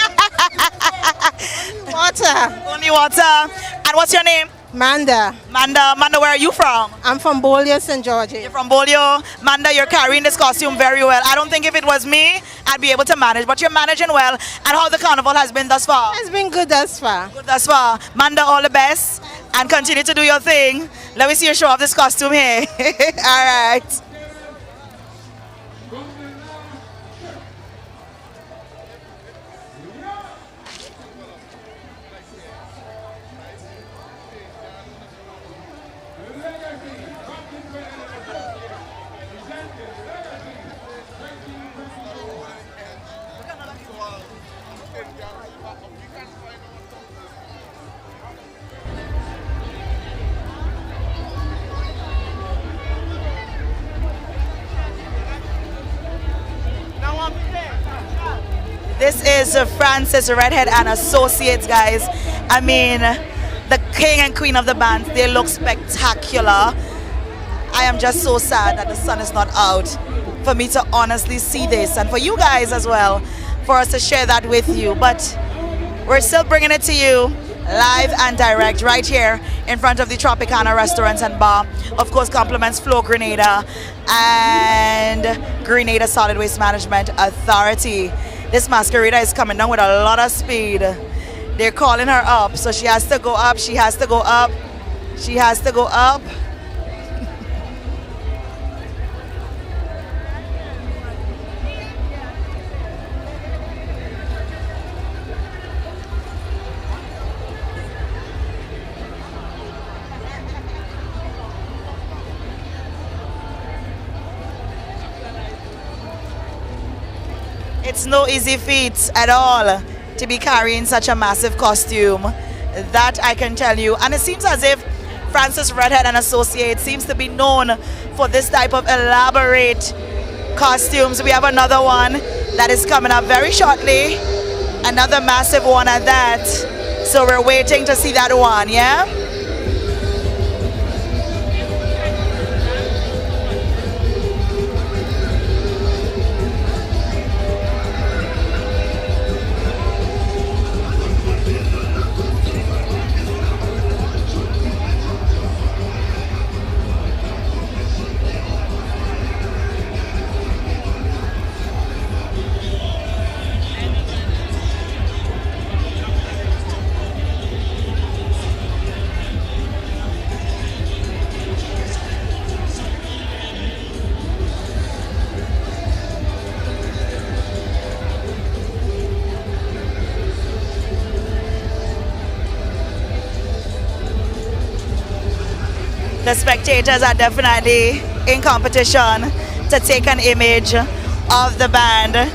Water. Only water. And what's your name? Manda. Manda, where are you from? I'm from Bolio, St. George. You're from Bolio. Manda, you're carrying this costume very well. I don't think if it was me, I'd be able to manage, but you're managing well. And how the carnival has been thus far? It's been good thus far. Good thus far. Manda, all the best. And continue to do your thing. Let me see you show off this costume here. All right. This is Francis Redhead and Associates, guys. I mean, the king and queen of the band, they look spectacular. I am just so sad that the sun is not out for me to honestly see this, and for you guys as well, for us to share that with you. But we're still bringing it to you live and direct right here in front of the Tropicana Restaurant and Bar. Of course, compliments Flow Grenada and Grenada Solid Waste Management Authority. This masquerader is coming down with a lot of speed. They're calling her up, so she has to go up, she has to go up, she has to go up. It's no easy feat at all. to be carrying such a massive costume. That I can tell you. And it seems as if Francis Redhead and Associates seems to be known for this type of elaborate costumes. We have another one that is coming up very shortly. Another massive one at that. So we're waiting to see that one, yeah? The spectators are definitely in competition to take an image of the band.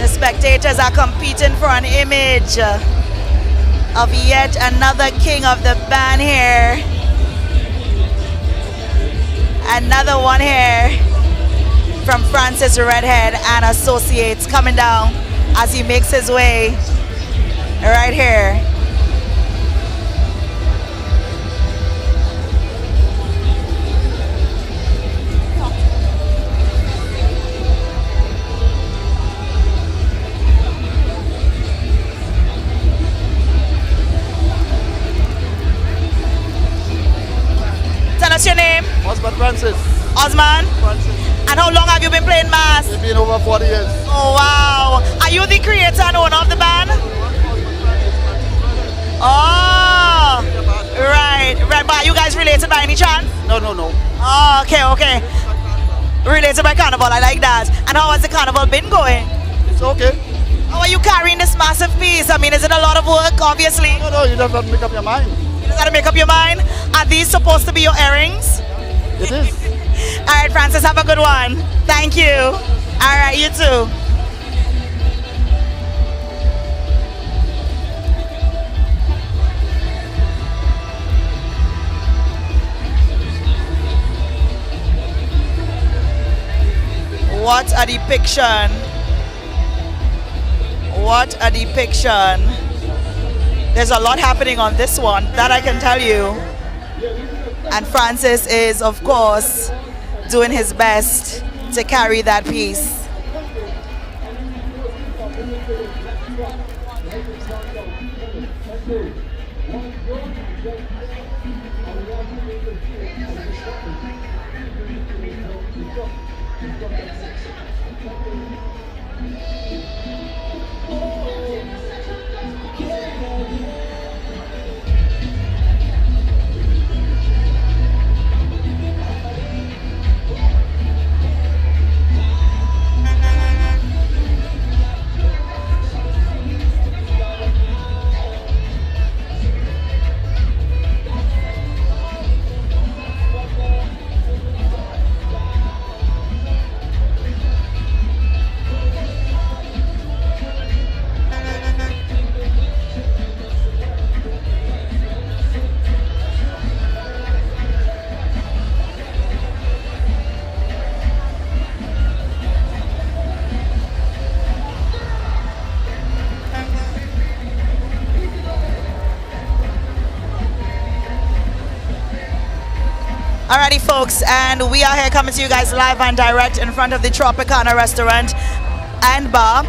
Spectators are competing for an image of yet another king of the band here. Another one here from Francis Redhead and Associates coming down as he makes his way right here. What's your name? Osman Francis. Osman? Francis. And how long have you been playing mass? It's been over 40 years. Oh wow. Are you the creator and owner of the band? Oh, right. But are you guys related by any chance? No. Oh, okay. Related by carnival, I like that. And how has the carnival been going? It's okay. How are you carrying this massive piece? I mean, is it a lot of work, obviously? No, you just have to make up your mind. You just got to make up your mind? Are these supposed to be your earrings? It is. All right, Francis, have a good one. Thank you. All right, you too. What a depiction. What a depiction. There's a lot happening on this one, that I can tell you. And Francis is, of course, doing his best to carry that piece. Alrighty folks, and we are here coming to you guys live and direct in front of the Tropicana restaurant and bar.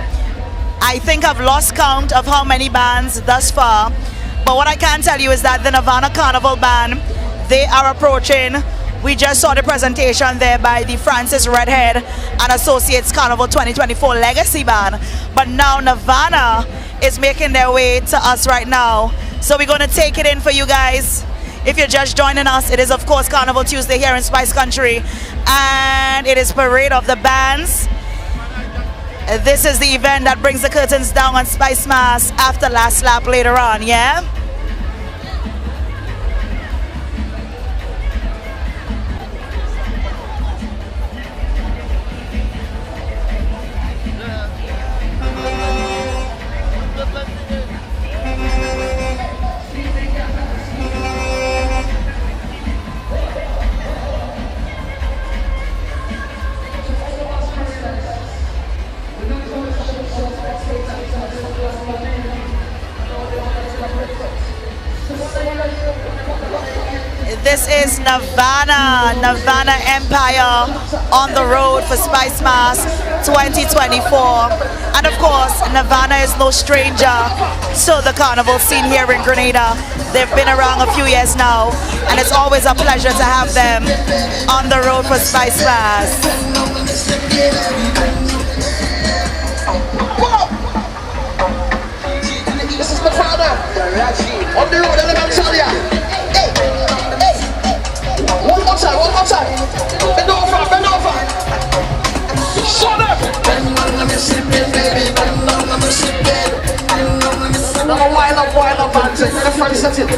I think I've lost count of how many bands thus far, but what I can tell you is that the Nirvana Carnival band, they are approaching We just saw the presentation there by the Francis Redhead and Associates Carnival 2024 Legacy Band. But now Nirvana is making their way to us right now. So we're going to take it in for you guys. If you're just joining us, it is of course Carnival Tuesday here in Spice Country. And it is Parade of the Bands. This is the event that brings the curtains down on Spicemas after last lap later on, yeah? This is Nirvana Empire on the road for Spicemas 2024. And of course, Nirvana is no stranger to the carnival scene here in Grenada. They've been around a few years now, and it's always a pleasure to have them on the road for Spicemas. This is Nirvana on the road, and let me tell ya. One more time. Bend over. Shut up. Bend on, let me slip in, baby. Bend on, let me slip in. Now wind up, and take the front set it. Sit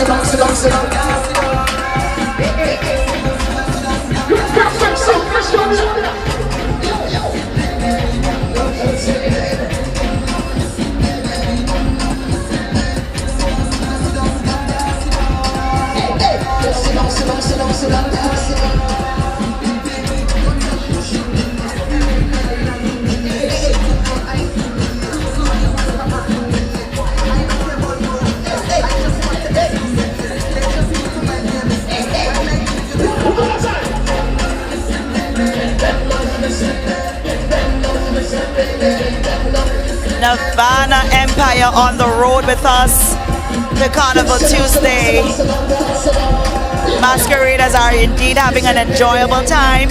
down. Perfect, so let's go. Sit down. Nirvana Empire on the road with us for Carnival Tuesday. Masqueraders are indeed having an enjoyable time.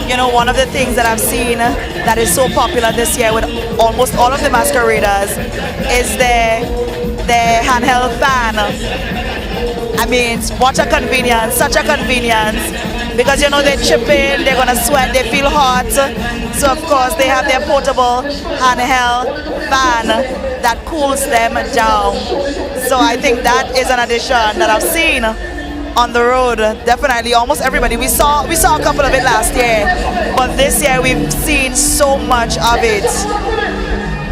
You know, one of the things that I've seen that is so popular this year with almost all of the masqueraders is their handheld fan. I mean, what a convenience, such a convenience. Because you know they chip in, they're gonna sweat, they feel hot. So of course they have their portable handheld fan that cools them down. So I think that is an addition that I've seen on the road. Definitely, almost everybody. We saw a couple of it last year, but this year we've seen so much of it.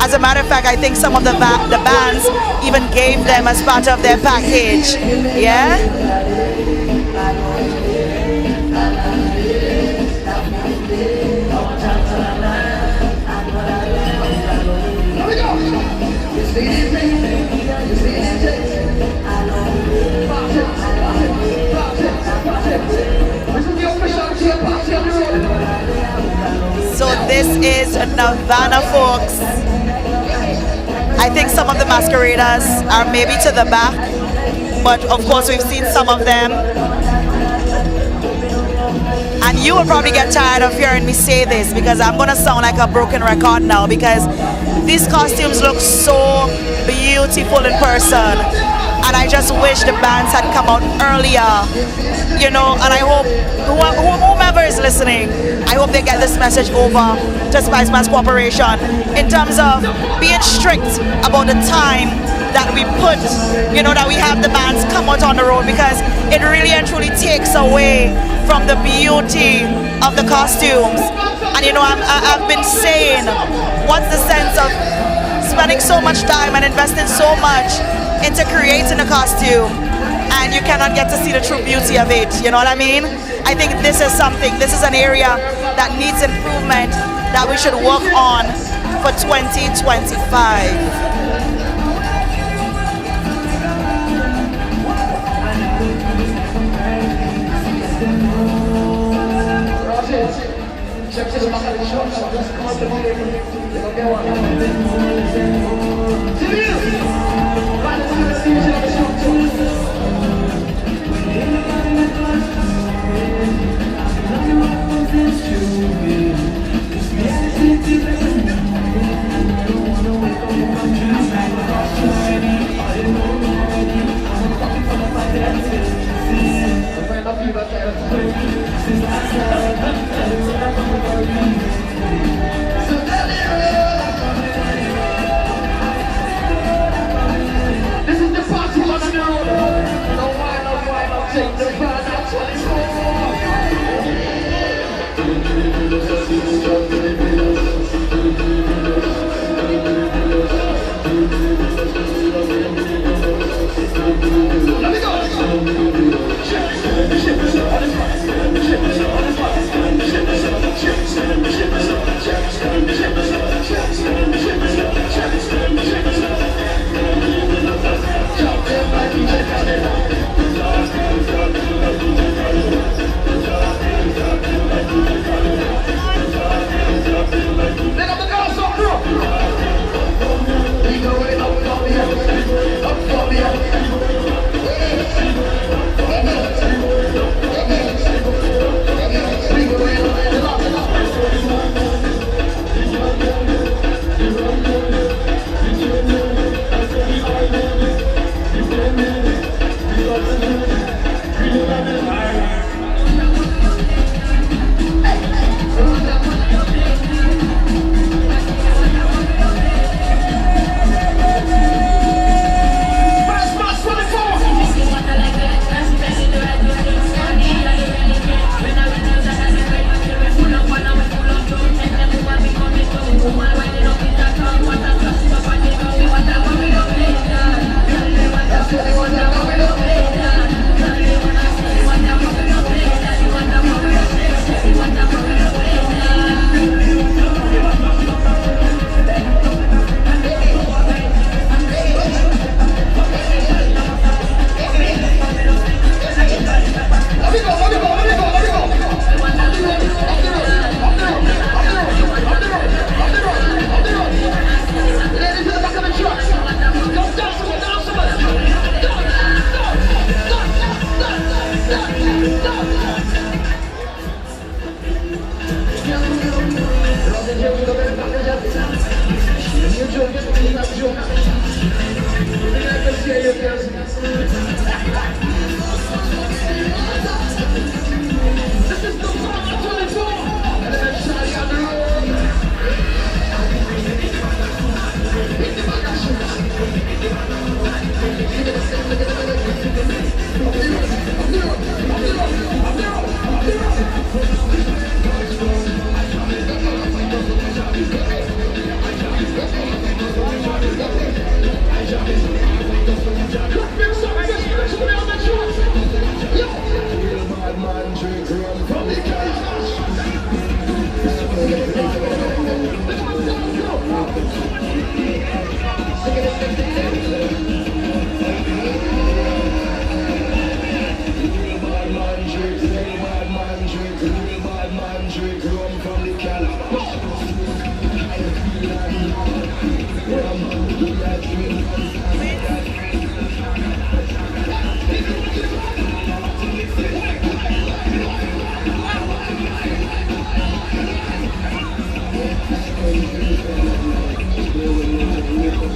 As a matter of fact, I think some of the bands even gave them as part of their package. Yeah? So this is Nirvana, folks. I think some of the masqueraders are maybe to the back, but of course we've seen some of them. And you will probably get tired of hearing me say this because I'm gonna sound like a broken record now, because these costumes look so beautiful in person. And I just wish the bands had come out earlier, you know, and I hope whomever is listening, I hope they get this message over to Spicemas Corporation in terms of being strict about the time that we put, you know, that we have the bands come out on the road, because it really and truly takes away from the beauty of the costumes. And you know, I've been saying, what's the sense of spending so much time and investing so much into creating a costume and you cannot get to see the true beauty of it, you know what I mean? I think this is something, this is an area that needs improvement that we should work on for 2025.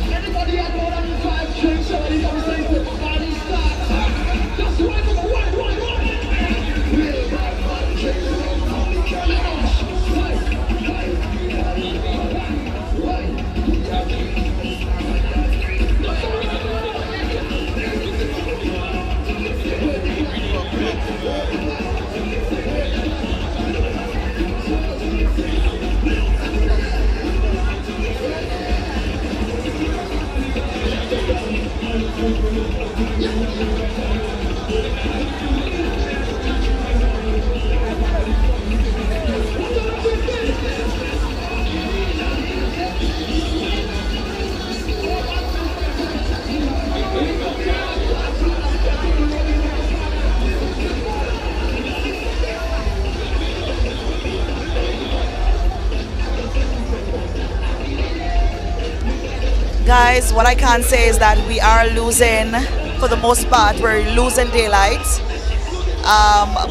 Anybody have more than 5 drinks already? guys, what I can say is that we are losing, for the most part, we're losing daylight.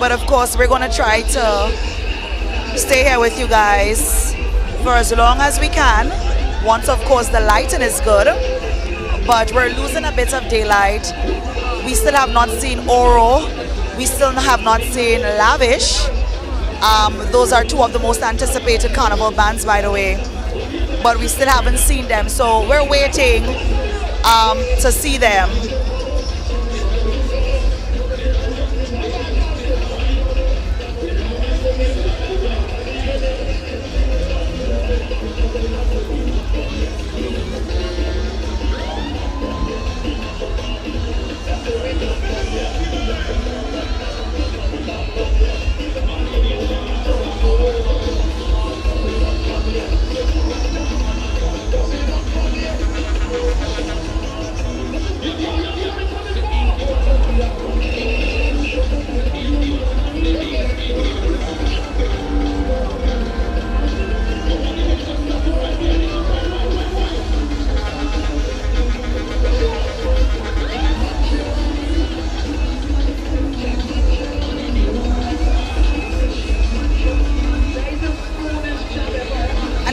But of course, we're going to try to stay here with you guys for as long as we can. Once, of course, the lighting is good. But we're losing a bit of daylight. We still have not seen Oro. We still have not seen Lavish. Those are two of the most anticipated carnival bands, by the way. But we still haven't seen them. So we're waiting to see them.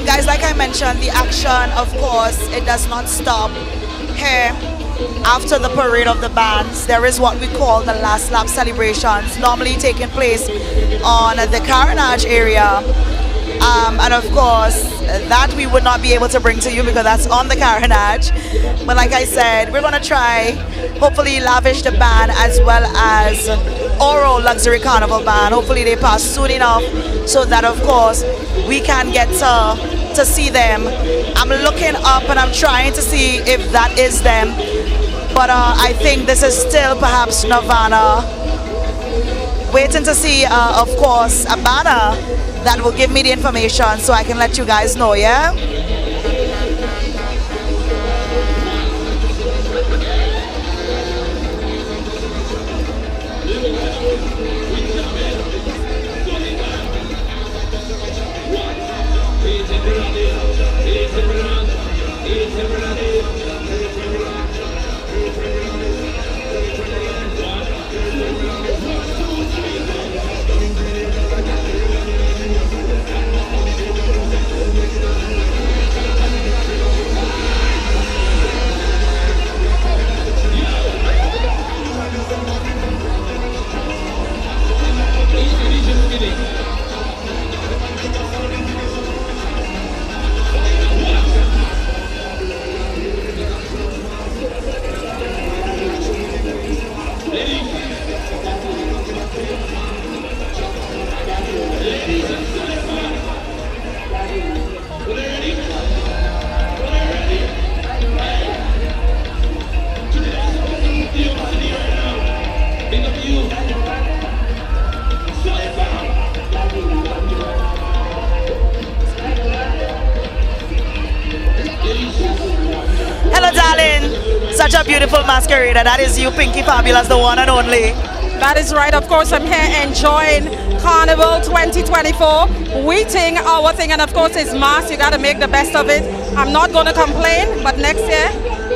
Guys, like I mentioned, the action, of course, it does not stop here. After the parade of the bands, there is what we call the last lap celebrations, normally taking place on the Carnage area. And of course, that we would not be able to bring to you because that's on the Carnage. But like I said, we're going to try, hopefully, Lavish the band as well as Oro Luxury Carnival band. Hopefully they pass soon enough so that, of course, we can get to see them. I'm looking up and I'm trying to see if that is them. But I think this is still perhaps Nirvana. Waiting to see, of course, a banner that will give me the information so I can let you guys know, yeah? Hello, darling. Such a beautiful masquerader. That is you, Pinky Fabulous, the one and only. That is right. Of course, I'm here enjoying Carnival 2024. Waiting our thing, and of course, it's mass. You got to make the best of it. I'm not going to complain, but next year,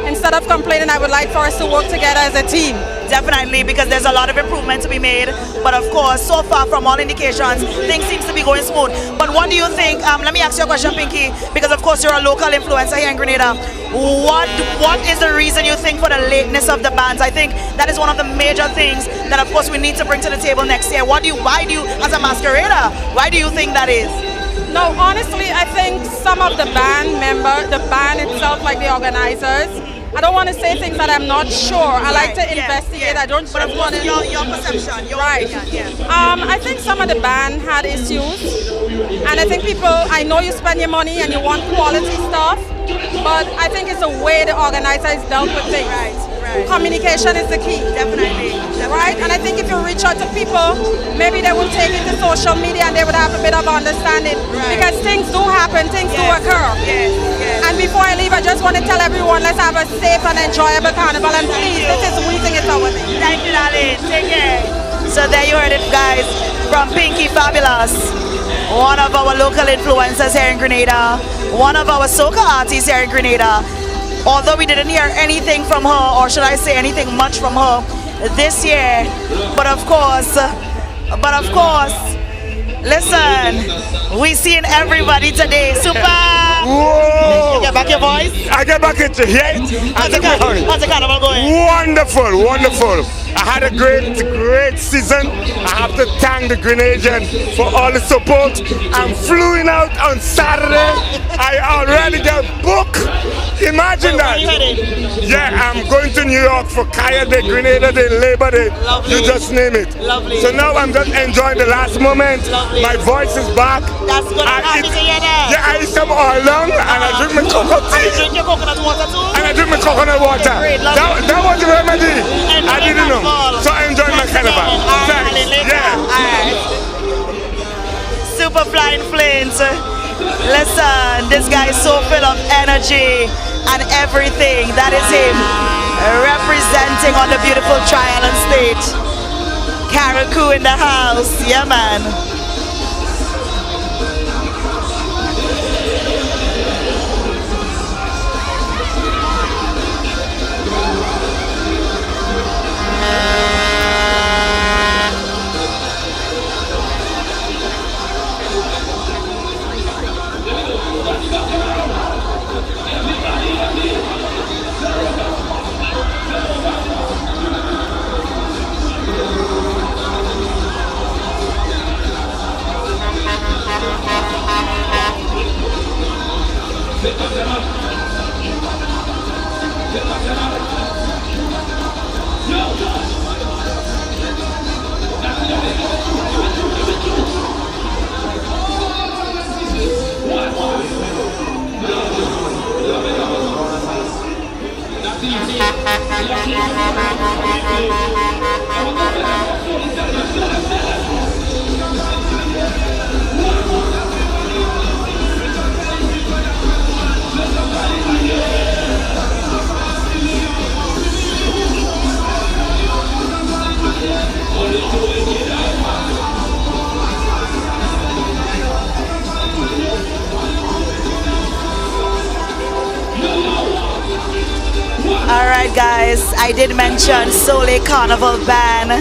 instead of complaining, I would like for us to work together as a team. Definitely, because there's a lot of improvement to be made. But of course, so far from all indications, things seems to be going smooth. But what do you think? Let me ask you a question, Pinky, because of course you're a local influencer here in Grenada. What is the reason you think for the lateness of the bands? I think that is one of the major things that of course we need to bring to the table next year. Why do you, as a masquerader, why do you think that is? No, honestly, I think some of the band itself, like the organizers, I don't want to say things that I'm not sure. I like to investigate. I don't just want to... Your perception, your opinion, yeah. I think some of the band had issues. And I think I know you spend your money and you want quality stuff, but I think it's the way the organizers dealt with things. Right. Communication is the key. Definitely. Right? And I think if you reach out to people, maybe they will take it to social media and they would have a bit of understanding. Right. Because things do happen, things do occur. Yes. And before I leave, I just want to tell everyone, let's have a safe and enjoyable carnival. And please, this is Weeting It Our Thing. Thank you, darling. Take care. So there you heard it, guys, from Pinky Fabulous, one of our local influencers here in Grenada, one of our soca artists here in Grenada. although we didn't hear anything from her, or should I say anything much from her this year, but of course, listen, we seen everybody today. Super! Whoa! You get back your voice? I get back into it. How's the carnival going? Wonderful, wonderful. I had a great season. I have to thank the Grenadian for all the support. I'm flying out on Saturday. I already got booked. Imagine that. Yeah, I'm going to New York for Kaya Day, Grenada Day, Labor Day. Lovely. You just name it. Lovely. So now I'm just enjoying the last moment. Lovely. My voice is back. That's good. I'm happy to hear that. Yeah, I eat some all along and I drink my coconut tea. You drink your coconut water too? And I drink my coconut water. Great, that was the remedy. I didn't know. So I enjoyed my carnival. Thanks. Yeah. Alright. Super flying flames. Listen, this guy is so full of energy and everything. That is him representing on the beautiful Tri-Island stage. Karakou in the house. Yeah, man. Alright guys, I did mention Soleil Carnival Band,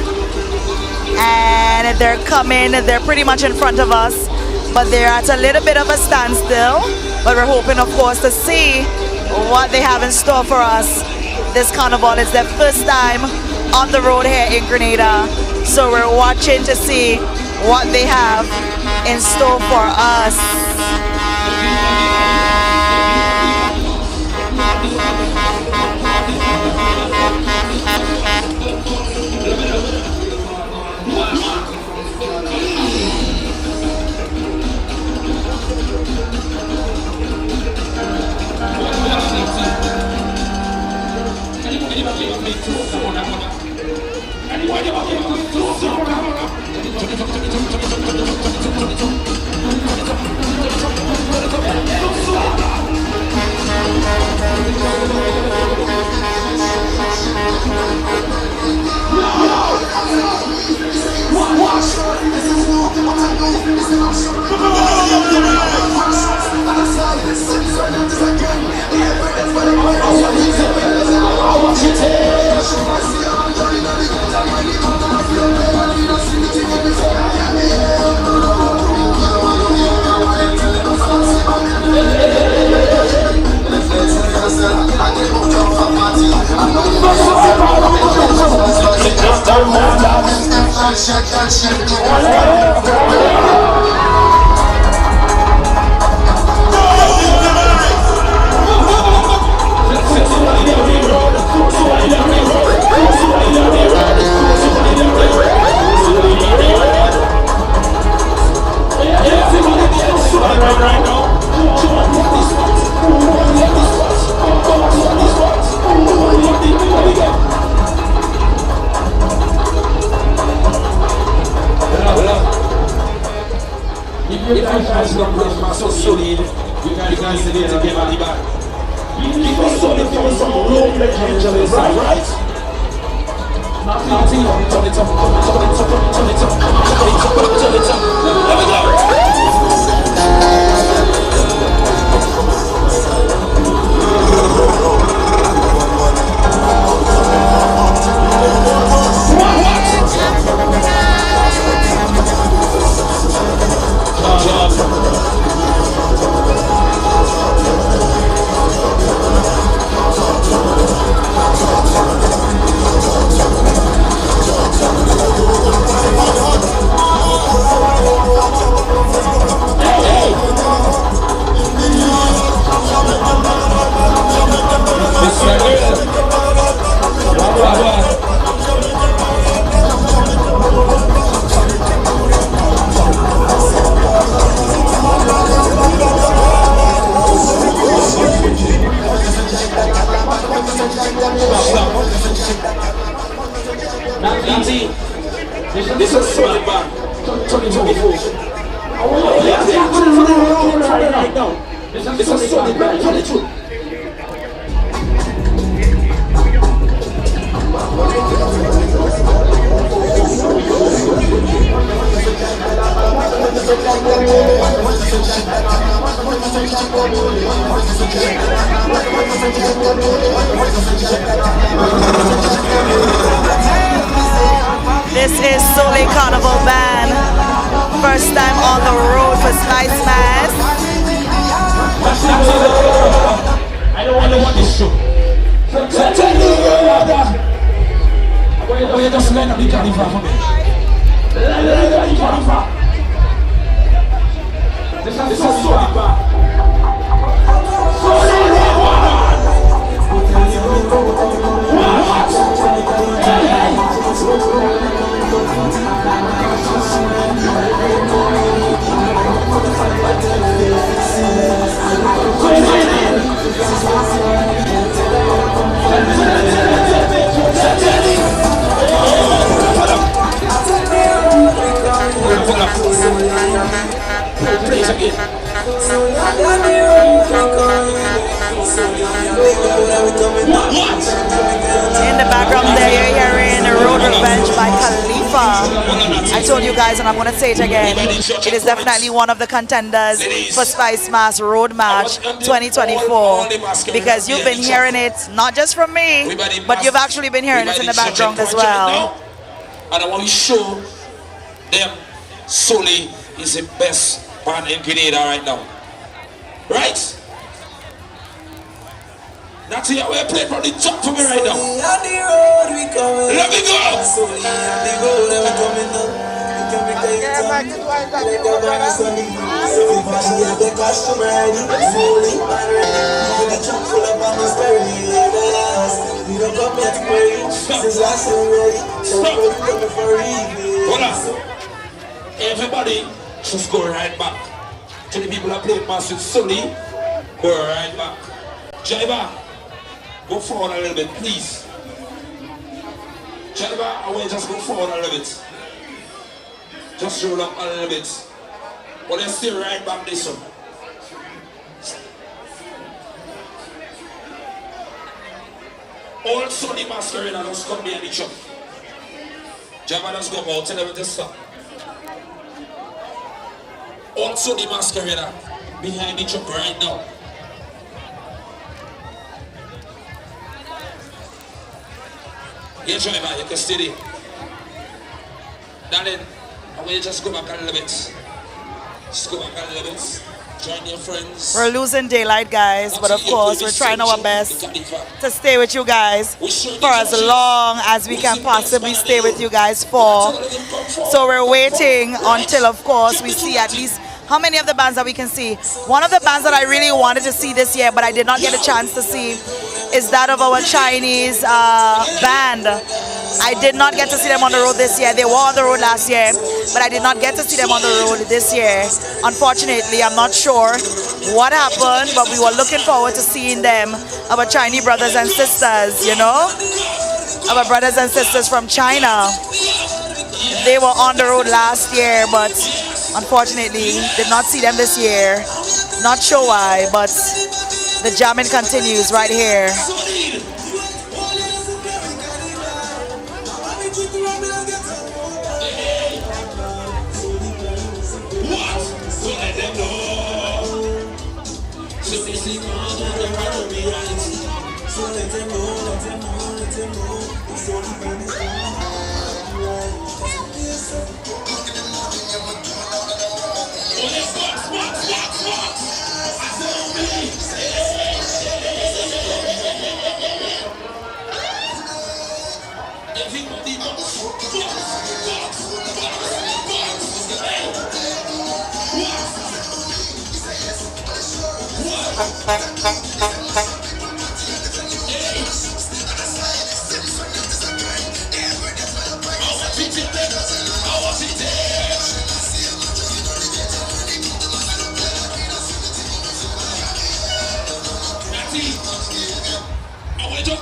and they're coming, they're pretty much in front of us, but they're at a little bit of a standstill, but we're hoping of course to see what they have in store for us. This carnival is their first time on the road here in Grenada, so we're watching to see what they have in store for us. This is Solid Band 2024. This is Solid Band 22. This is Sole Carnival Band. First time on the road for Spicemas. I don't want to watch this show. You just learn a bit of for me. This is Solid Band. In the background there, you're hearing Road Revenge by Khalifa. I told you guys, and I'm going to say it again, it is definitely one of the contenders for Spicemas Road Match 2024, because you've been hearing it, not just from me, but you've actually been hearing it in the background as well. And I want to show them Soli is the best band in Grenada right now. Right? That's it, we're playing from the top for me right now. Let me go! Hold on. Everybody just go right back. To the people that play Master Sully, go right back. Jaiba, go forward a little bit, please. Jaiba, I want you just go forward a little bit. Just roll up a little bit. But let's stay right back this one. All Sunday masquerade and just come behind each other. Jaiba, let's go out, tell them to stop. Also the masquerader behind each other right now. Yeah, driver, you can stay there. Darling, I want you to just go back a little bit. Just go back a little bit. Join your friends. We're losing daylight, guys, but of course we're trying our best to stay with you guys for as long as we can possibly stay with you guys for. So we're waiting until, of course, we see at least how many of the bands that we can see. One of the bands that I really wanted to see this year, but I did not get a chance to see, is that of our Chinese band. I did not get to see them on the road this year. They were on the road last year, but I did not get to see them on the road this year. Unfortunately, I'm not sure what happened, but we were looking forward to seeing them, our Chinese brothers and sisters, you know? Our brothers and sisters from China. They were on the road last year, but unfortunately, did not see them this year. Not sure why, but the jamming continues right here.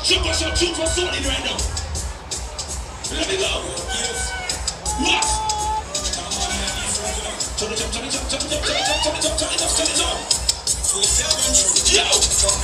Jump us up, jump us on it right now. Let me go. Yes. What? Turn it up, turn it up, turn it up, turn it up, turn it up, turn it up, turn it up. Yo! Let's go.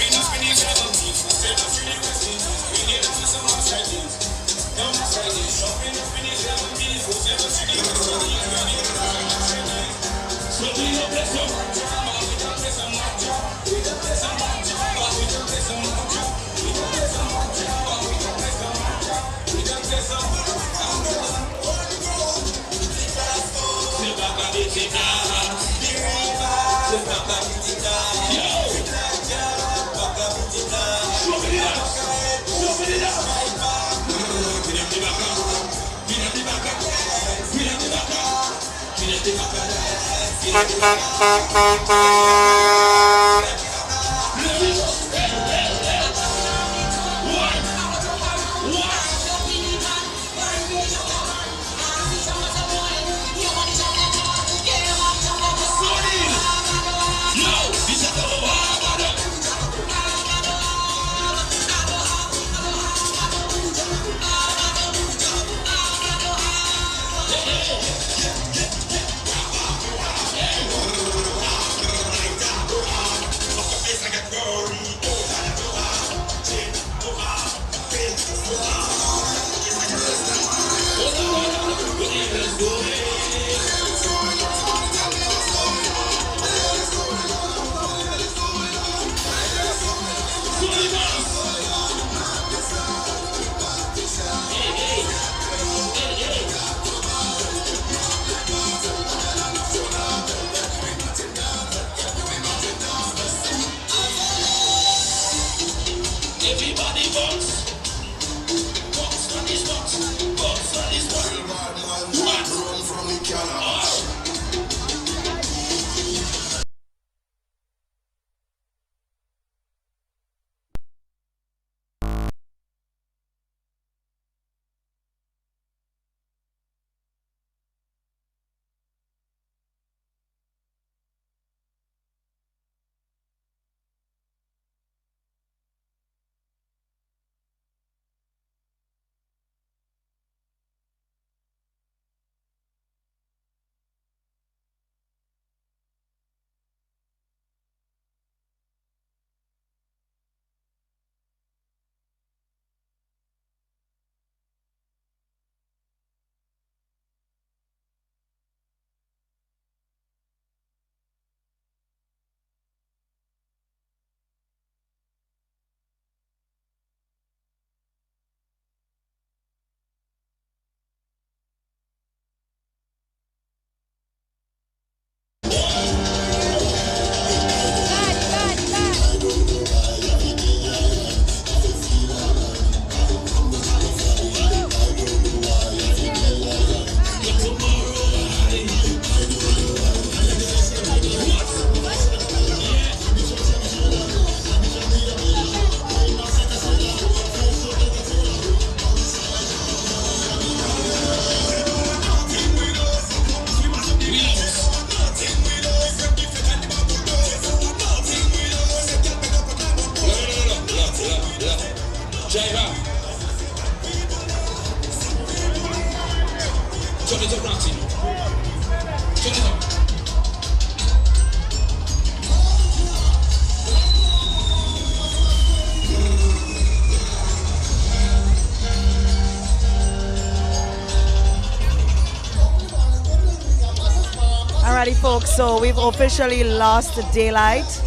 Alrighty folks, so we've officially lost daylight,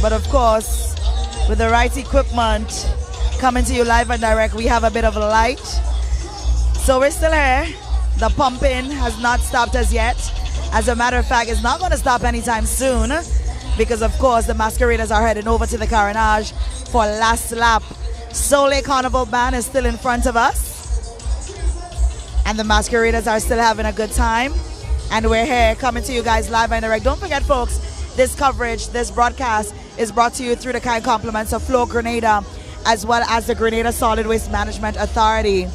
but of course with the right equipment coming to you live and direct, we have a bit of light. So we're still here. The pumping has not stopped as yet. As a matter of fact, it's not going to stop anytime soon, because of course the masqueraders are heading over to the Carnage for last lap. Soleil Carnival Band is still in front of us, and the masqueraders are still having a good time. And we're here coming to you guys live and direct. Don't forget, folks, this coverage, this broadcast is brought to you through the kind compliments of Flow Grenada, as well as the Grenada Solid Waste Management Authority.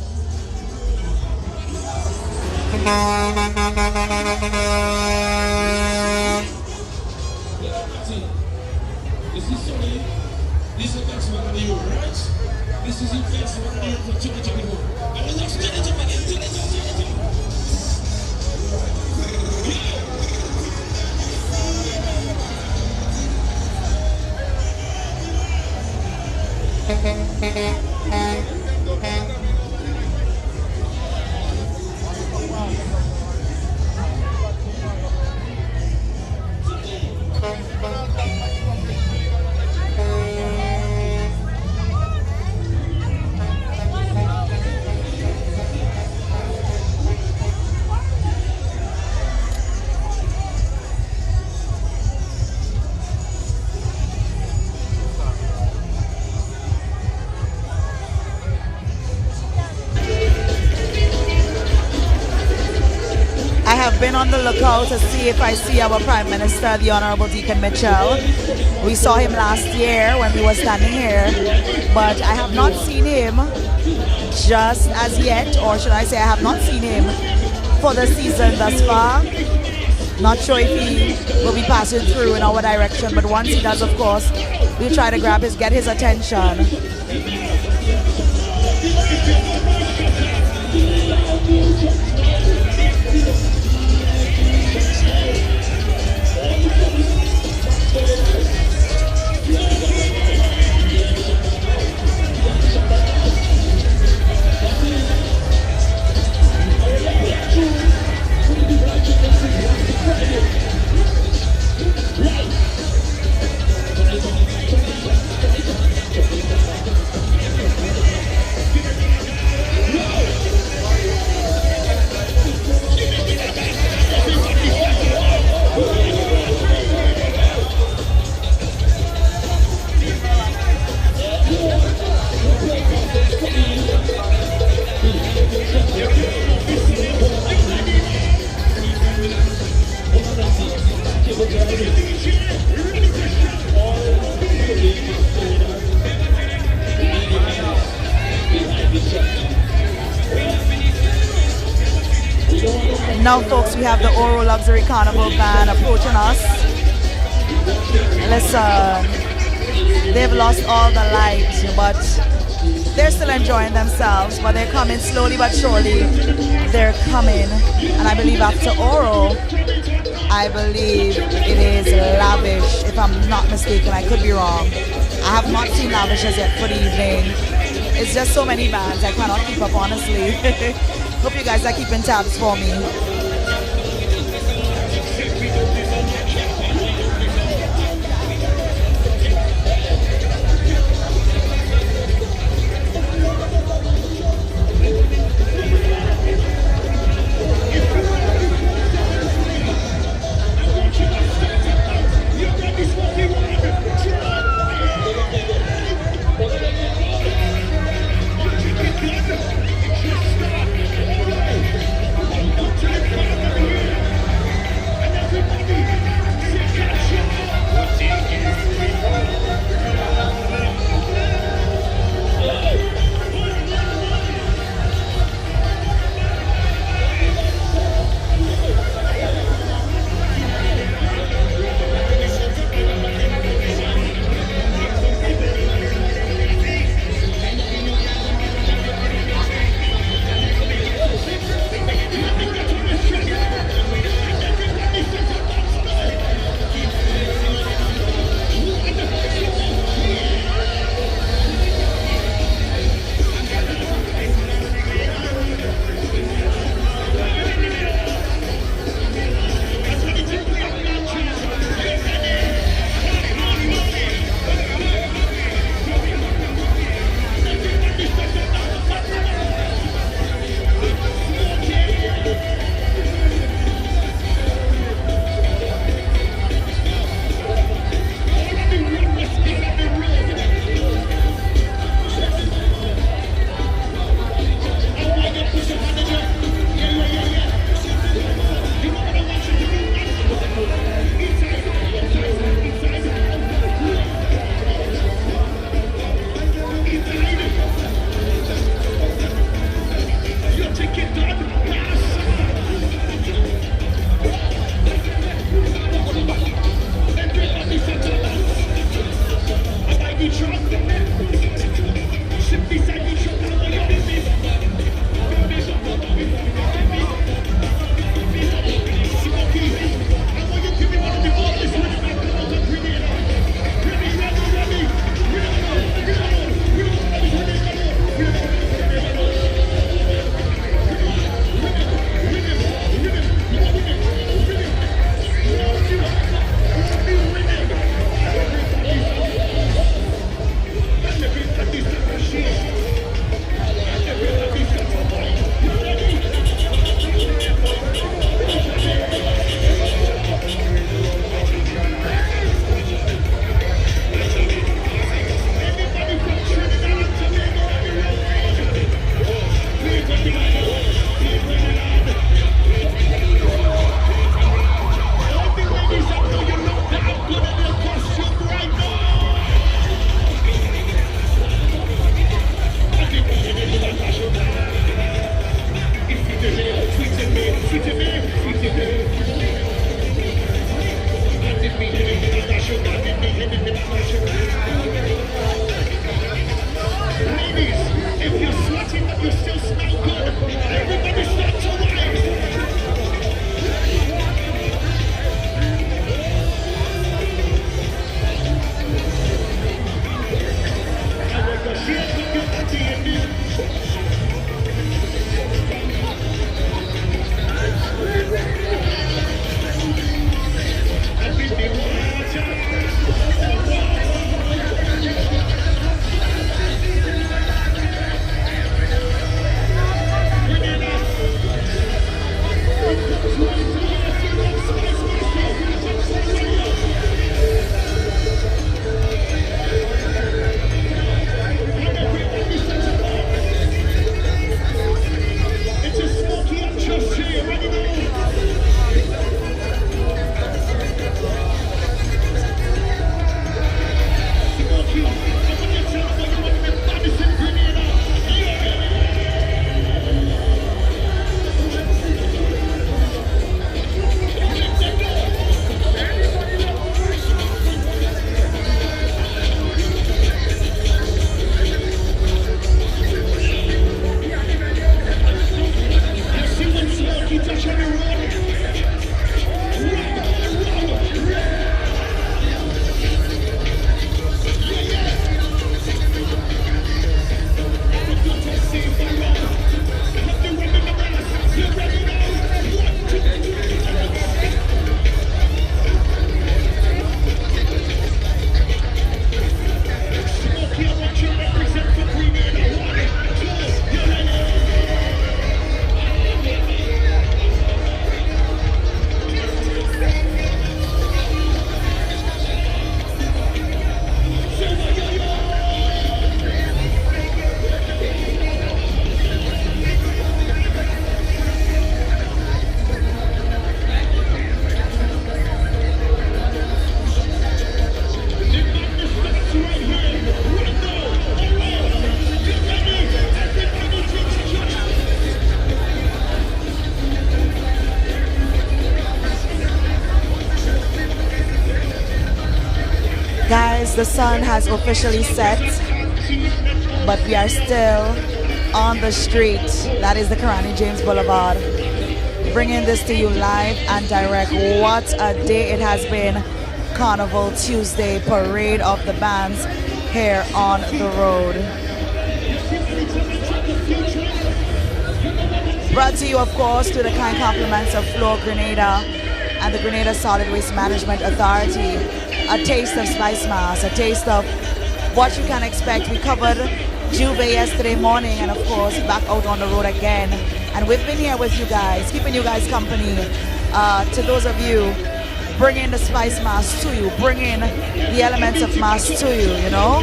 This is Soleil. This is the next one of you, right? I have been on the lookout to see if I see our Prime Minister, the Honorable Deacon Mitchell. We saw him last year when we were standing here, but I have not seen him just as yet, or should I say I have not seen him for the season thus far. Not sure if he will be passing through in our direction, but once he does, of course, we'll try to get his attention. Now, folks, we have the Oro Luxury Carnival band approaching us. Listen, they've lost all the light, but they're still enjoying themselves. But they're coming slowly but surely. They're coming, and I believe after Oro, I believe it is Lavish, if I'm not mistaken. I could be wrong. I have not seen Lavish as yet for the evening. It's just so many bands, I cannot keep up, honestly. Hope you guys are keeping tabs for me. Guys, the sun has officially set, but we are still on the street. That is the Karani James Boulevard. Bringing this to you live and direct. What a day it has been. Carnival Tuesday, parade of the bands here on the road. Brought to you, of course, through the kind compliments of Floor Grenada and the Grenada Solid Waste Management Authority. A taste of Spicemas, a taste of what you can expect. We covered Juve yesterday morning and of course back out on the road again. And we've been here with you guys, keeping you guys company. To those of you, bringing the Spicemas to you, bringing the elements of mass to you, you know.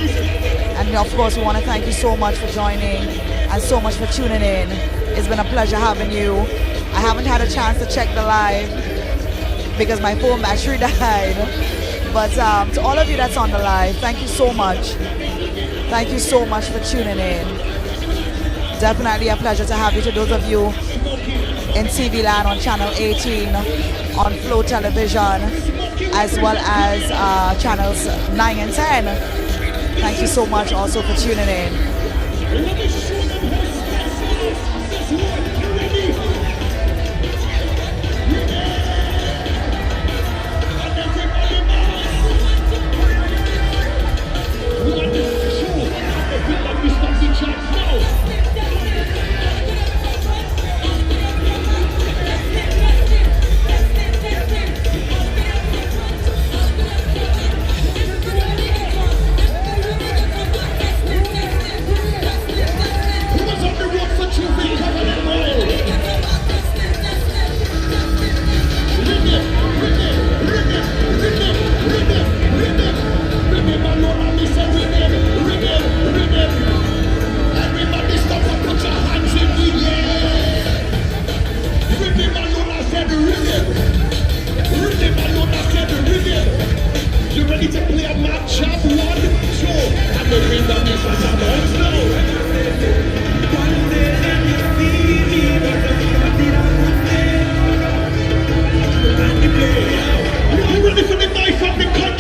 And of course we want to thank you so much for joining and so much for tuning in. It's been a pleasure having you. I haven't had a chance to check the live because my phone battery died. But to all of you that's on the live, thank you so much. Thank you so much for tuning in. Definitely a pleasure to have you. To those of you in TV land on channel 18, on Flow Television, as well as channels 9 and 10. Thank you so much also for tuning in.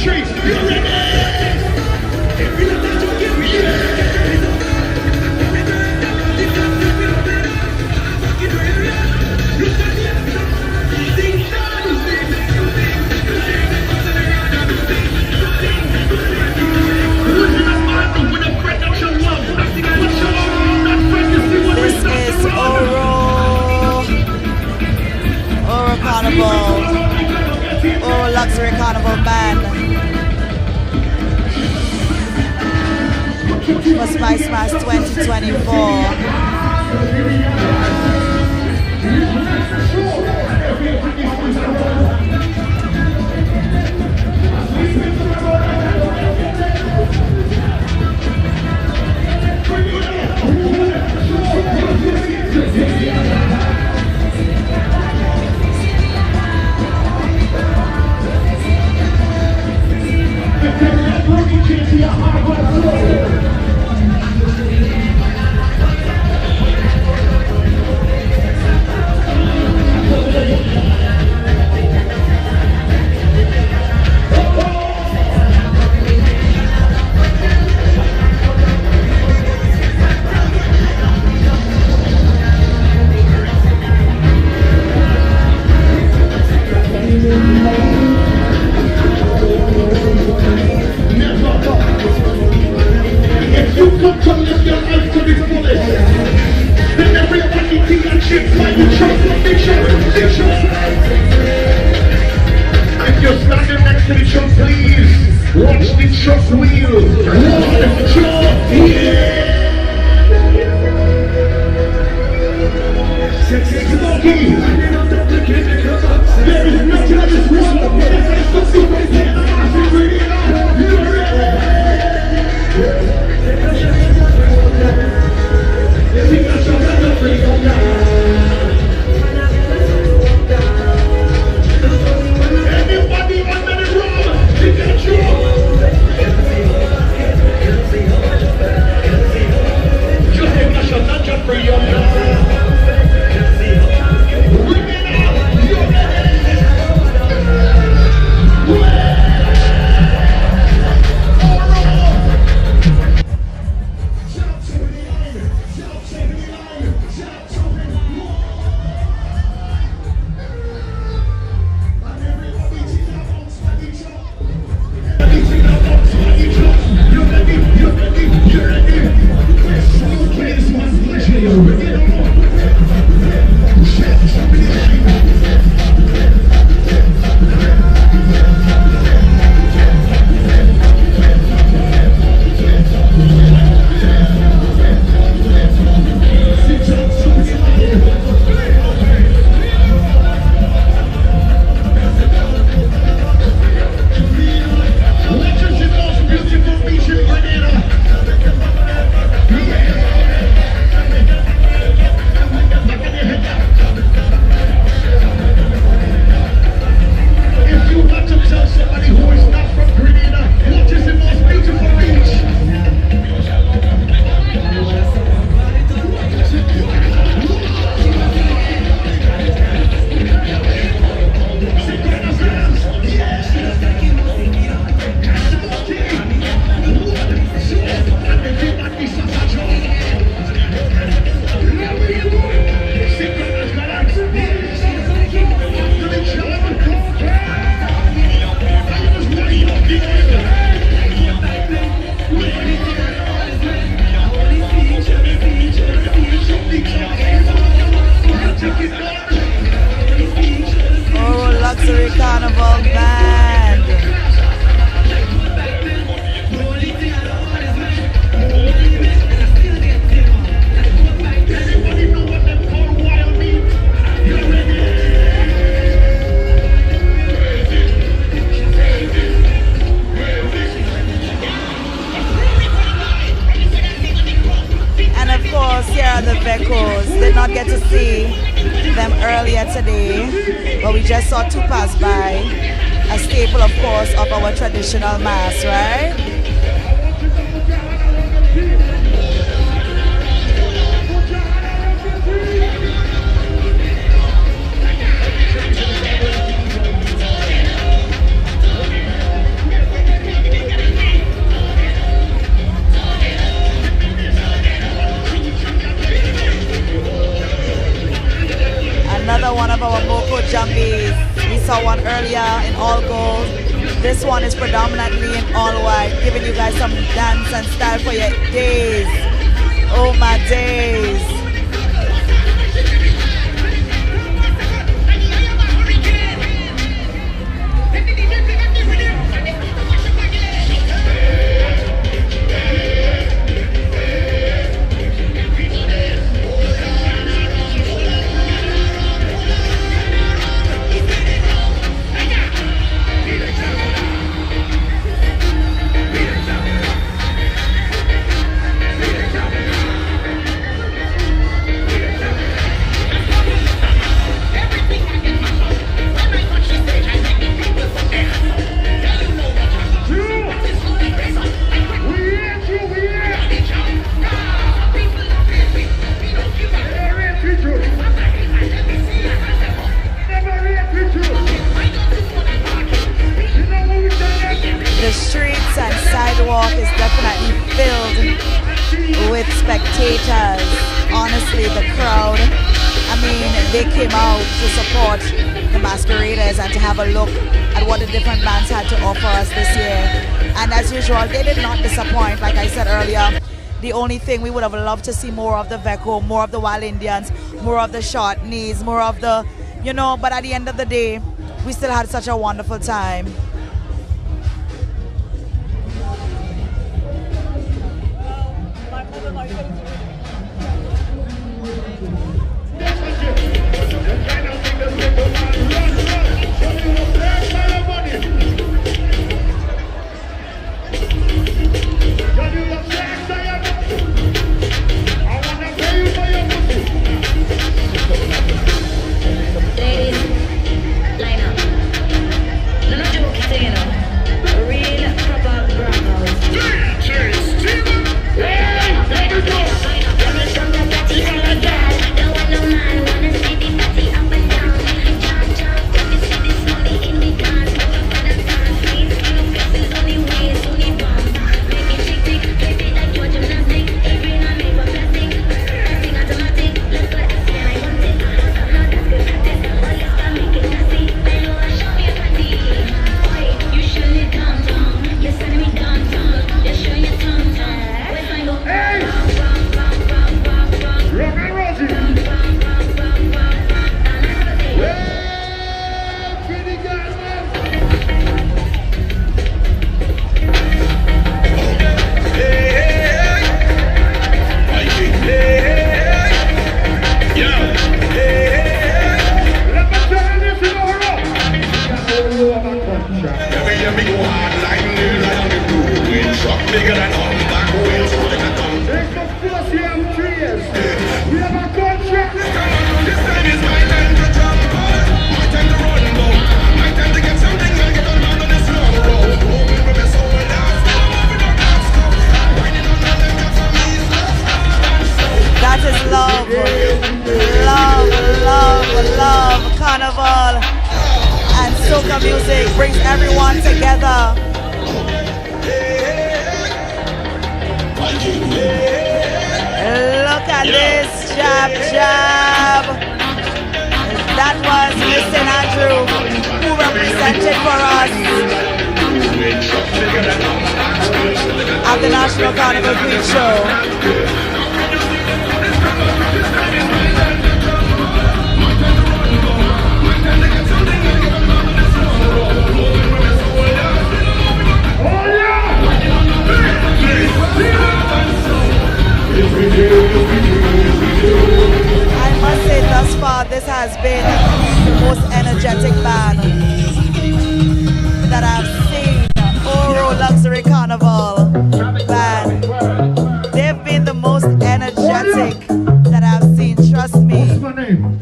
country. You ready? This is Oro Carnival, Oro Luxury Carnival Band for Spicemas 2024. If you're standing next to the truck, please watch the truck wheels. Watch the truck wheels. Sexy smoky. There is nothing in this world that can stop you from getting a massive radio. You're ready. Sing a song and a freedom. Anybody under the road, you can just take a shot and jump for your bring it out, you're Luxury Carnival Band. And of course, here are the Vecos. Did not get to see them earlier today, but we just saw two pass by. A staple, of course, of our traditional mass, right? one of our Moko Jumbies. We saw one earlier in all gold. This one is predominantly in all white, giving you guys some dance and style for your days. Oh my days. The streets and sidewalk is definitely filled with spectators. Honestly, the crowd, I mean, they came out to support the masqueraders and to have a look at what the different bands had to offer us this year. And as usual, they did not disappoint. Like I said earlier, the only thing we would have loved to see more of the Veco, more of the Wild Indians, more of the Short Knees, more of the, you know, but at the end of the day, we still had such a wonderful time. Carnival and soca music brings everyone together. Look at this jab jab. That was Mr. Andrew who represented for us at the National Carnival Queen Show. I must say thus far this has been the most energetic band that I've seen. Oro Luxury Carnival band. They've been the most energetic that I've seen, trust me. What's my name?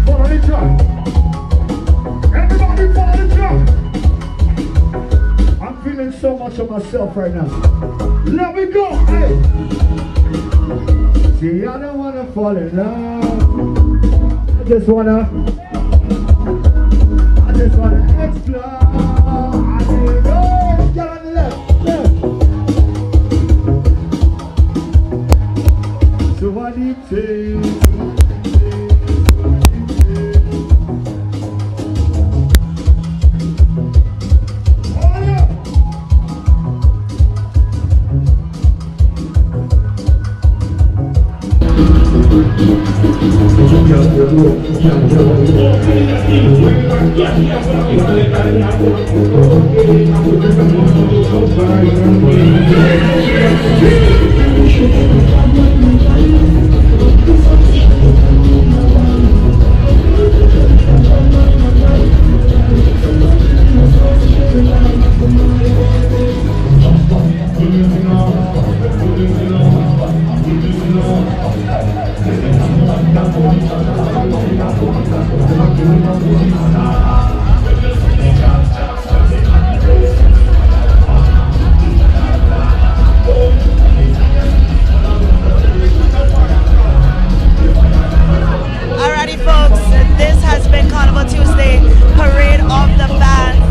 Follow the drum. Everybody follow the drum. I'm feeling so much of myself right now. Let me go. Hey. See, I don't wanna fall in love. I just wanna explore. I need go. Get on the left. Alrighty, folks, this has been Carnival Tuesday, Parade of the Bands,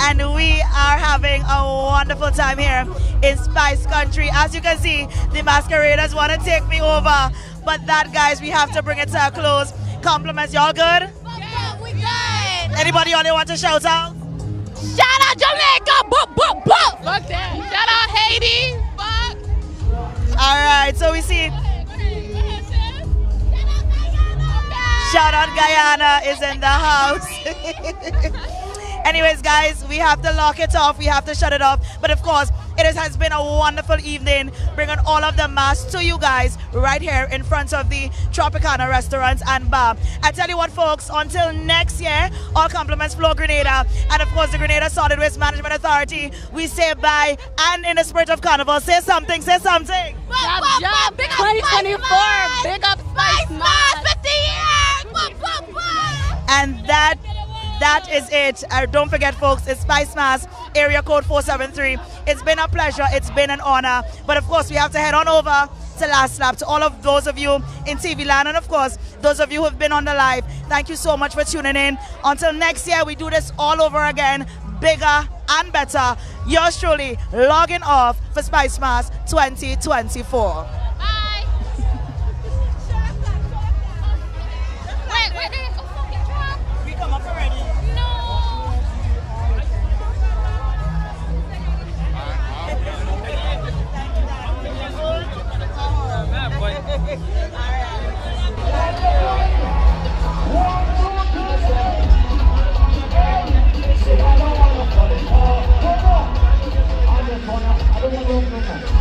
and we are having a wonderful time here in Spice Country. As you can see, the masqueraders want to take me over, but that, guys, we have to bring it to a close. Compliments, y'all good? Yeah, we good. Anybody on there want to shout out? Shout out Jamaica. Fuck that. Shout out Haiti. Fuck. Alright, so we see shout out Guyana is in the house. Anyways, guys, we have to lock it off. We have to shut it off. But of course, has been a wonderful evening, bringing all of the mass to you guys right here in front of the Tropicana restaurants and bar. I tell you what, folks, until next year, all compliments flow Grenada. And of course, the Grenada Solid Waste Management Authority, we say bye. And in the spirit of Carnival, say something, say something. Job, big up 2024, big up Spicemas, 50 years. And that is it. Don't forget, folks, it's Spicemas, area code 473. It's been a pleasure. It's been an honor. But of course, we have to head on over to Last Lap. To all of those of you in TV land, and of course, those of you who have been on the live, thank you so much for tuning in. Until next year, we do this all over again, bigger and better. Yours truly, logging off for Spicemas 2024. We come up already. I don't want to